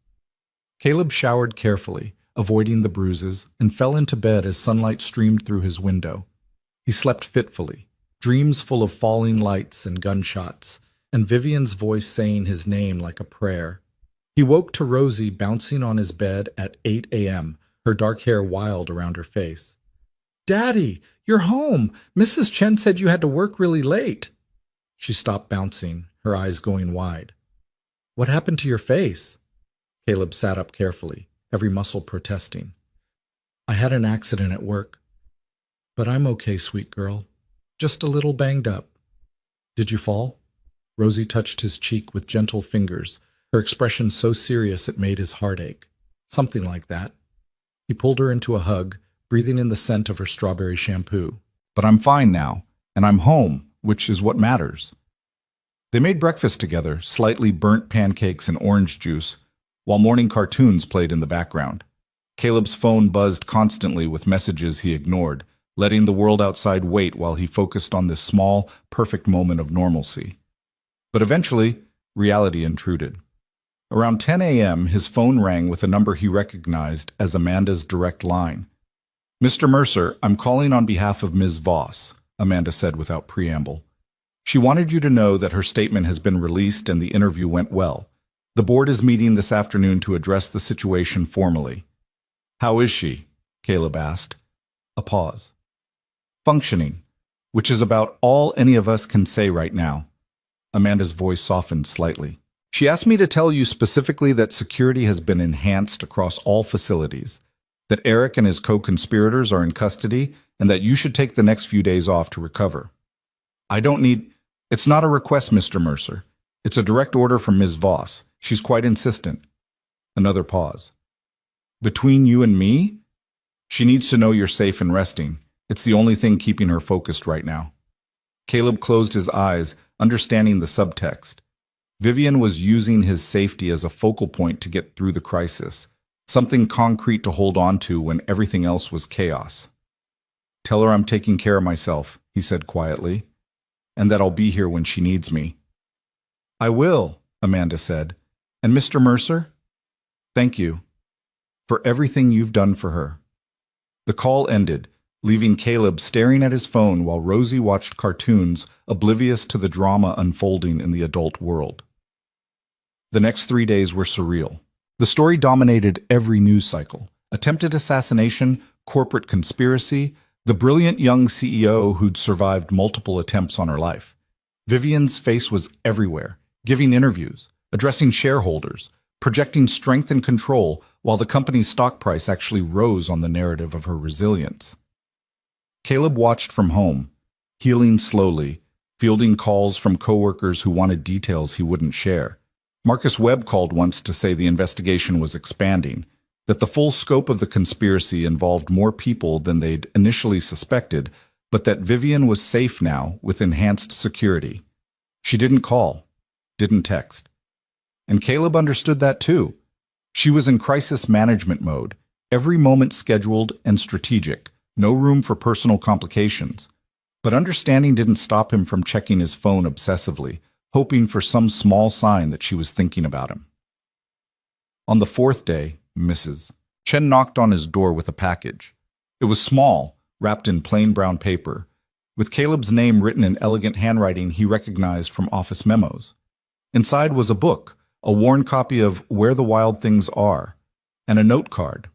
Caleb showered carefully, avoiding the bruises, and fell into bed as sunlight streamed through his window. He slept fitfully, dreams full of falling lights and gunshots, and Vivian's voice saying his name like a prayer. He woke to Rosie bouncing on his bed at 8 a.m., her dark hair wild around her face. "Daddy, you're home! Mrs. Chen said you had to work really late." She stopped bouncing, her eyes going wide. "What happened to your face?" Caleb sat up carefully, every muscle protesting. "I had an accident at work. But I'm okay, sweet girl. Just a little banged up." "Did you fall?" Rosie touched his cheek with gentle fingers, her expression so serious it made his heart ache. "Something like that." He pulled her into a hug, breathing in the scent of her strawberry shampoo. "But I'm fine now, and I'm home, which is what matters." They made breakfast together, slightly burnt pancakes and orange juice, while morning cartoons played in the background. Caleb's phone buzzed constantly with messages he ignored, letting the world outside wait while he focused on this small, perfect moment of normalcy. But eventually, reality intruded. Around 10 a.m., his phone rang with a number he recognized as Amanda's direct line. "Mr. Mercer, I'm calling on behalf of Ms. Voss," Amanda said without preamble. "She wanted you to know that her statement has been released and the interview went well. The board is meeting this afternoon to address the situation formally." "How is she?" Caleb asked. A pause. "Functioning, which is about all any of us can say right now." Amanda's voice softened slightly. "She asked me to tell you specifically that security has been enhanced across all facilities, that Eric and his co-conspirators are in custody, and that you should take the next few days off to recover." "I don't need—" "It's not a request, Mr. Mercer. It's a direct order from Ms. Voss. She's quite insistent." Another pause. "Between you and me? She needs to know you're safe and resting. It's the only thing keeping her focused right now." Caleb closed his eyes, understanding the subtext. Vivian was using his safety as a focal point to get through the crisis, something concrete to hold on to when everything else was chaos. "Tell her I'm taking care of myself," he said quietly, "and that I'll be here when she needs me." "I will," Amanda said. "And Mr. Mercer, thank you for everything you've done for her." The call ended, leaving Caleb staring at his phone while Rosie watched cartoons, oblivious to the drama unfolding in the adult world. The next 3 days were surreal. The story dominated every news cycle. Attempted assassination, corporate conspiracy, the brilliant young CEO who'd survived multiple attempts on her life. Vivian's face was everywhere, giving interviews, addressing shareholders, projecting strength and control, while the company's stock price actually rose on the narrative of her resilience. Caleb watched from home, healing slowly, fielding calls from coworkers who wanted details he wouldn't share. Marcus Webb called once to say the investigation was expanding, that the full scope of the conspiracy involved more people than they'd initially suspected, but that Vivian was safe now with enhanced security. She didn't call, didn't text. And Caleb understood that too. She was in crisis management mode, every moment scheduled and strategic, no room for personal complications. But understanding didn't stop him from checking his phone obsessively, hoping for some small sign that she was thinking about him. On the fourth day, Mrs. Chen knocked on his door with a package. It was small, wrapped in plain brown paper, with Caleb's name written in elegant handwriting he recognized from office memos. Inside was a book, a worn copy of Where the Wild Things Are, and a note card.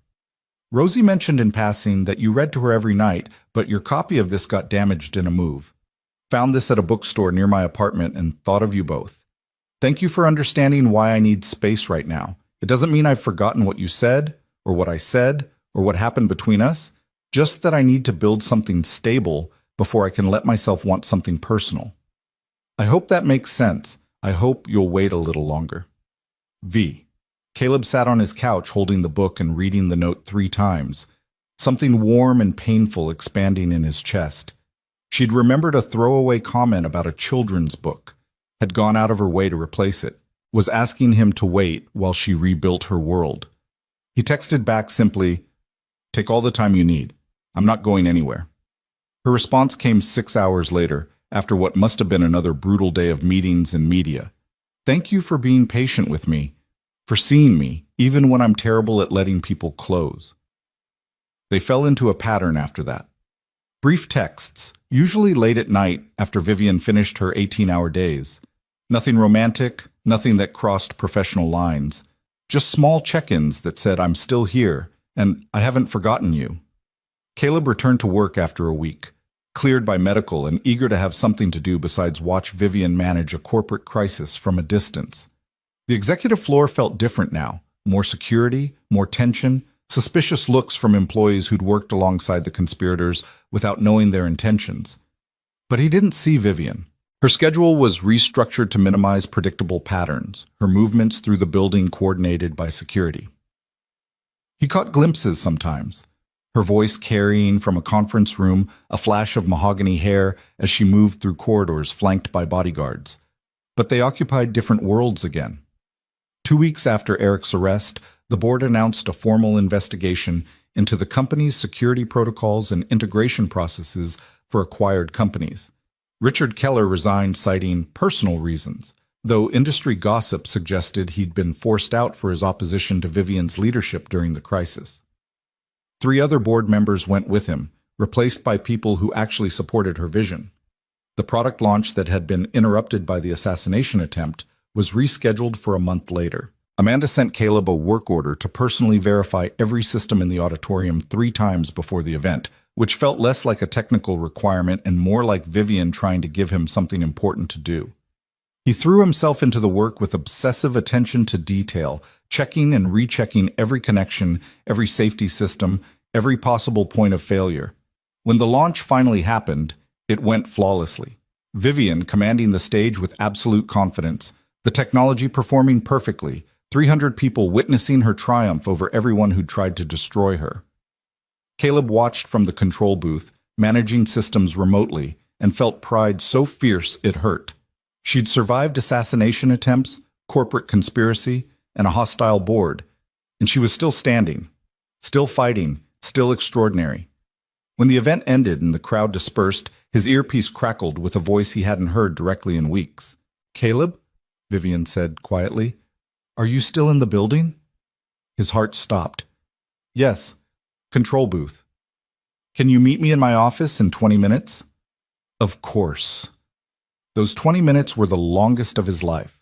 Rosie mentioned in passing that you read to her every night, but your copy of this got damaged in a move. Found this at a bookstore near my apartment and thought of you both. Thank you for understanding why I need space right now. It doesn't mean I've forgotten what you said, or what I said, or what happened between us, just that I need to build something stable before I can let myself want something personal. I hope that makes sense. I hope you'll wait a little longer. V. Caleb sat on his couch holding the book and reading the note 3 times, something warm and painful expanding in his chest. She'd remembered a throwaway comment about a children's book, had gone out of her way to replace it, was asking him to wait while she rebuilt her world. He texted back simply, "Take all the time you need. I'm not going anywhere." Her response came 6 hours later, after what must have been another brutal day of meetings and media. "Thank you for being patient with me, for seeing me, even when I'm terrible at letting people close." They fell into a pattern after that. Brief texts, usually late at night after Vivian finished her 18-hour days. Nothing romantic, nothing that crossed professional lines. Just small check-ins that said, "I'm still here," and "I haven't forgotten you." Caleb returned to work after a week, cleared by medical and eager to have something to do besides watch Vivian manage a corporate crisis from a distance. The executive floor felt different now. More security, more tension, suspicious looks from employees who'd worked alongside the conspirators without knowing their intentions. But he didn't see Vivian. Her schedule was restructured to minimize predictable patterns, her movements through the building coordinated by security. He caught glimpses sometimes, her voice carrying from a conference room a flash of mahogany hair as she moved through corridors flanked by bodyguards. But they occupied different worlds again. 2 weeks after Eric's arrest, the board announced a formal investigation into the company's security protocols and integration processes for acquired companies. Richard Keller resigned citing personal reasons, though industry gossip suggested he'd been forced out for his opposition to Vivian's leadership during the crisis. 3 other board members went with him, replaced by people who actually supported her vision. The product launch that had been interrupted by the assassination attempt was rescheduled for a month later. Amanda sent Caleb a work order to personally verify every system in the auditorium 3 times before the event, which felt less like a technical requirement and more like Vivian trying to give him something important to do. He threw himself into the work with obsessive attention to detail, checking and rechecking every connection, every safety system, every possible point of failure. When the launch finally happened, it went flawlessly. Vivian commanding the stage with absolute confidence, the technology performing perfectly, 300 people witnessing her triumph over everyone who tried to destroy her. Caleb watched from the control booth, managing systems remotely, and felt pride so fierce it hurt. She'd survived assassination attempts, corporate conspiracy, and a hostile board, and she was still standing, still fighting, still extraordinary. When the event ended and the crowd dispersed, his earpiece crackled with a voice he hadn't heard directly in weeks. "Caleb?" Vivian said quietly. "Are you still in the building?" His heart stopped. "Yes. Control booth. Can you meet me in my office in 20 minutes? Of course. Those 20 minutes were the longest of his life.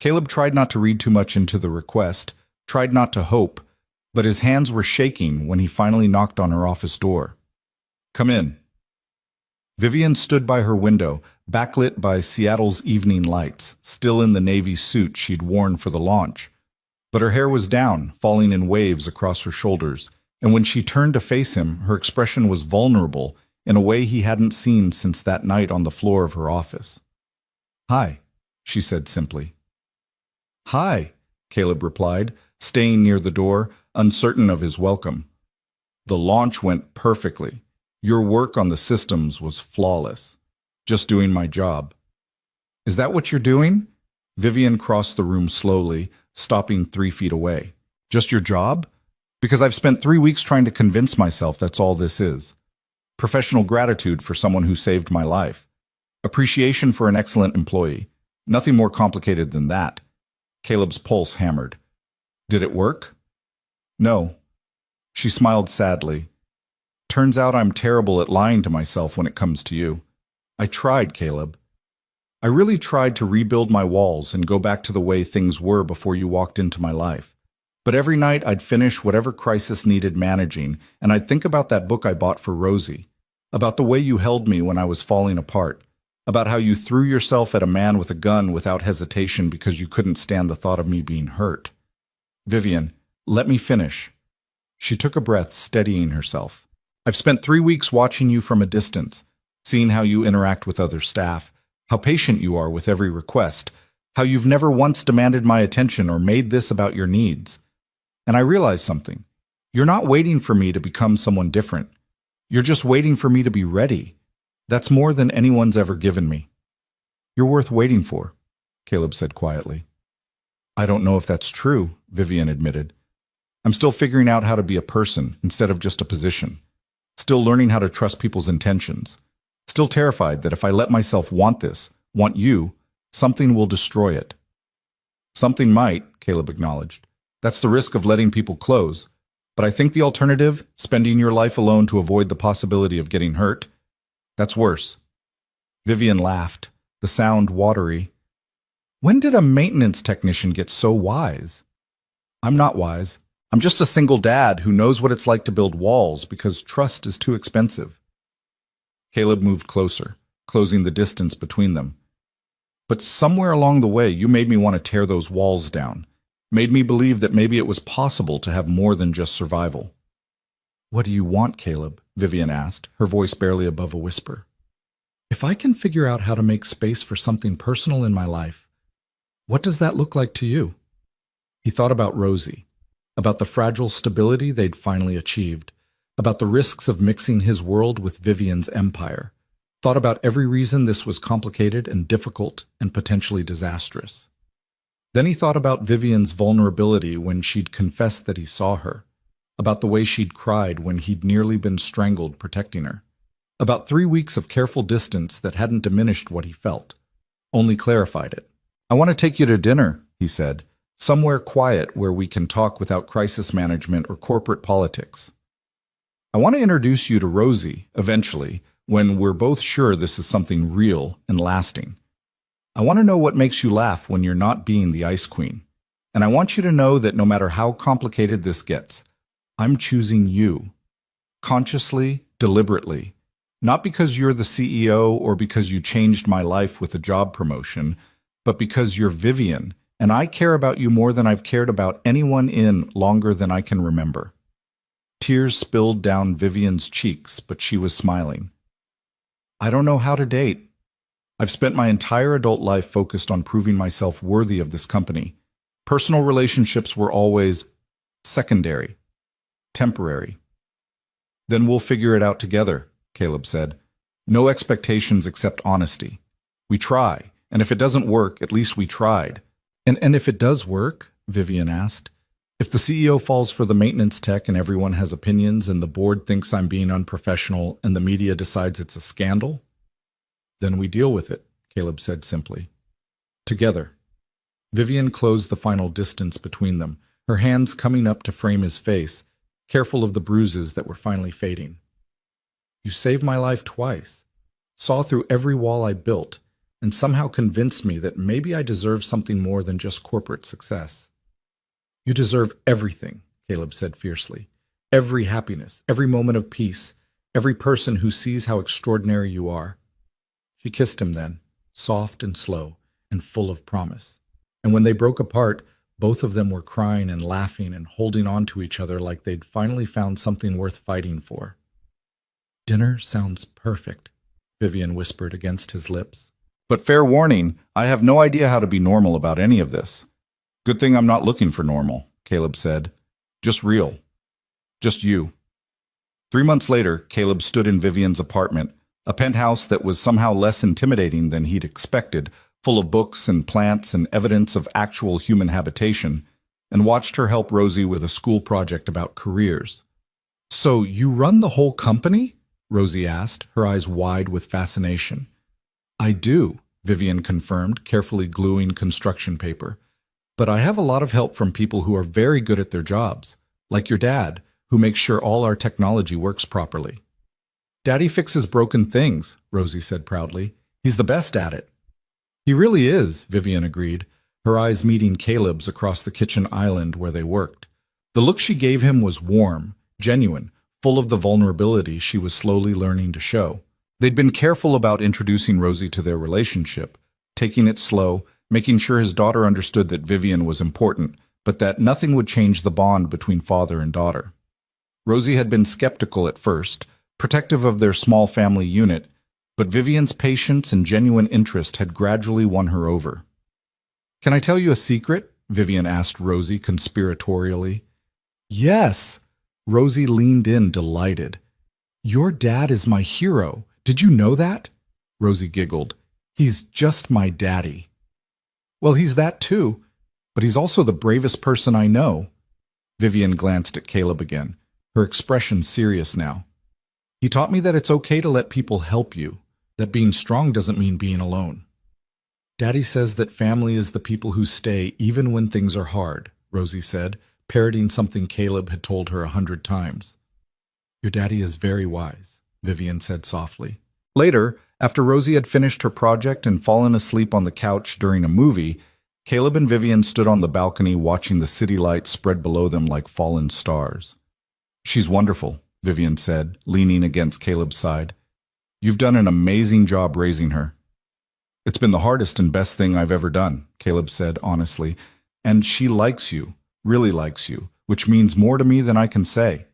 Caleb tried not to read too much into the request, tried not to hope, but his hands were shaking when he finally knocked on her office door. "Come in." Vivian stood by her window, backlit by Seattle's evening lights, still in the navy suit she'd worn for the launch. But her hair was down, falling in waves across her shoulders, and when she turned to face him, her expression was vulnerable in a way he hadn't seen since that night on the floor of her office. "Hi," she said simply. "Hi," Caleb replied, staying near the door, uncertain of his welcome. "The launch went perfectly. Your work on the systems was flawless. Just doing my job." "Is that what you're doing?" Vivian crossed the room slowly, stopping 3 feet away. "Just your job? Because I've spent 3 weeks trying to convince myself that's all this is. Professional gratitude for someone who saved my life. Appreciation for an excellent employee. Nothing more complicated than that." Caleb's pulse hammered. "Did it work?" "No." She smiled sadly. Turns out I'm terrible at lying to myself when it comes to you. I tried, Caleb. I really tried to rebuild my walls and go back to the way things were before you walked into my life. But every night I'd finish whatever crisis needed managing, and I'd think about that book I bought for Rosie, about the way you held me when I was falling apart, about how you threw yourself at a man with a gun without hesitation because you couldn't stand the thought of me being hurt. Vivian, let me finish. She took a breath, steadying herself. I've spent 3 weeks watching you from a distance, seeing how you interact with other staff, how patient you are with every request, how you've never once demanded my attention or made this about your needs. And I realized something. You're not waiting for me to become someone different. You're just waiting for me to be ready. That's more than anyone's ever given me. You're worth waiting for, Caleb said quietly. I don't know if that's true, Vivian admitted. I'm still figuring out how to be a person instead of just a position. Still learning how to trust people's intentions. Still terrified that if I let myself want you, something will destroy it. Something might, Caleb acknowledged. That's the risk of letting people close. But I think the alternative, spending your life alone to avoid the possibility of getting hurt, that's worse. Vivian laughed, the sound watery. When did a maintenance technician get so wise? I'm not wise. I'm just a single dad who knows what it's like to build walls because trust is too expensive. Caleb moved closer, closing the distance between them. But somewhere along the way, you made me want to tear those walls down, made me believe that maybe it was possible to have more than just survival. What do you want, Caleb? Vivian asked, her voice barely above a whisper. If I can figure out how to make space for something personal in my life, what does that look like to you? He thought about Rosie, about the fragile stability they'd finally achieved, about the risks of mixing his world with Vivian's empire, thought about every reason this was complicated and difficult and potentially disastrous. Then he thought about Vivian's vulnerability when she'd confessed that he saw her, about the way she'd cried when he'd nearly been strangled protecting her, about 3 weeks of careful distance that hadn't diminished what he felt, only clarified it. I want to take you to dinner, he said, somewhere quiet where we can talk without crisis management or corporate politics. I want to introduce you to Rosie, eventually, when we're both sure this is something real and lasting. I want to know what makes you laugh when you're not being the ice queen. And I want you to know that no matter how complicated this gets, I'm choosing you. Consciously, deliberately. Not because you're the CEO or because you changed my life with a job promotion, but because you're Vivian, and I care about you more than I've cared about anyone in longer than I can remember. Tears spilled down Vivian's cheeks, but she was smiling. I don't know how to date. I've spent my entire adult life focused on proving myself worthy of this company. Personal relationships were always secondary, temporary. Then we'll figure it out together, Caleb said. No expectations except honesty. We try, and if it doesn't work, at least we tried. And if it does work, Vivian asked, if the CEO falls for the maintenance tech and everyone has opinions and the board thinks I'm being unprofessional and the media decides it's a scandal, then we deal with it, Caleb said simply. Together. Vivian closed the final distance between them, her hands coming up to frame his face, careful of the bruises that were finally fading. You saved my life twice, saw through every wall I built, and somehow convinced me that maybe I deserve something more than just corporate success. You deserve everything, Caleb said fiercely. Every happiness, every moment of peace, every person who sees how extraordinary you are. She kissed him then, soft and slow, and full of promise. And when they broke apart, both of them were crying and laughing and holding on to each other like they'd finally found something worth fighting for. Dinner sounds perfect, Vivian whispered against his lips. But fair warning, I have no idea how to be normal about any of this. Good thing I'm not looking for normal, Caleb said. Just real. Just you. 3 months later, Caleb stood in Vivian's apartment, a penthouse that was somehow less intimidating than he'd expected, full of books and plants and evidence of actual human habitation, and watched her help Rosie with a school project about careers. So you run the whole company? Rosie asked, her eyes wide with fascination. I do, Vivian confirmed, carefully gluing construction paper. But I have a lot of help from people who are very good at their jobs, like your dad, who makes sure all our technology works properly. Daddy fixes broken things, Rosie said proudly. He's the best at it. He really is, Vivian agreed, her eyes meeting Caleb's across the kitchen island where they worked. The look she gave him was warm, genuine, full of the vulnerability she was slowly learning to show. They'd been careful about introducing Rosie to their relationship, taking it slow, making sure his daughter understood that Vivian was important, but that nothing would change the bond between father and daughter. Rosie had been skeptical at first, protective of their small family unit, but Vivian's patience and genuine interest had gradually won her over. "Can I tell you a secret?" Vivian asked Rosie conspiratorially. "Yes!" Rosie leaned in, delighted. "Your dad is my hero. Did you know that?" Rosie giggled. "He's just my daddy." "Well, he's that too, but he's also the bravest person I know." Vivian glanced at Caleb again, her expression serious now. "He taught me that it's okay to let people help you, that being strong doesn't mean being alone." "Daddy says that family is the people who stay even when things are hard," Rosie said, parroting something Caleb had told her 100 times. "Your daddy is very wise," Vivian said softly. Later, after Rosie had finished her project and fallen asleep on the couch during a movie, Caleb and Vivian stood on the balcony watching the city lights spread below them like fallen stars. "She's wonderful," Vivian said, leaning against Caleb's side. "You've done an amazing job raising her." "It's been the hardest and best thing I've ever done," Caleb said honestly. "And she likes you, really likes you, which means more to me than I can say."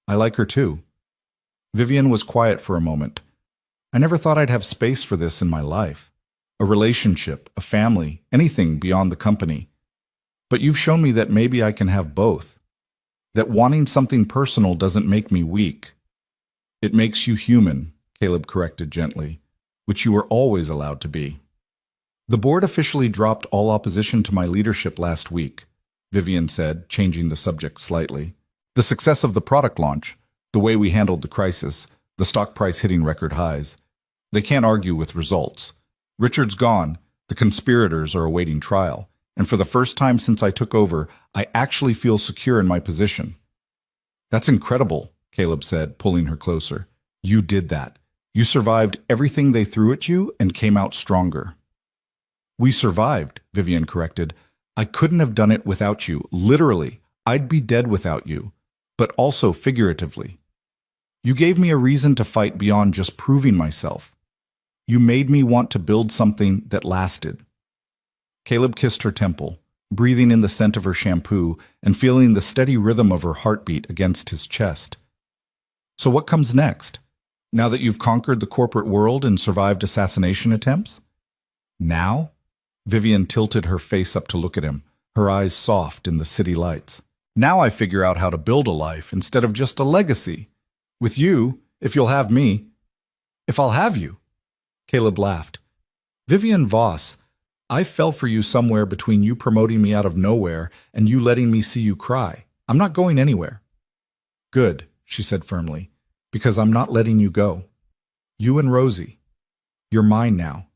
"I like her too." Vivian was quiet for a moment. "I never thought I'd have space for this in my life. A relationship, a family, anything beyond the company. But you've shown me that maybe I can have both. That wanting something personal doesn't make me weak. It makes you human," Caleb corrected gently, "which you were always allowed to be." "The board officially dropped all opposition to my leadership last week," Vivian said, changing the subject slightly. "The success of the product launch, the way we handled the crisis, the stock price hitting record highs. They can't argue with results. Richard's gone, the conspirators are awaiting trial, and for the first time since I took over, I actually feel secure in my position." "That's incredible," Caleb said, pulling her closer. "You did that. You survived everything they threw at you and came out stronger." "We survived," Vivian corrected. "I couldn't have done it without you. Literally, I'd be dead without you, but also figuratively. You gave me a reason to fight beyond just proving myself. You made me want to build something that lasted." Caleb kissed her temple, breathing in the scent of her shampoo and feeling the steady rhythm of her heartbeat against his chest. "So what comes next? Now that you've conquered the corporate world and survived assassination attempts?" "Now?" Vivian tilted her face up to look at him, her eyes soft in the city lights. "Now I figure out how to build a life instead of just a legacy. With you, if you'll have me." "If I'll have you?" Caleb laughed. "Vivian Voss, I fell for you somewhere between you promoting me out of nowhere and you letting me see you cry. I'm not going anywhere." "Good," she said firmly, "because I'm not letting you go. You and Rosie. You're mine now.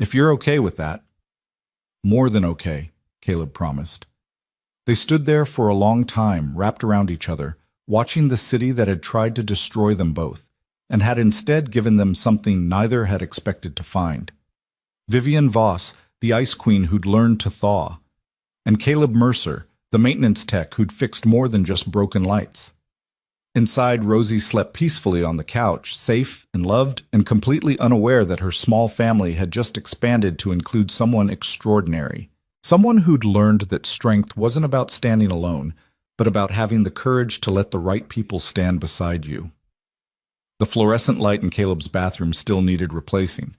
If you're okay with that." "More than okay," Caleb promised. They stood there for a long time, wrapped around each other, watching the city that had tried to destroy them both, and had instead given them something neither had expected to find. Vivian Voss, the ice queen who'd learned to thaw, and Caleb Mercer, the maintenance tech who'd fixed more than just broken lights. Inside, Rosie slept peacefully on the couch, safe and loved and completely unaware that her small family had just expanded to include someone extraordinary. Someone who'd learned that strength wasn't about standing alone, but about having the courage to let the right people stand beside you. The fluorescent light in Caleb's bathroom still needed replacing,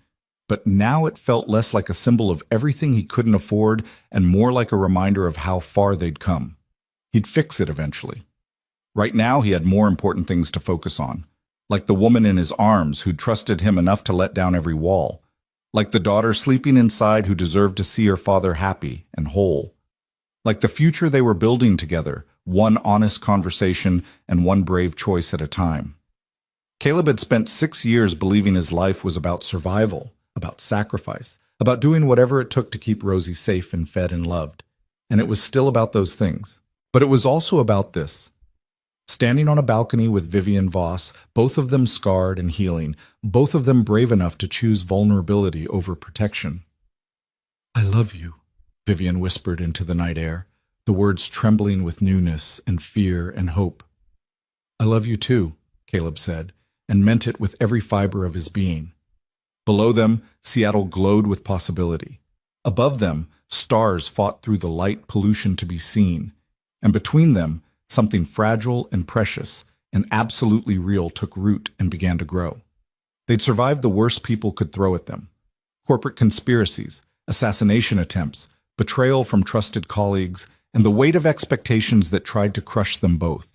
but now it felt less like a symbol of everything he couldn't afford and more like a reminder of how far they'd come. He'd fix it eventually. Right now he had more important things to focus on, like the woman in his arms who'd trusted him enough to let down every wall, like the daughter sleeping inside who deserved to see her father happy and whole, like the future they were building together, one honest conversation and one brave choice at a time. Caleb had spent 6 years believing his life was about survival, about sacrifice, about doing whatever it took to keep Rosie safe and fed and loved. And it was still about those things. But it was also about this. standing on a balcony with Vivian Voss, both of them scarred and healing, both of them brave enough to choose vulnerability over protection. "I love you," Vivian whispered into the night air, the words trembling with newness and fear and hope. "I love you too," Caleb said, and meant it with every fiber of his being. Below them, Seattle glowed with possibility. Above them, stars fought through the light pollution to be seen, and between them, something fragile and precious and absolutely real took root and began to grow. They'd survived the worst people could throw at them: corporate conspiracies, assassination attempts, betrayal from trusted colleagues, and the weight of expectations that tried to crush them both.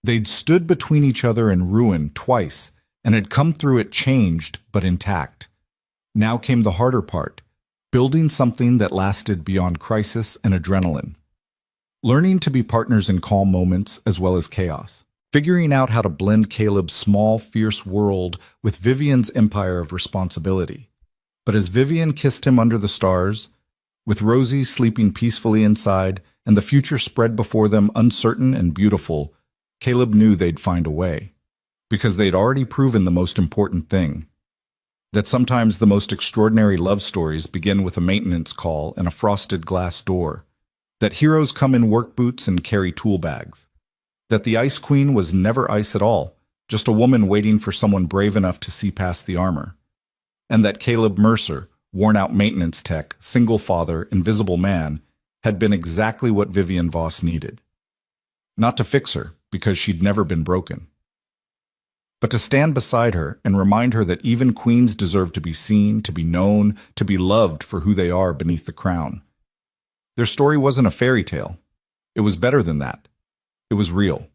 They'd stood between each other and ruin twice, and had come through it changed but intact. Now came the harder part: building something that lasted beyond crisis and adrenaline. Learning to be partners in calm moments as well as chaos. Figuring out how to blend Caleb's small, fierce world with Vivian's empire of responsibility. But as Vivian kissed him under the stars, with Rosie sleeping peacefully inside and the future spread before them uncertain and beautiful, Caleb knew they'd find a way. Because they'd already proven the most important thing: that sometimes the most extraordinary love stories begin with a maintenance call and a frosted glass door. That heroes come in work boots and carry tool bags. That the Ice Queen was never ice at all, just a woman waiting for someone brave enough to see past the armor. And that Caleb Mercer, worn-out maintenance tech, single father, invisible man, had been exactly what Vivian Voss needed. Not to fix her, because she'd never been broken, but to stand beside her and remind her that even queens deserve to be seen, to be known, to be loved for who they are beneath the crown. Their story wasn't a fairy tale. It was better than that. It was real.